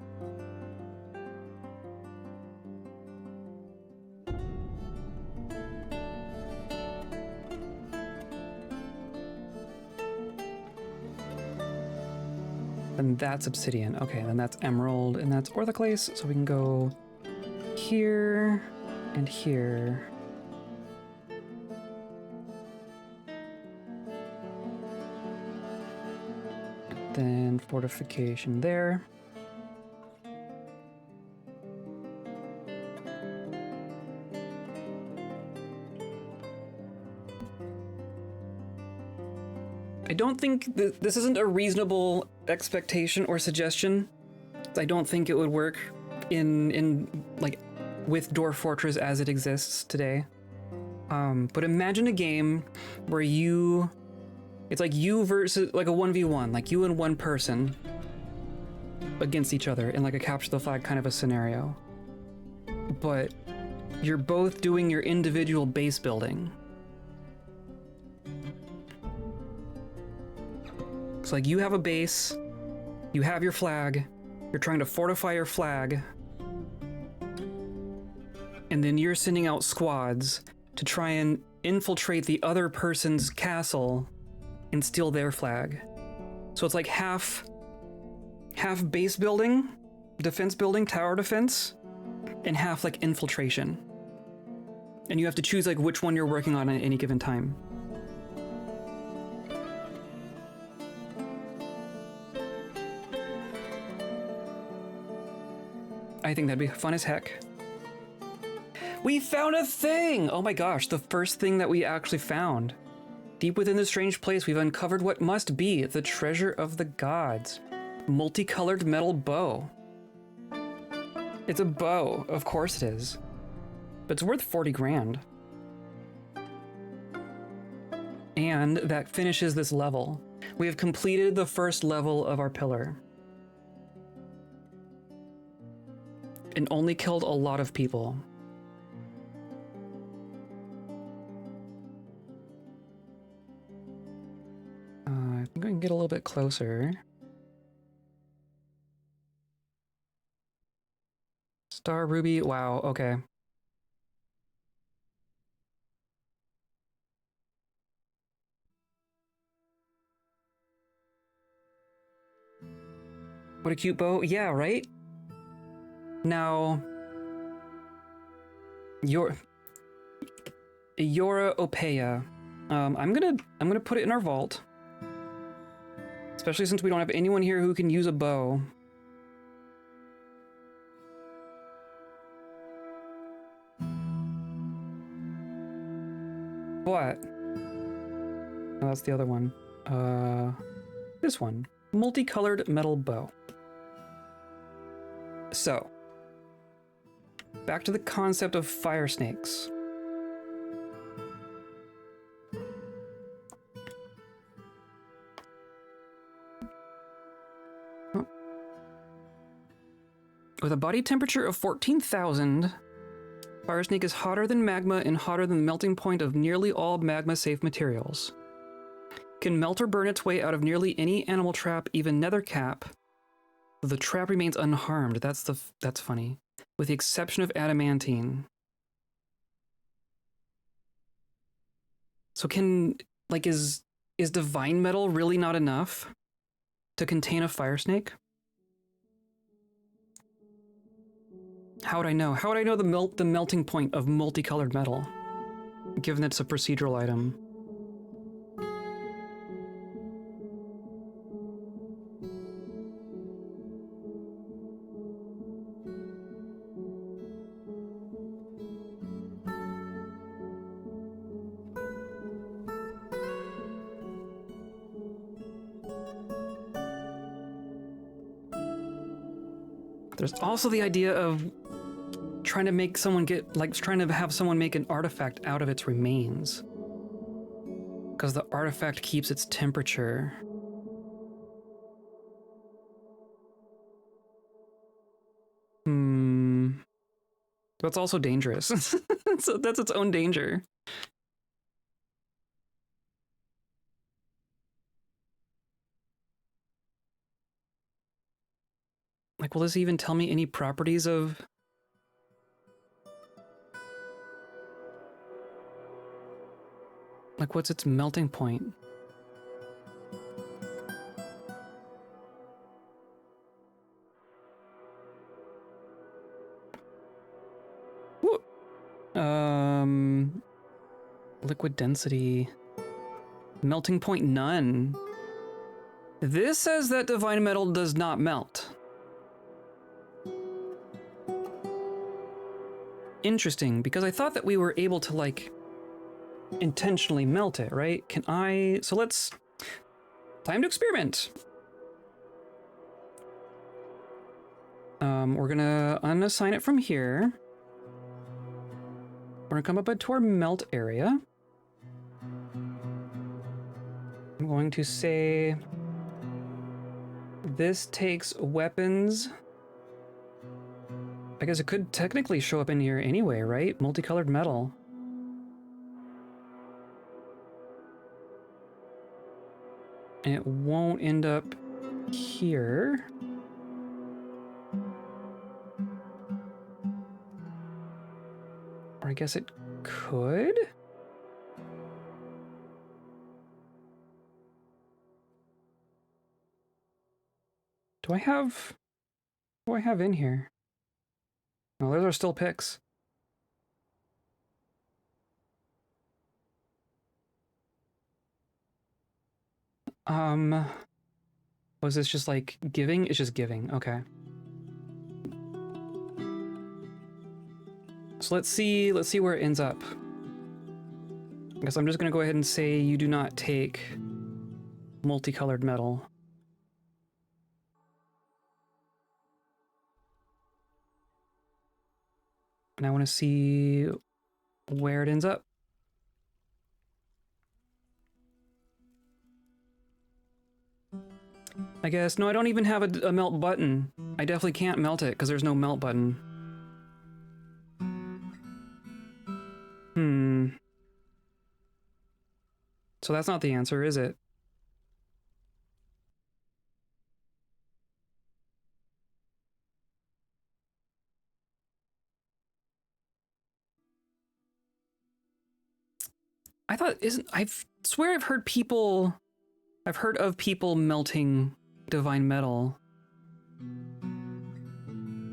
And that's obsidian. Okay, then that's emerald, and that's orthoclase, so we can go here and here. Then fortification there. I don't think this isn't a reasonable expectation or suggestion. I don't think it would work in like with Dwarf Fortress as it exists today. But imagine a game where it's like you versus like a 1v1, like you and one person against each other in like a capture the flag kind of a scenario. But you're both doing your individual base building. It's like you have a base, you have your flag, you're trying to fortify your flag, and then you're sending out squads to try and infiltrate the other person's castle and steal their flag. So it's like half base building, defense building, tower defense, and half like infiltration. And you have to choose like which one you're working on at any given time. I think that'd be fun as heck. We found a thing! Oh my gosh, the first thing that we actually found. Deep within this strange place, we've uncovered what must be the treasure of the gods. Multicolored metal bow. It's a bow, of course it is. But it's worth 40 grand. And that finishes this level. We have completed the first level of our pillar. And only killed a lot of people. I think I can get a little bit closer. Star Ruby, wow, okay. What a cute bow. Yeah, right? Now, Yora Opeya. I'm gonna put it in our vault. Especially since we don't have anyone here who can use a bow. What? Oh, that's the other one. This one. Multicolored metal bow. So, back to the concept of fire snakes. Oh. With a body temperature of 14,000, fire snake is hotter than magma and hotter than the melting point of nearly all magma-safe materials. Can melt or burn its way out of nearly any animal trap, even nether cap. The trap remains unharmed. That's funny. With the exception of adamantine. So is divine metal really not enough to contain a fire snake? How would I know? How would I know the melting point of multicolored metal? Given it's a procedural item. There's also the idea of trying to make someone trying to have someone make an artifact out of its remains. Because the artifact keeps its temperature. That's also dangerous. So that's its own danger. Like, will this even tell me any properties of... Like, what's its melting point? Woo! Liquid density. Melting point none. This says that divine metal does not melt. Interesting, because I thought that we were able to, like, intentionally melt it, right? Can I... So let's... Time to experiment! We're gonna unassign it from here. We're gonna come up to our melt area. I'm going to say... This takes weapons... I guess it could technically show up in here anyway, right? Multicolored metal. And it won't end up here. Or I guess it could? Do I have... What do I have in here? Oh, those are still picks. Was this just like giving? It's just giving, okay. So let's see where it ends up. I guess I'm just gonna go ahead and say you do not take multicolored metal. And I want to see where it ends up. I guess, no, I don't even have a melt button. I definitely can't melt it because there's no melt button. So that's not the answer, is it? I thought, I swear I've heard of people melting divine metal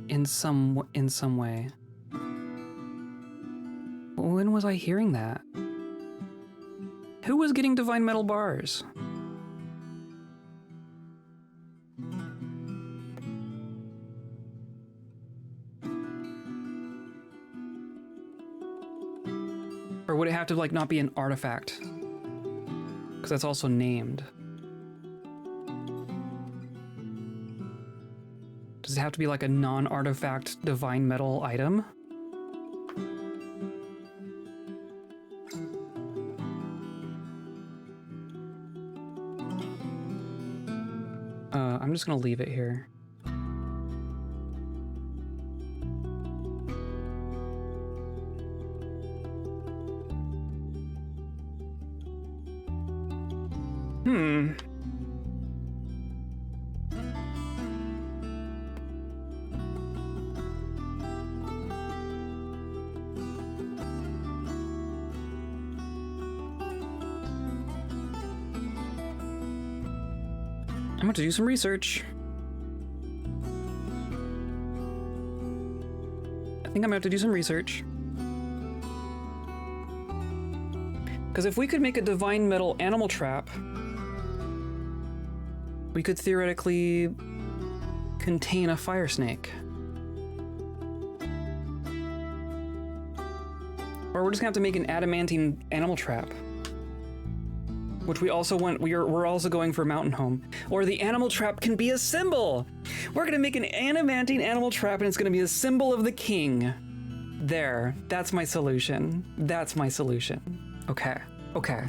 in some way. When was I hearing that? Who was getting divine metal bars? Or would it have to like not be an artifact? Because that's also named. Does it have to be like a non-artifact divine metal item? I'm just gonna leave it here. I'm going to do some research. I think I'm going to have to do some research. Because if we could make a divine metal animal trap, we could theoretically contain a fire snake. Or we're just gonna have to make an adamantine animal trap. Which we also want, we're also going for mountain home. Or the animal trap can be a symbol! We're gonna make an adamantine animal trap and it's gonna be a symbol of the king. There, that's my solution. That's my solution. Okay, okay.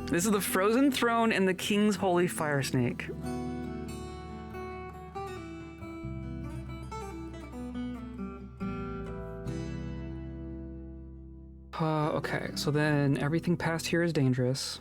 This is the frozen throne and the king's holy fire snake. Okay, so then everything past here is dangerous.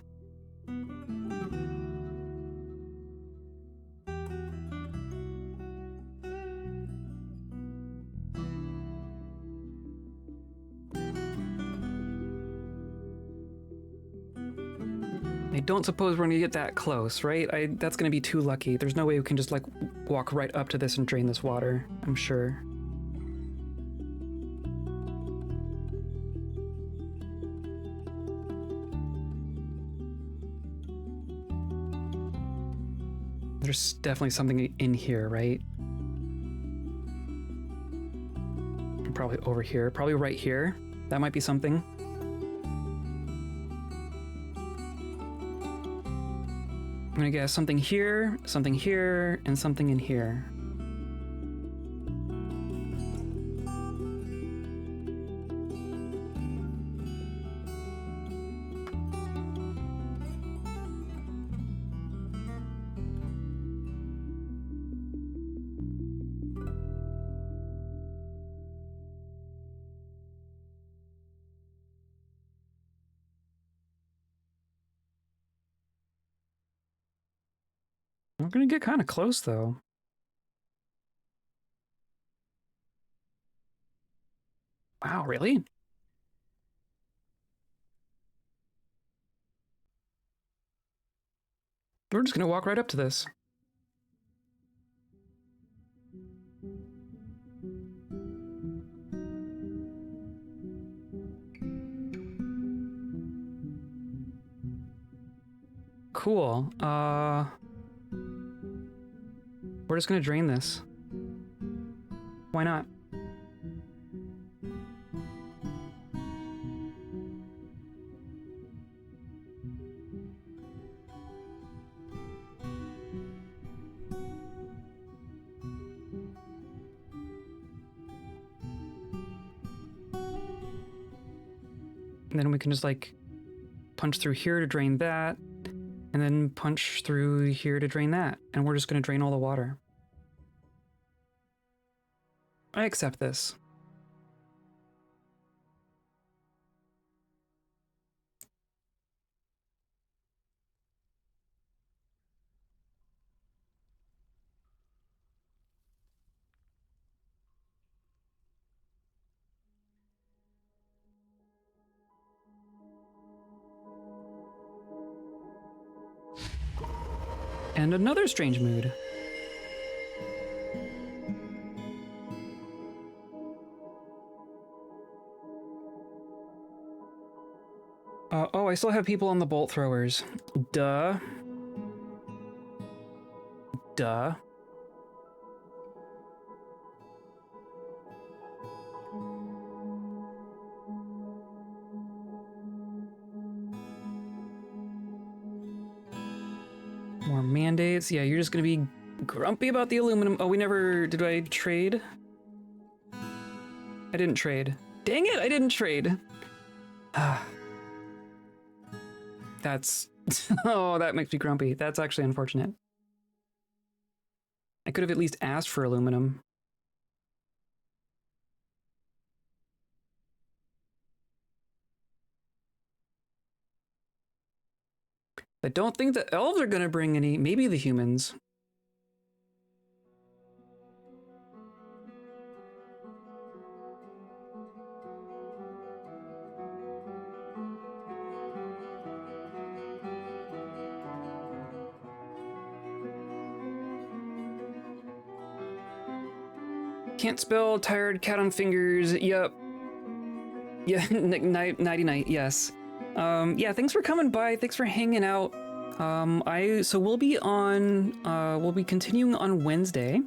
I don't suppose we're gonna get that close, right? That's gonna be too lucky. There's no way we can just like walk right up to this and drain this water, I'm sure. There's definitely something in here, right? Probably over here, probably right here. That might be something. I'm gonna guess something here, and something in here. We're gonna get kind of close, though. Wow, really? We're just gonna walk right up to this. Cool. We're just gonna drain this. Why not? And then we can just like punch through here to drain that, and then punch through here to drain that. And we're just gonna drain all the water. I accept this. And another strange mood. Oh, I still have people on the bolt throwers. Duh. Duh. More mandates. Yeah, you're just gonna be grumpy about the aluminum. Oh, we never... Did I trade? I didn't trade. Dang it, I didn't trade. That's... Oh, that makes me grumpy. That's actually unfortunate. I could have at least asked for aluminum. I don't think the elves are gonna bring any. Maybe the humans. Can't spell, tired, cat on fingers, yep. Yeah, nighty night, yes. Yeah, thanks for coming by, thanks for hanging out. So we'll be continuing on Wednesday.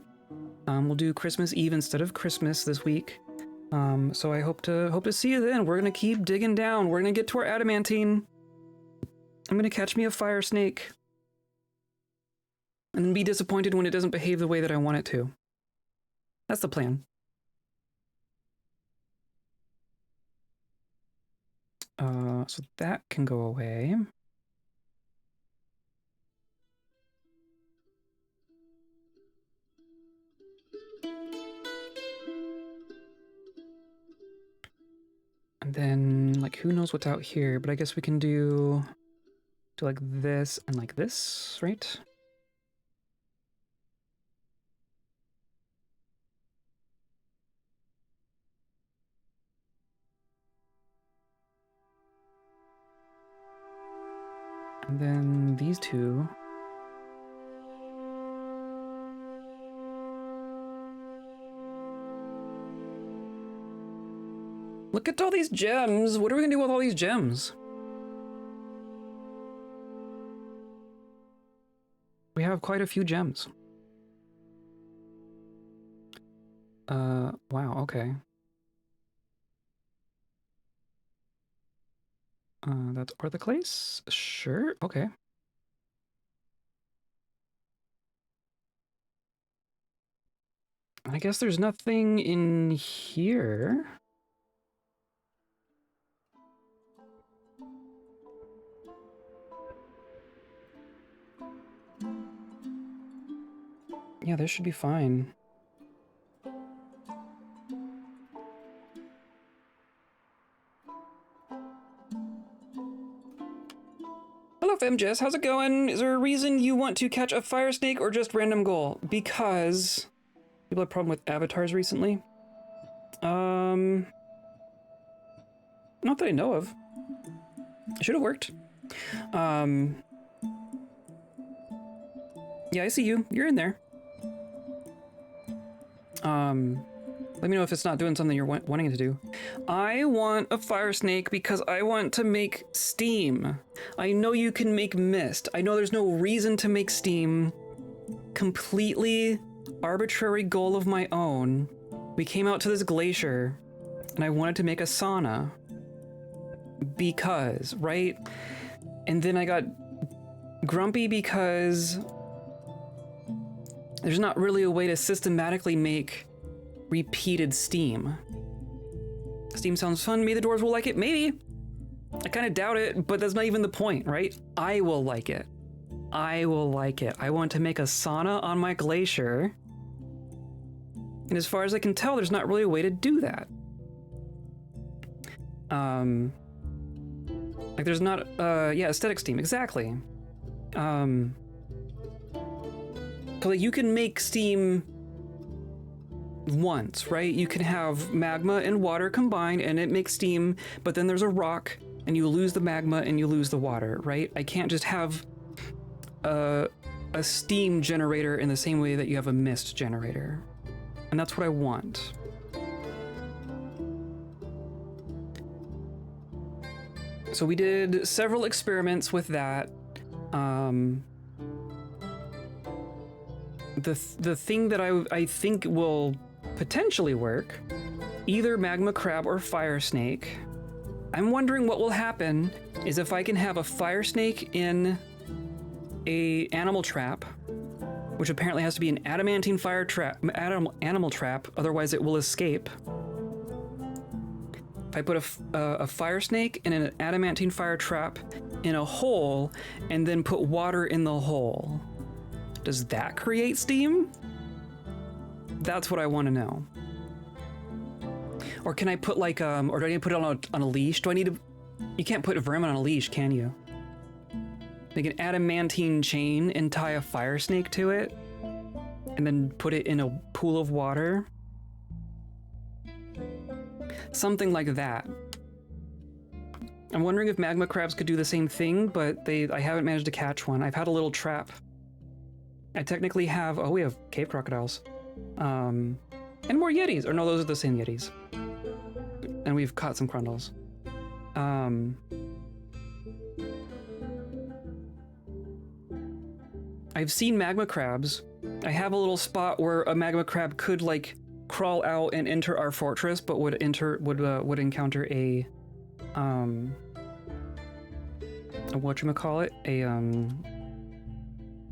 We'll do Christmas Eve instead of Christmas this week. So I hope to see you then. We're gonna keep digging down. We're gonna get to our adamantine. I'm gonna catch me a fire snake. And then be disappointed when it doesn't behave the way that I want it to. That's the plan. So that can go away. And then, like, who knows what's out here, but I guess we can do like this and like this, right? And then these two. Look at all these gems. What are we gonna do with all these gems? We have quite a few gems. Wow, okay. That's orthoclase? Sure, okay. I guess there's nothing in here. Yeah, this should be fine. Hello, FemJess. How's it going? Is there a reason you want to catch a fire snake or just random goal? Because people have a problem with avatars recently. Not that I know of. It should have worked. Yeah, I see you. You're in there. Let me know if it's not doing something you're wanting it to do. I want a fire snake because I want to make steam. I know you can make mist. I know there's no reason to make steam. Completely arbitrary goal of my own. We came out to this glacier and I wanted to make a sauna. Because, right? And then I got grumpy because there's not really a way to systematically make repeated steam. Steam sounds fun. Maybe the dwarves will like it. Maybe. I kind of doubt it, but that's not even the point, right? I will like it. I will like it. I want to make a sauna on my glacier. And as far as I can tell, there's not really a way to do that. Like there's not, yeah, aesthetic steam, exactly. But like you can make steam once, right? You can have magma and water combined and it makes steam, but then there's a rock and you lose the magma and you lose the water, right? I can't just have a steam generator in the same way that you have a mist generator. And that's what I want. So we did several experiments with that. The thing that I think will potentially work, either magma crab or fire snake. I'm wondering what will happen is if I can have a fire snake in a animal trap, which apparently has to be an adamantine fire trap, animal trap, otherwise it will escape. If I put a fire snake in an adamantine fire trap in a hole and then put water in the hole, does that create steam? That's what I want to know. Or can I put like, or do I need to put it on a leash? Do I need to, you can't put a vermin on a leash, can you? Make an adamantine chain and tie a fire snake to it and then put it in a pool of water. Something like that. I'm wondering if magma crabs could do the same thing, but I haven't managed to catch one. I've had a little trap. I technically have, oh, we have cave crocodiles. And more yetis, or no, those are the same yetis. And we've caught some crundles. I've seen magma crabs. I have a little spot where a magma crab could like crawl out and enter our fortress, but would encounter a whatchamacallit,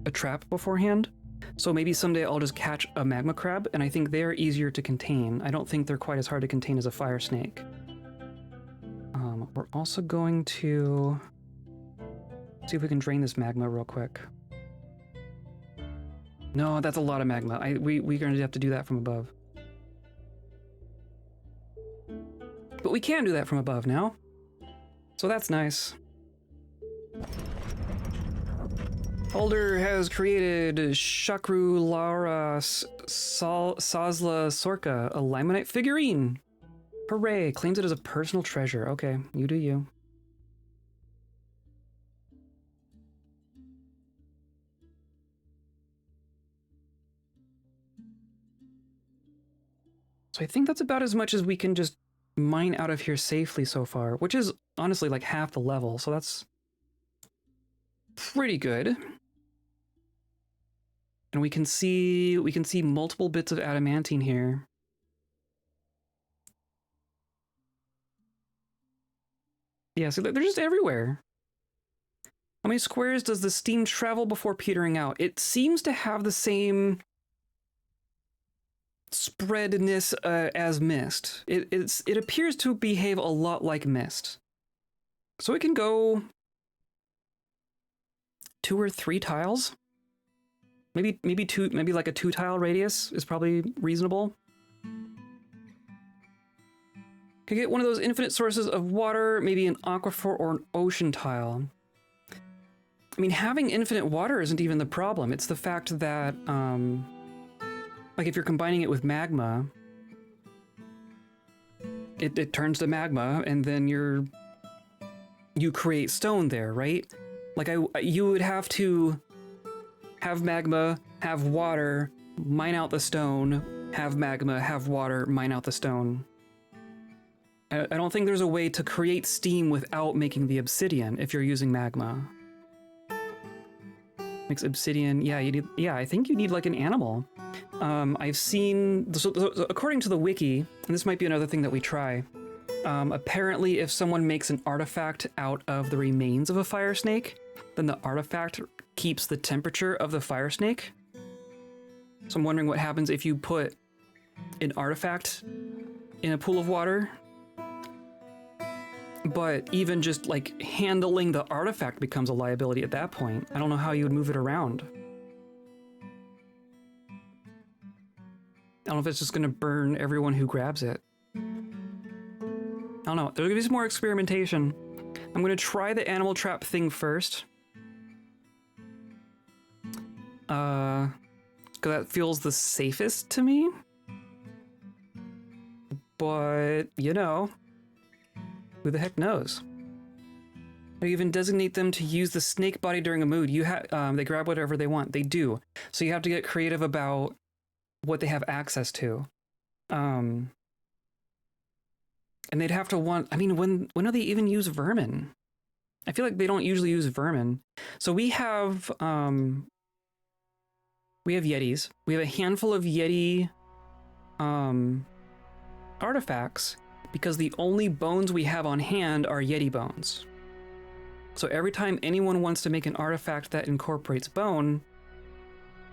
a trap beforehand. So maybe someday I'll just catch a magma crab, and I think they're easier to contain. I don't think they're quite as hard to contain as a fire snake. We're also going to see if we can drain this magma real quick. No, that's a lot of magma. We're going to have to do that from above. But we can do that from above now. So that's nice. Holder has created Shakru Lara Sazla Sorka, a limonite figurine. Hooray, claims it as a personal treasure. Okay, you do you. So I think that's about as much as we can just mine out of here safely so far, which is honestly like half the level, so that's pretty good. And we can see multiple bits of adamantine here. Yeah, so they're just everywhere. How many squares does the steam travel before petering out? It seems to have the same spreadness as mist. It appears to behave a lot like mist. So it can go 2 or 3 tiles. Maybe like a 2-tile radius is probably reasonable. Could get one of those infinite sources of water, maybe an aquifer or an ocean tile. I mean, having infinite water isn't even the problem. It's the fact that, like if you're combining it with magma, it turns to magma, and then you create stone there, right? Like you would have to have magma, have water, mine out the stone, have magma, have water, mine out the stone. I don't think there's a way to create steam without making the obsidian if you're using magma. Makes obsidian, yeah, I think you need like an animal. I've seen, so according to the wiki, and this might be another thing that we try, apparently if someone makes an artifact out of the remains of a fire snake, then the artifact keeps the temperature of the fire snake. So I'm wondering what happens if you put an artifact in a pool of water. But even just like handling the artifact becomes a liability at that point. I don't know how you would move it around. I don't know if it's just going to burn everyone who grabs it. I don't know. There's going to be some more experimentation. I'm going to try the animal trap thing first. Because that feels the safest to me. But, you know, who the heck knows? I even designate them to use the snake body during a mood. They grab whatever they want. They do. So you have to get creative about what they have access to. And they'd have to want... I mean, when do they even use vermin? I feel like they don't usually use vermin. So we have Yetis. We have a handful of Yeti artifacts because the only bones we have on hand are Yeti bones. So every time anyone wants to make an artifact that incorporates bone,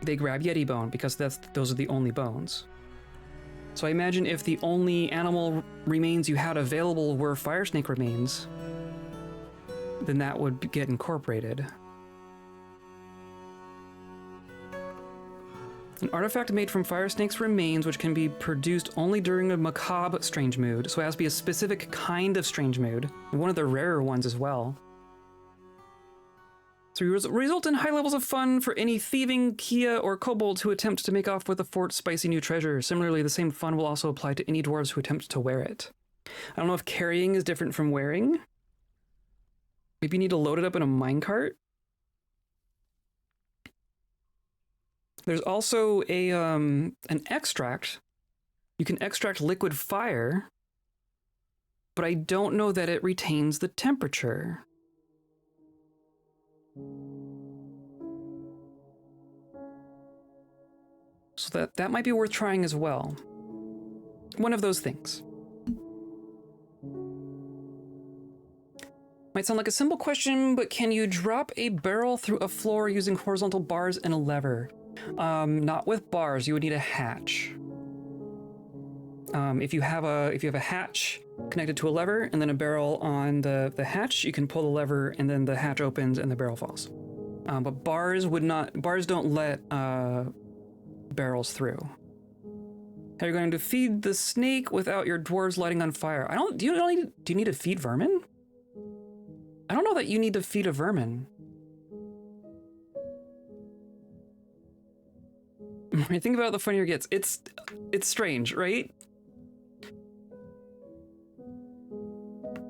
they grab Yeti bone because those are the only bones. So I imagine if the only animal remains you had available were fire snake remains, then that would get incorporated. An artifact made from fire snake's remains, which can be produced only during a macabre strange mood. So it has to be a specific kind of strange mood, and one of the rarer ones as well. So result in high levels of fun for any thieving, Kia, or kobolds who attempt to make off with the fort's spicy new treasure. Similarly, the same fun will also apply to any dwarves who attempt to wear it. I don't know if carrying is different from wearing. Maybe you need to load it up in a minecart. There's also an extract. You can extract liquid fire, but I don't know that it retains the temperature. So that might be worth trying as well. One of those things. Might sound like a simple question, but can you drop a barrel through a floor using horizontal bars and a lever? Not with bars. You would need a hatch. If you have a hatch connected to a lever and then a barrel on the hatch, you can pull the lever and then the hatch opens and the barrel falls. But bars don't let barrels through. How are you going to feed the snake without your dwarves lighting on fire? Do you need to feed vermin? I don't know that you need to feed a vermin. When you think about it, the funnier it gets. It's strange, right?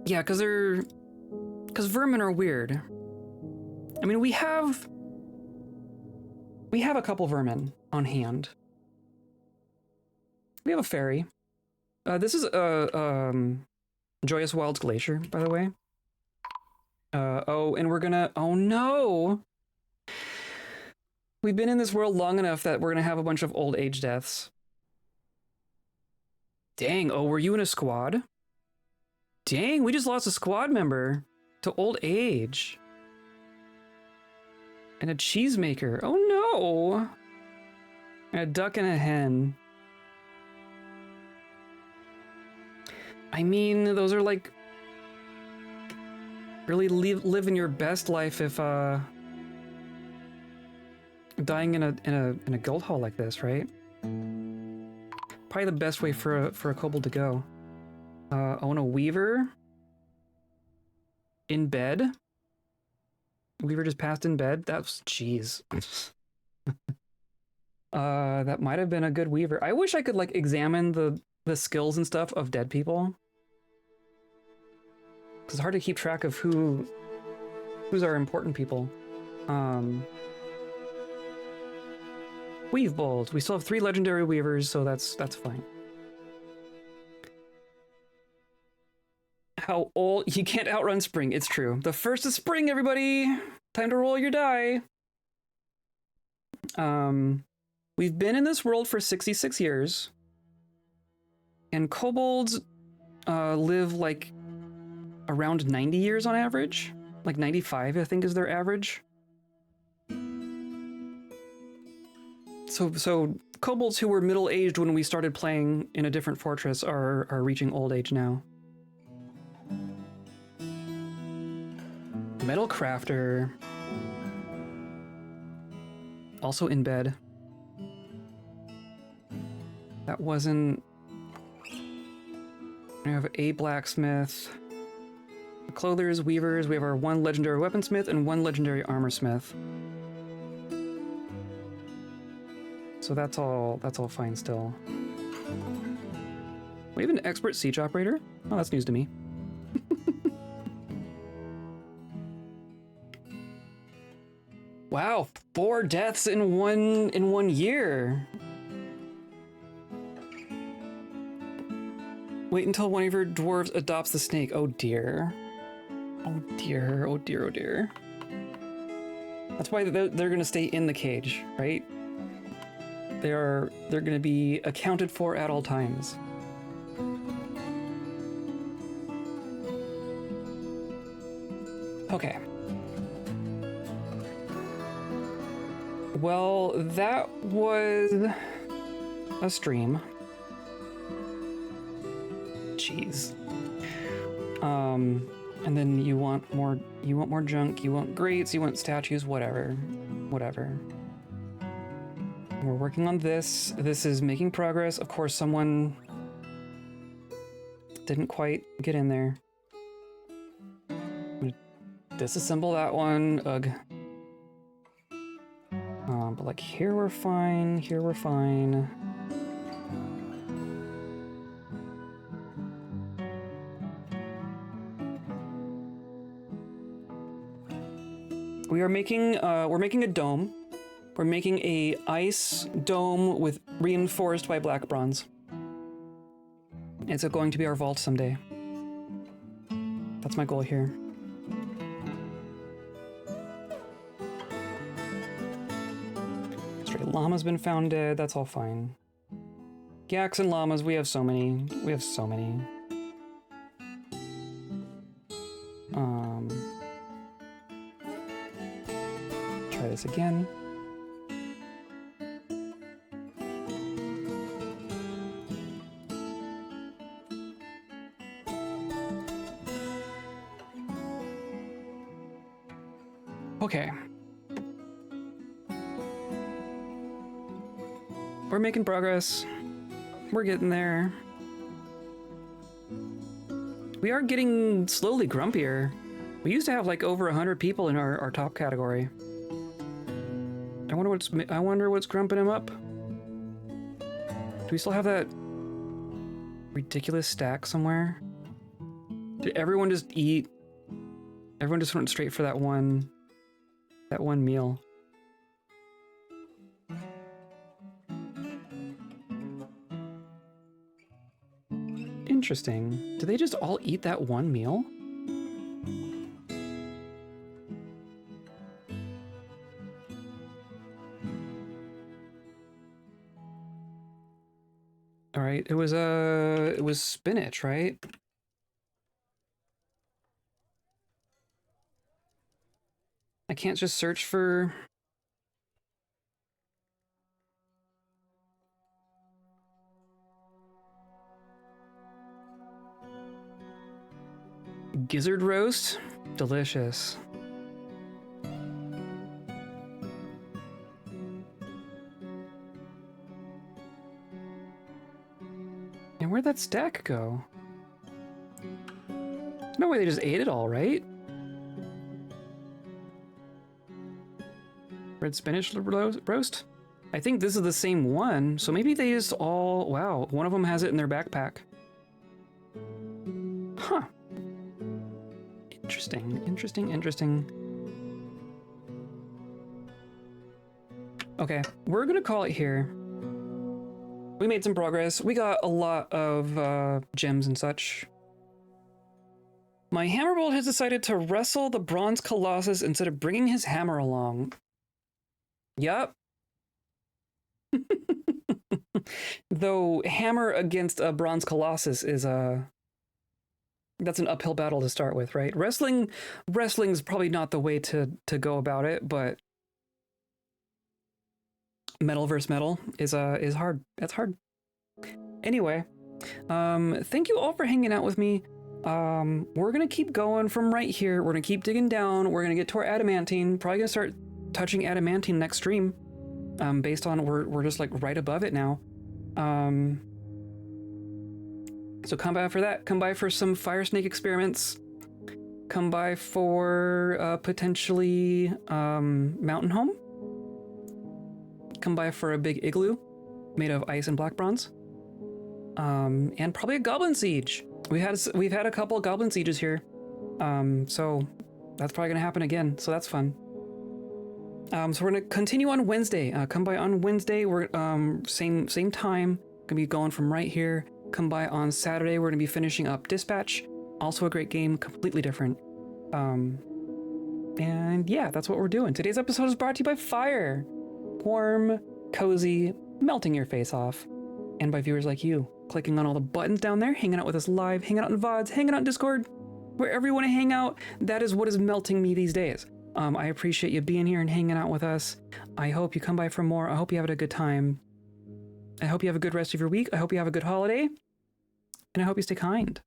Yeah, because vermin are weird. I mean, we have a couple vermin on hand. We have a fairy. This is Joyous Wilds Glacier, by the way. Oh no! We've been in this world long enough that we're gonna have a bunch of old age deaths. Dang, oh, were you in a squad? Dang, we just lost a squad member to old age. And a cheesemaker. Oh no! And a duck and a hen. I mean, those are like really living your best life if dying in a gold hole like this, right? Probably the best way for a kobold to go. Own a weaver in bed. Weaver just passed in bed. That's jeez. That might have been a good weaver. I wish I could like examine the skills and stuff of dead people. It's hard to keep track of who's our important people. Weave bold. We still have 3 legendary weavers, so that's fine. How old? You can't outrun spring. It's true. The first of spring, everybody. Time to roll your die. We've been in this world for 66 years, and kobolds live like around 90 years on average. Like 95, I think, is their average. So kobolds who were middle-aged when we started playing in a different fortress are reaching old age now. Metal crafter. Also in bed. That wasn't... We have a blacksmith. Clothers, weavers. We have our one legendary weaponsmith and one legendary armorsmith. So that's all fine still. We have an expert siege operator? Oh, that's news to me. Wow, 4 deaths in one year. Wait until one of your dwarves adopts the snake. Oh dear. Oh dear, oh dear, oh dear. That's why they're gonna stay in the cage, right? They're gonna be accounted for at all times. Okay. Well, that was a stream. Jeez. And then you want more junk, you want grates, you want statues, whatever. Whatever. We're working on this. This is making progress. Of course, someone didn't quite get in there. I'm gonna disassemble that one. Ugh. But like here we're fine, here we're fine. We're making a dome. We're making a ice dome with reinforced by black bronze. It's going to be our vault someday. That's my goal here. Stray llama's been found dead. That's all fine. Yaks and llamas, we have so many. We have so many. Try this again. Okay. We're making progress. We're getting there. We are getting slowly grumpier. We used to have like over 100 people in our top category. I wonder what's grumping him up. Do we still have that ridiculous stack somewhere? Did everyone just eat? Everyone just went straight for that one meal. Interesting. Did they just all eat that one meal? All right, it was spinach, right? I can't just search for... Gizzard roast? Delicious. And where'd that stack go? No way they just ate it all, right? Red spinach roast? I think this is the same one, so maybe they just all... Wow, one of them has it in their backpack. Huh. Interesting, interesting, interesting. Okay, we're gonna call it here. We made some progress. We got a lot of gems and such. My hammerbolt has decided to wrestle the bronze colossus instead of bringing his hammer along. Yup. Though hammer against a bronze colossus is that's an uphill battle to start with, right? Wrestling's probably not the way to go about it, but metal versus metal is hard. That's hard. Anyway, thank you all for hanging out with me. We're gonna keep going from right here. We're gonna keep digging down. We're gonna get to our adamantine. Probably gonna start touching adamantine next stream. Based on we're just like right above it now. So come by for that. Come by for some fire snake experiments. Come by for potentially mountain home. Come by for a big igloo made of ice and black bronze. And probably a goblin siege. We've had a couple of goblin sieges here. So that's probably gonna happen again. So that's fun. So we're gonna continue on Wednesday. Come by on Wednesday. We're same time. Gonna be going from right here. Come by on Saturday. We're gonna be finishing up Dispatch. Also a great game, completely different. And yeah, that's what we're doing. Today's episode is brought to you by fire. Warm, cozy, melting your face off. And by viewers like you, clicking on all the buttons down there, hanging out with us live, hanging out in VODs, hanging out in Discord, wherever you want to hang out. That is what is melting me these days. I appreciate you being here and hanging out with us. I hope you come by for more. I hope you have a good time. I hope you have a good rest of your week. I hope you have a good holiday. And I hope you stay kind.